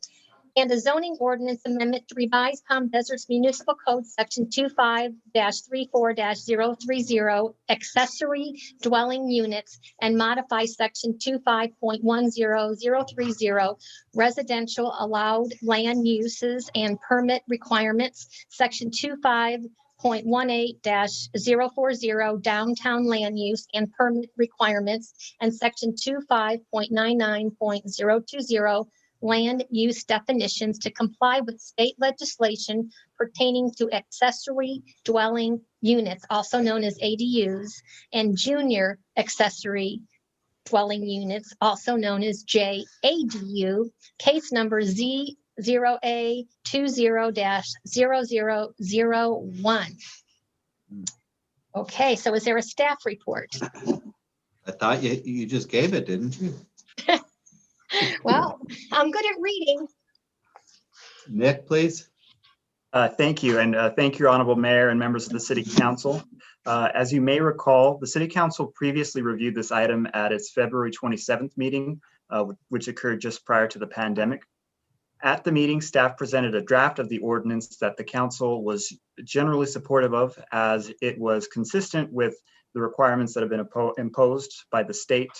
And a zoning ordinance amendment to revise Palm Desert's Municipal Code Section 25-34-030, accessory dwelling units, and modify Section 25.10030, residential allowed land uses and permit requirements, Section 25.18-040, downtown land use and permit requirements, and Section 25.99.020, land use definitions to comply with state legislation pertaining to accessory dwelling units, also known as ADUs, and junior accessory dwelling units, also known as JADU, case number Z0A20-0001. Okay, so is there a staff report? I thought you just gave it, didn't you? Well, I'm good at reading. Nick, please. Thank you, and thank you, Honorable Mayor and members of the City Council. As you may recall, the City Council previously reviewed this item at its February 27th meeting, which occurred just prior to the pandemic. At the meeting, staff presented a draft of the ordinance that the Council was generally supportive of, as it was consistent with the requirements that have been imposed by the state,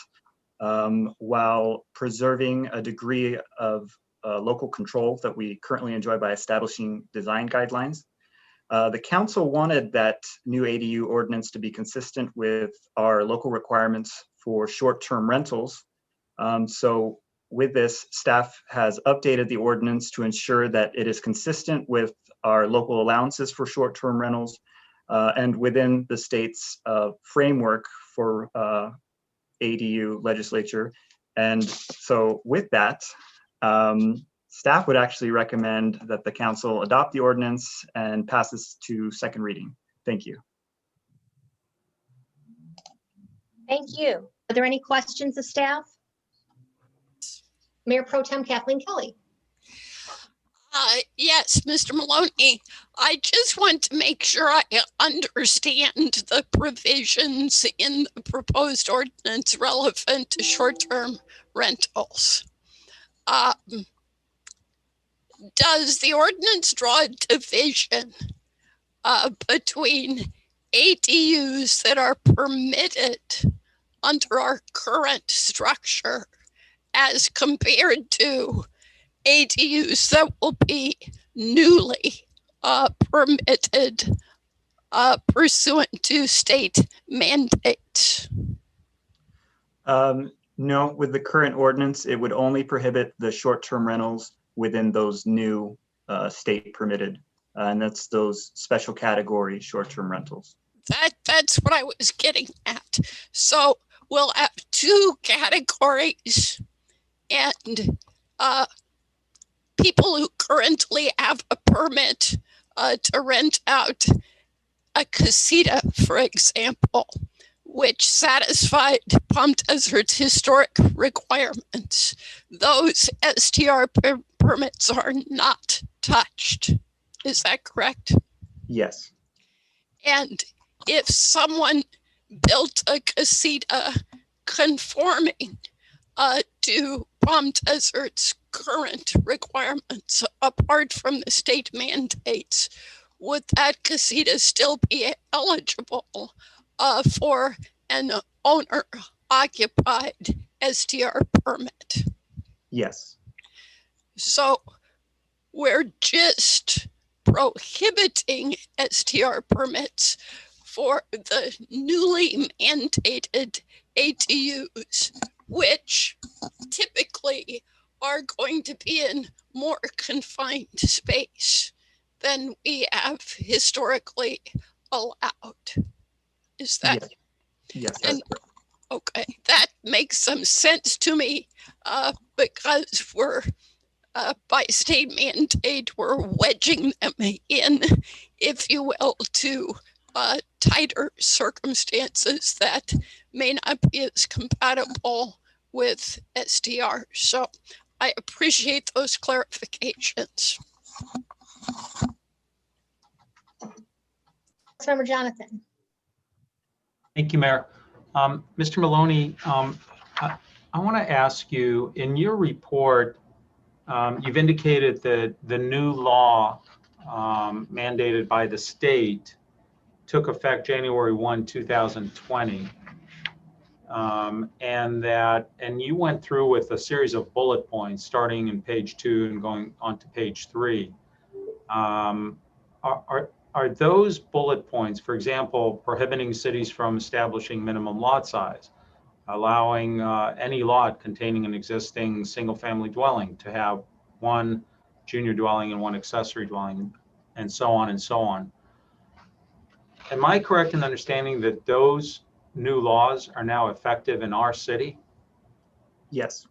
while preserving a degree of local control that we currently enjoy by establishing design guidelines. The council wanted that new ADU ordinance to be consistent with our local requirements for short-term rentals. So with this, staff has updated the ordinance to ensure that it is consistent with our local allowances for short-term rentals and within the state's framework for ADU legislature. And so with that, staff would actually recommend that the council adopt the ordinance and pass this to second reading. Thank you. Thank you. Are there any questions of staff? Mayor Pro Tem Kathleen Kelly. Yes, Mr. Maloney, I just want to make sure I understand the provisions in the proposed ordinance relevant to short-term rentals. Does the ordinance draw a division between ADUs that are permitted under our current structure as compared to ADUs that will be newly permitted pursuant to state mandate? No, with the current ordinance, it would only prohibit the short-term rentals within those new state permitted, and that's those special category short-term rentals. That's what I was getting at. So we'll have two categories, and people who currently have a permit to rent out a casita, for example, which satisfied Palm Desert's historic requirements. Those STR permits are not touched. Is that correct? Yes. And if someone built a casita conforming to Palm Desert's current requirements, apart from the state mandates, would that casita still be eligible for an owner-occupied STR permit? Yes. So we're just prohibiting STR permits for the newly mandated ADUs, which typically are going to be in more confined space than we have historically allowed. Is that? Yes. And, okay, that makes some sense to me because we're by state mandate, we're wedging them in, if you will, to tighter circumstances that may not be as compatible with STR. So I appreciate those clarifications. Councilmember Jonathan. Thank you, Mayor. Mr. Maloney, I want to ask you, in your report, you've indicated that the new law mandated by the state took effect January 1, 2020. And you went through with a series of bullet points starting in page 2 and going on to page 3. Are those bullet points, for example, prohibiting cities from establishing minimum lot size, allowing any lot containing an existing single-family dwelling to have one junior dwelling and one accessory dwelling, and so on and so on? Am I correct in understanding that those new laws are now effective in our city? Yes.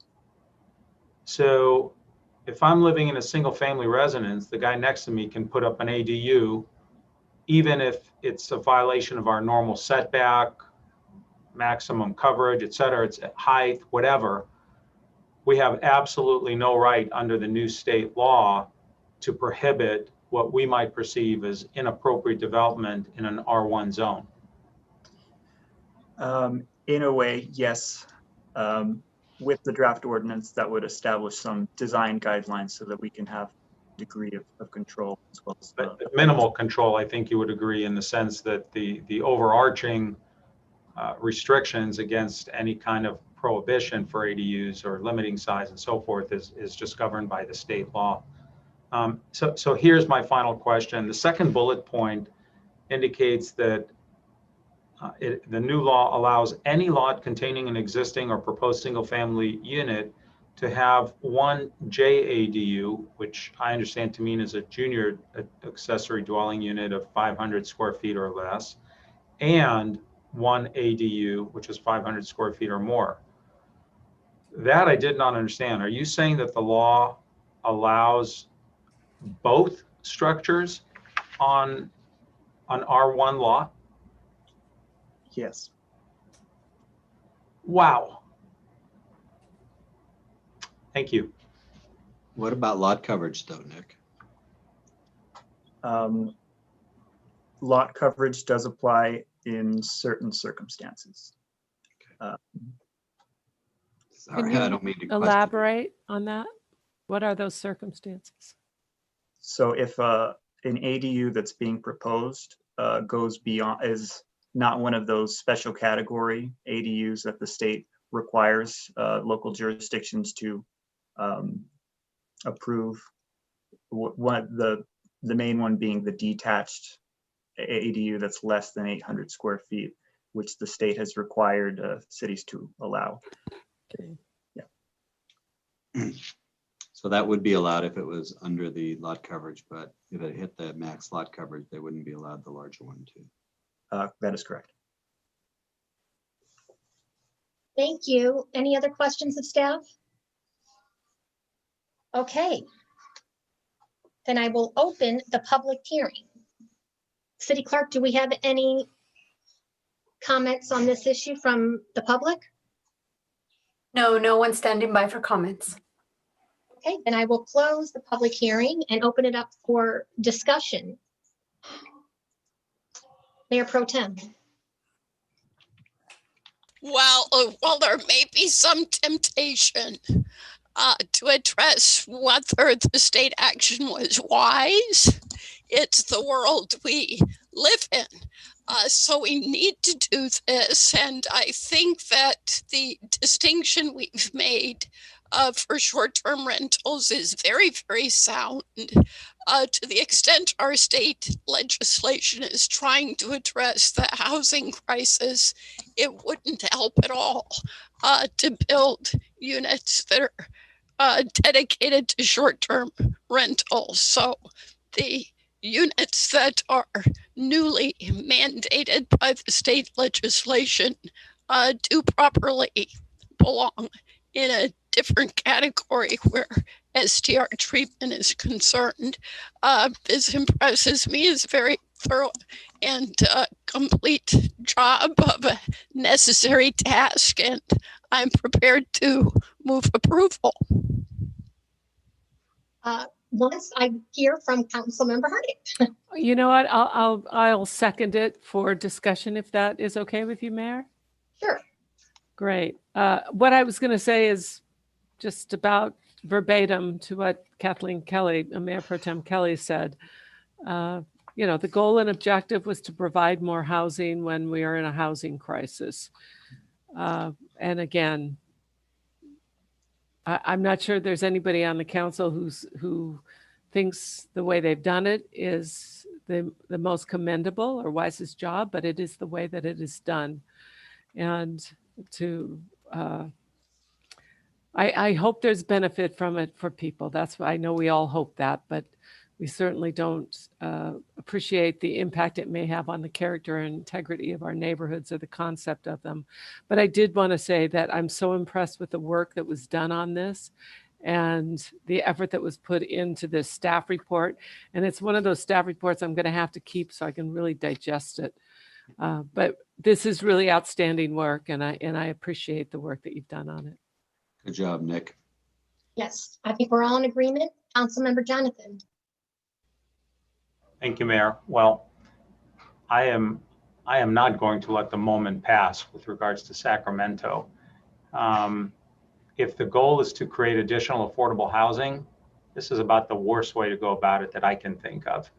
So if I'm living in a single-family residence, the guy next to me can put up an ADU, even if it's a violation of our normal setback, maximum coverage, et cetera, it's height, whatever. We have absolutely no right under the new state law to prohibit what we might perceive as inappropriate development in an R1 zone. In a way, yes. With the draft ordinance that would establish some design guidelines so that we can have a degree of control as well as minimal control. I think you would agree in the sense that the overarching restrictions against any kind of prohibition for ADUs or limiting size and so forth is just governed by the state law. So here's my final question. The second bullet point indicates that the new law allows any lot containing an existing or proposed single-family unit to have one JADU, which I understand to mean is a junior accessory dwelling unit of 500 square feet or less, and one ADU, which is 500 square feet or more. That I did not understand. Are you saying that the law allows both structures on an R1 lot? Yes. Wow. Thank you. What about lot coverage though, Nick? Lot coverage does apply in certain circumstances. Sorry, Can I you don't mean to elaborate on that? What are those circumstances? So if an ADU that's being proposed goes beyond, is not one of those special category ADUs that the state requires local jurisdictions to approve, the main one being the detached ADU that's less than 800 square feet, which the state has required cities to allow. Okay. Yeah. So that would be allowed if it was under the lot coverage, but if it hit the max lot coverage, they wouldn't be allowed the larger one too. That is correct. Thank you. Any other questions of staff? Okay. Then I will open the public hearing. City Clerk, do we have any comments on this issue from the public? No, no one standing by for comments. Okay, then I will close the public hearing and open it up for discussion. Mayor Pro Tem. Well, while there may be some temptation to address whether the state action was wise, it's the world we live in. So we need to do this. And I think that the distinction we've made for short-term rentals is very, very sound. To the extent our state legislation is trying to address the housing crisis, it wouldn't help at all to build units that are dedicated to short-term rentals. So the units that are newly mandated by the state legislation do properly belong in a different category where STR treatment is concerned. This impresses me as a very thorough and complete job of a necessary task, and I'm prepared to move approval. Once I hear from Councilmember Hardick. You know what? I'll second it for discussion if that is okay with you, Mayor. Sure. Great. What I was going to say is just about verbatim to what Kathleen Kelly, Mayor Pro Tem Kelly said. The goal and objective was to provide more housing when we are in a housing crisis. And again, I'm not sure there's anybody on the council who thinks the way they've done it is the most commendable or wisest job, but it is the way that it is done. And I hope there's benefit from it for people. That's why I know we all hope that, but we certainly don't appreciate the impact it may have on the character and integrity of our neighborhoods or the concept of them. But I did want to say that I'm so impressed with the work that was done on this and the effort that was put into this staff report. And it's one of those staff reports I'm going to have to keep so I can really digest it. But this is really outstanding work, and I appreciate the work that you've done on it. Good job, Nick. Yes, I think we're all in agreement. Councilmember Jonathan. Thank you, Mayor. Well, I am not going to let the moment pass with regards to Sacramento. If the goal is to create additional affordable housing, this is about the worst way to go about it that I can think of.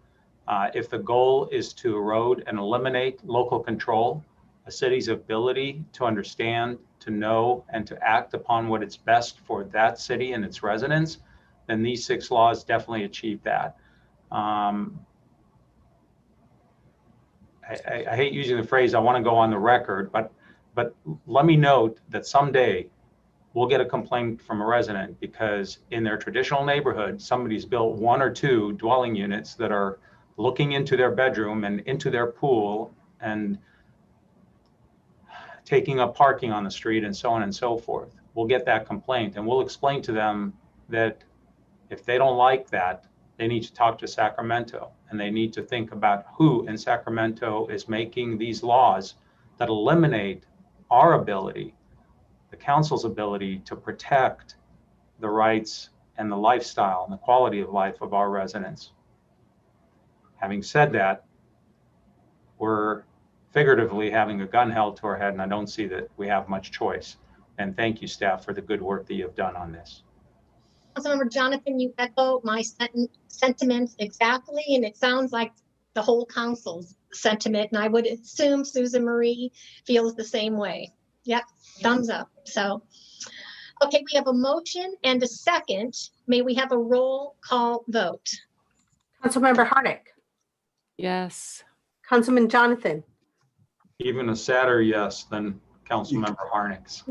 If the goal is to erode and eliminate local control, a city's ability to understand, to know, and to act upon what is best for that city and its residents, then these 6 laws definitely achieve that. I hate using the phrase, I want to go on the record, but let me note that someday we'll get a complaint from a resident because in their traditional neighborhood, somebody's built 1 or 2 dwelling units that are looking into their bedroom and into their pool and taking up parking on the street and so on and so forth. We'll get that complaint and we'll explain to them that if they don't like that, they need to talk to Sacramento and they need to think about who in Sacramento is making these laws that eliminate our ability, the council's ability to protect the rights and the lifestyle and the quality of life of our residents. Having said that, we're figuratively having a gun held to our head, and I don't see that we have much choice. And thank you, staff, for the good work that you've done on this. Councilmember Jonathan, you echo my sentiments exactly, and it sounds like the whole council's sentiment, and I would assume Susan Marie feels the same way. Yep, thumbs up. So, okay, we have a motion and a second. May we have a roll call vote? Councilmember Hardick. Yes. Councilman Jonathan. Even a sadder yes than Councilmember Harnick's.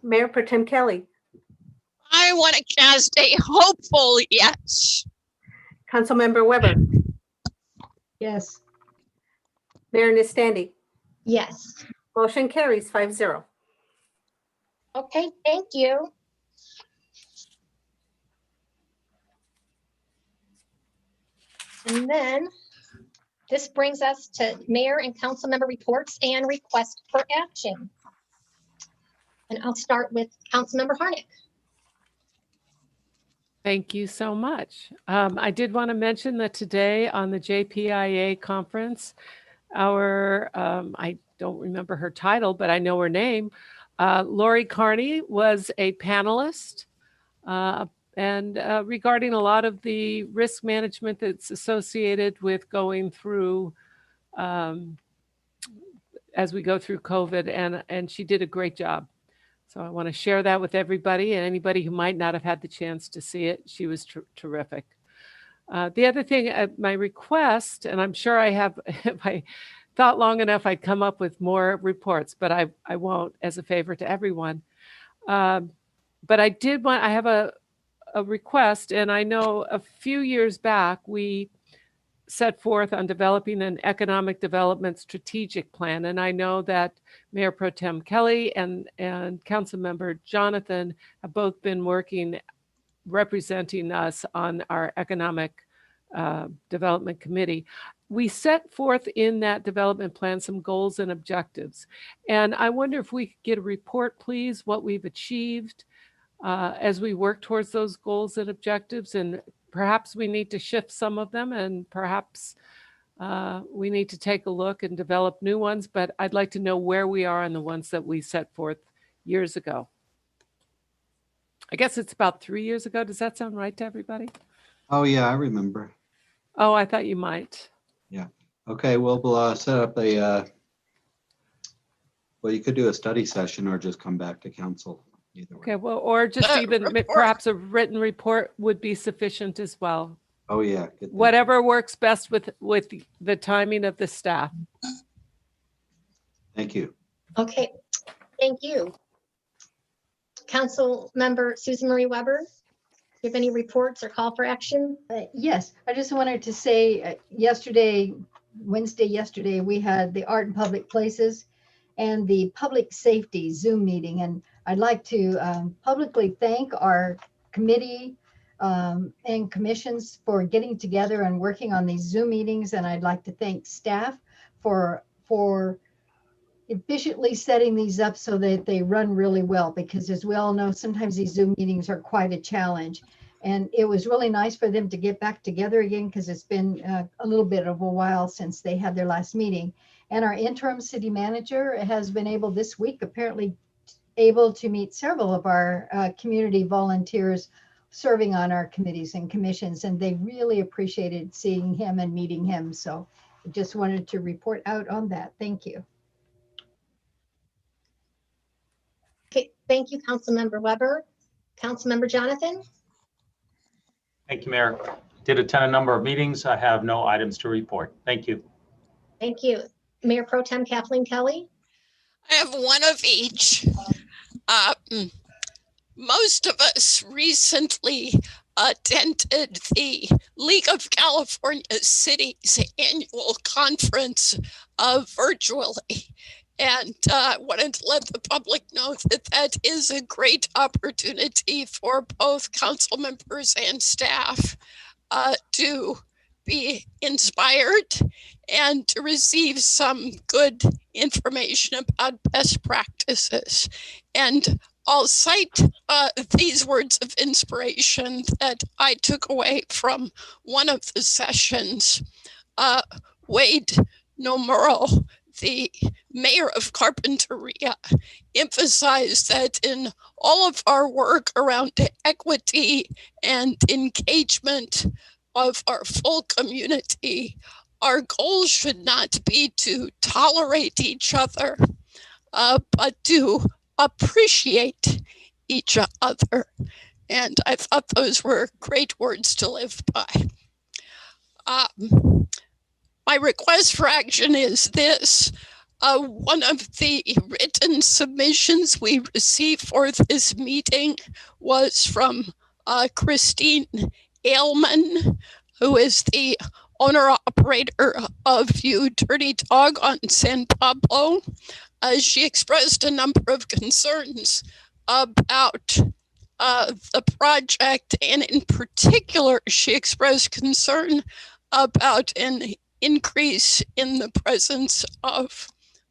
Mayor Pro Tem Kelly. I want to cast a hopeful yes. Councilmember Weber. Yes. Mayor Nistandi. Yes. Motion carries 5-0. Okay, thank you. And then This brings us to mayor and council member reports and request for action. And I'll start with Councilmember Harnick. Thank you so much. I did want to mention that today on the JPIA conference, I don't remember her title, but I know her name, Lori Carney was a panelist and regarding a lot of the risk management that's associated with going through as we go through COVID, and she did a great job. So I want to share that with everybody, and anybody who might not have had the chance to see it. She was terrific. The other thing, my request, and I'm sure I have, if I thought long enough, I'd come up with more reports, but I won't, as a favor to everyone. But I have a request, and I know a few years back, we set forth on developing an economic development strategic plan. And I know that Mayor Pro Tem Kelly and Councilmember Jonathan have both been working, representing us on our economic development committee. We set forth in that development plan some goals and objectives. And I wonder if we could get a report, please, what we've achieved as we work towards those goals and objectives. And perhaps we need to shift some of them, and perhaps we need to take a look and develop new ones, but I'd like to know where we are on the ones that we set forth years ago. I guess it's about 3 years ago. Does that sound right to everybody? Oh, yeah, I remember. Oh, I thought you might. Yeah. Okay, well, we'll set up well, you could do a study session or just come back to council. Either way. Okay, well, or just even perhaps a written report would be sufficient as well. Oh, yeah. Whatever works best with the timing of the staff. Thank you. Okay, thank you. Council member Susan Marie Weber, do you have any reports or call for action? Yes, I just wanted to say Wednesday yesterday, we had the Art in Public Places and the Public Safety Zoom meeting. And I'd like to publicly thank our committee and commissions for getting together and working on these Zoom meetings. And I'd like to thank staff for efficiently setting these up so that they run really well, because as we all know, sometimes these Zoom meetings are quite a challenge. And it was really nice for them to get back together again, because it's been a little bit of a while since they had their last meeting. And our interim city manager has been able this week, apparently able to meet several of our community volunteers serving on our committees and commissions, and they really appreciated seeing him and meeting him. So I just wanted to report out on that. Thank you. Okay, thank you, Councilmember Weber. Councilmember Jonathan? Thank you, Mayor. Did attend a number of meetings. I have no items to report. Thank you. Thank you. Mayor Pro Tem Kathleen Kelly? I have one of each. Most of us recently attended the League of California Cities annual conference virtually. And I wanted to let the public know that that is a great opportunity for both council members and staff to be inspired and to receive some good information about best practices. And I'll cite these words of inspiration that I took away from one of the sessions. Wade Nomuro, the mayor of Carpinteria, emphasized that in all of our work around equity and engagement of our full community, our goal should not be to tolerate each other, but to appreciate each other. And I thought those were great words to live by. My request for action is this. One of the written submissions we received for this meeting was from Christine Ailman, who is the owner-operator of You Dirty Dog on San Pablo. She expressed a number of concerns about the project, and in particular, she expressed concern about an increase in the presence of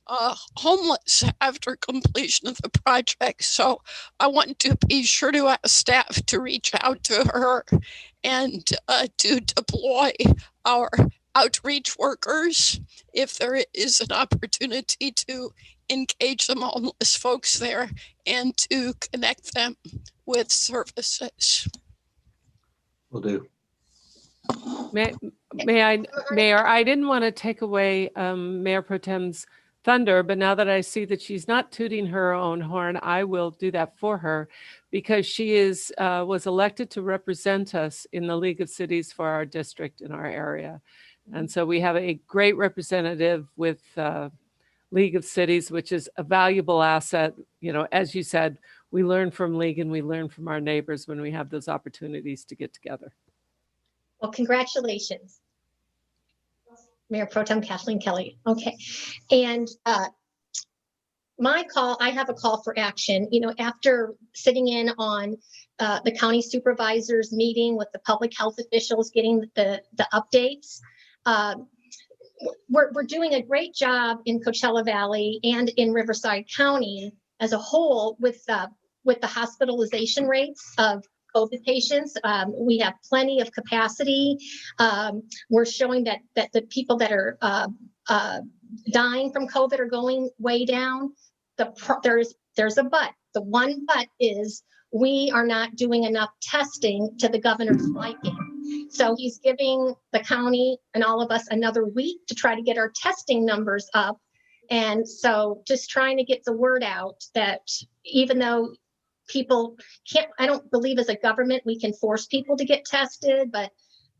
homeless after completion of the project. So I want to be sure to ask staff to reach out to her and to deploy our outreach workers if there is an opportunity to engage some homeless folks there and to connect them with services. Will do. Mayor, I didn't want to take away Mayor Pro Tem's thunder, but now that I see that she's not tooting her own horn, I will do that for her, because she was elected to represent us in the League of Cities for our district in our area. And so we have a great representative with League of Cities, which is a valuable asset. You know, as you said, we learn from League and we learn from our neighbors when we have those opportunities to get together. Well, congratulations, Mayor Pro Tem Kathleen Kelly. Okay, and my call, I have a call for action. You know, after sitting in on the county supervisors meeting with the public health officials, getting the updates, we're doing a great job in Coachella Valley and in Riverside County as a whole with the hospitalization rates of COVID patients. We have plenty of capacity. We're showing that the people that are dying from COVID are going way down. There's a but. The one but is we are not doing enough testing to the governor's liking. So he's giving the county and all of us another week to try to get our testing numbers up. And so just trying to get the word out that even though people can't, I don't believe as a government we can force people to get tested, but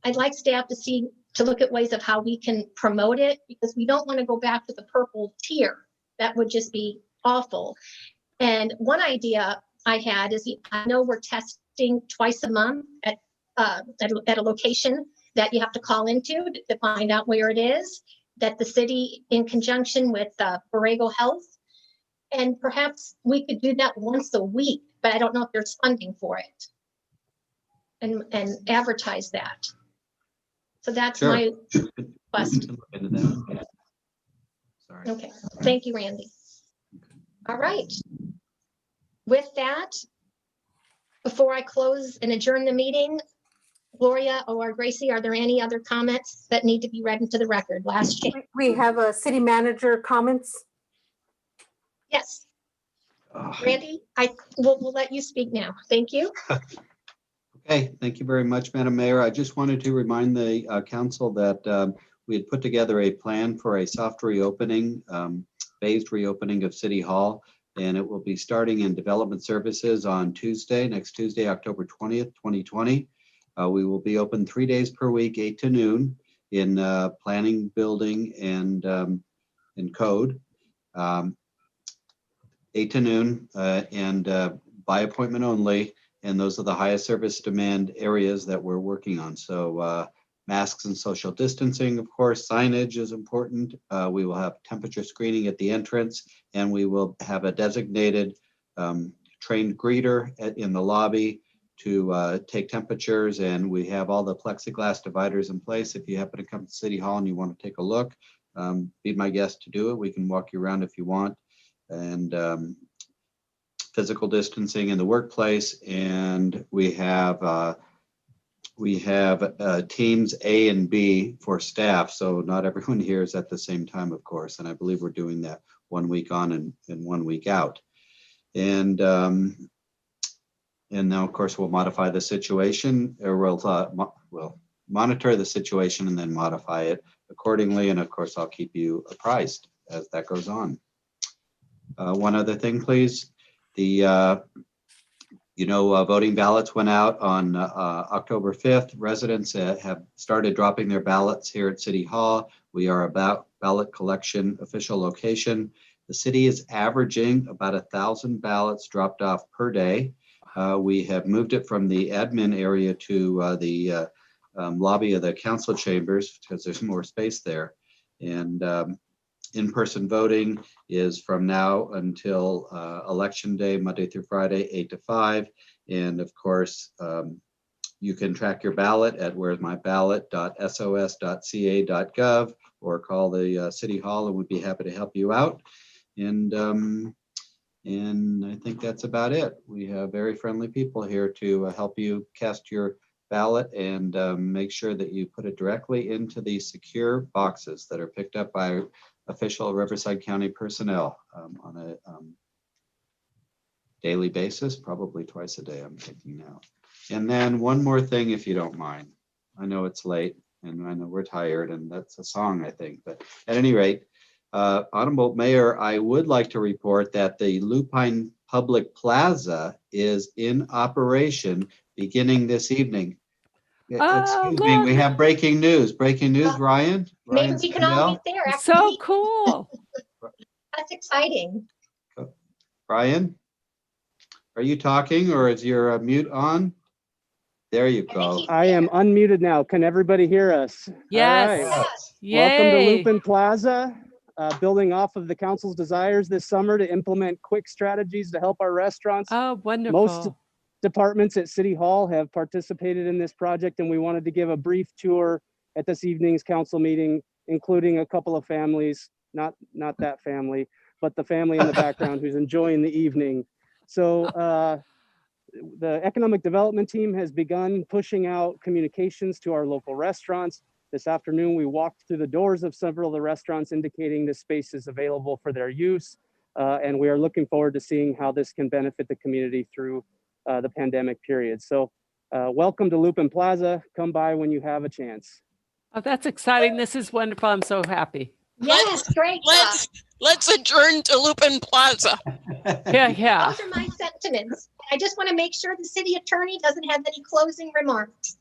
I'd like staff to look at ways of how we can promote it, because we don't want to go back to the purple tier. That would just be awful. And one idea I had is, I know we're testing twice a month at a location that you have to call into to find out where it is, that the city in conjunction with Borrego Health, and perhaps we could do that once a week, but I don't know if there's funding for it, and advertise that. So that's Sure. my request. Look into that. Yeah. Sorry. Okay, thank you, Randy. All right. With that, before I close and adjourn the meeting, Gloria or Gracie, are there any other comments that need to be read into the record? Last chance. We have a city manager comments. Yes. Randy, we'll let you speak now. Thank you. Okay, thank you very much, Madam Mayor. I just wanted to remind the council that we had put together a plan for a soft reopening, phased reopening of City Hall, and it will be starting in development services on Tuesday, next Tuesday, October 20th, 2020. We will be open 3 days per week, 8 to noon, in planning, building, and in code. 8 to noon, and by appointment only. And those are the highest service demand areas that we're working on. So masks and social distancing, of course, signage is important. We will have temperature screening at the entrance, and we will have a designated trained greeter in the lobby to take temperatures. And we have all the plexiglass dividers in place. If you happen to come to City Hall and you want to take a look, be my guest to do it. We can walk you around if you want. And physical distancing in the workplace, and we have teams A and B for staff, so not everyone here is at the same time, of course, and I believe we're doing that 1 week on and 1 week out. And now, of course, we'll modify the situation, or we'll monitor the situation and then modify it accordingly, and of course, I'll keep you apprised as that goes on. One other thing, please. The voting ballots went out on October 5th. Residents have started dropping their ballots here at City Hall. We are about ballot collection official location. The city is averaging about 1,000 ballots dropped off per day. We have moved it from the admin area to the lobby of the council chambers because there's more space there. And in-person voting is from now until election day, Monday through Friday, 8 to 5. And of course, You can track your ballot at where'smyballot.sos.ca.gov or call the City Hall, and we'd be happy to help you out. And I think that's about it. We have very friendly people here to help you cast your ballot and make sure that you put it directly into the secure boxes that are picked up by official Riverside County personnel on a daily basis, probably twice a day, I'm thinking now. And then one more thing, if you don't mind. I know it's late and I know we're tired, and that's a song, I think, but at any rate, Honorable Mayor, I would like to report that the Lupine Public Plaza is in operation beginning this evening. Excuse me, we have breaking news. Breaking news, Ryan? Maybe Ryan we can all Sandell? meet there after. So cool. That's exciting. Brian, are you talking or is your mute on? There you go. I am unmuted now. Can everybody hear us? Yes. All right. Yay. Welcome to Lupin Plaza, building off of the council's desires this summer to implement quick strategies to help our restaurants. Oh, wonderful. Most departments at City Hall have participated in this project, and we wanted to give a brief tour at this evening's council meeting, including a couple of families, not that family, but the family in the background who's enjoying the evening. So the economic development team has begun pushing out communications to our local restaurants. This afternoon, we walked through the doors of several of the restaurants indicating the space is available for their use. And we are looking forward to seeing how this can benefit the community through the pandemic period. So welcome to Lupin Plaza. Come by when you have a chance. Oh, that's exciting. This is wonderful. I'm so happy. Yes, great. Let's adjourn to Lupin Plaza. Yeah. Those are my sentiments. I just want to make sure the city attorney doesn't have any closing remarks.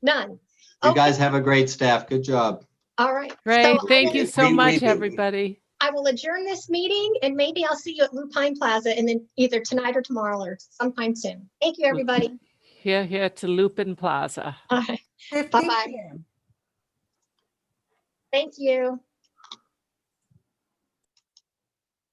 None. You guys have a great staff. Good job. All right. Great. So Thank you so much, reboot. everybody. I will adjourn this meeting and maybe I'll see you at Lupine Plaza and then either tonight or tomorrow or sometime soon. Thank you, everybody. Here to Lupin Plaza. All right. Bye-bye. Thank you.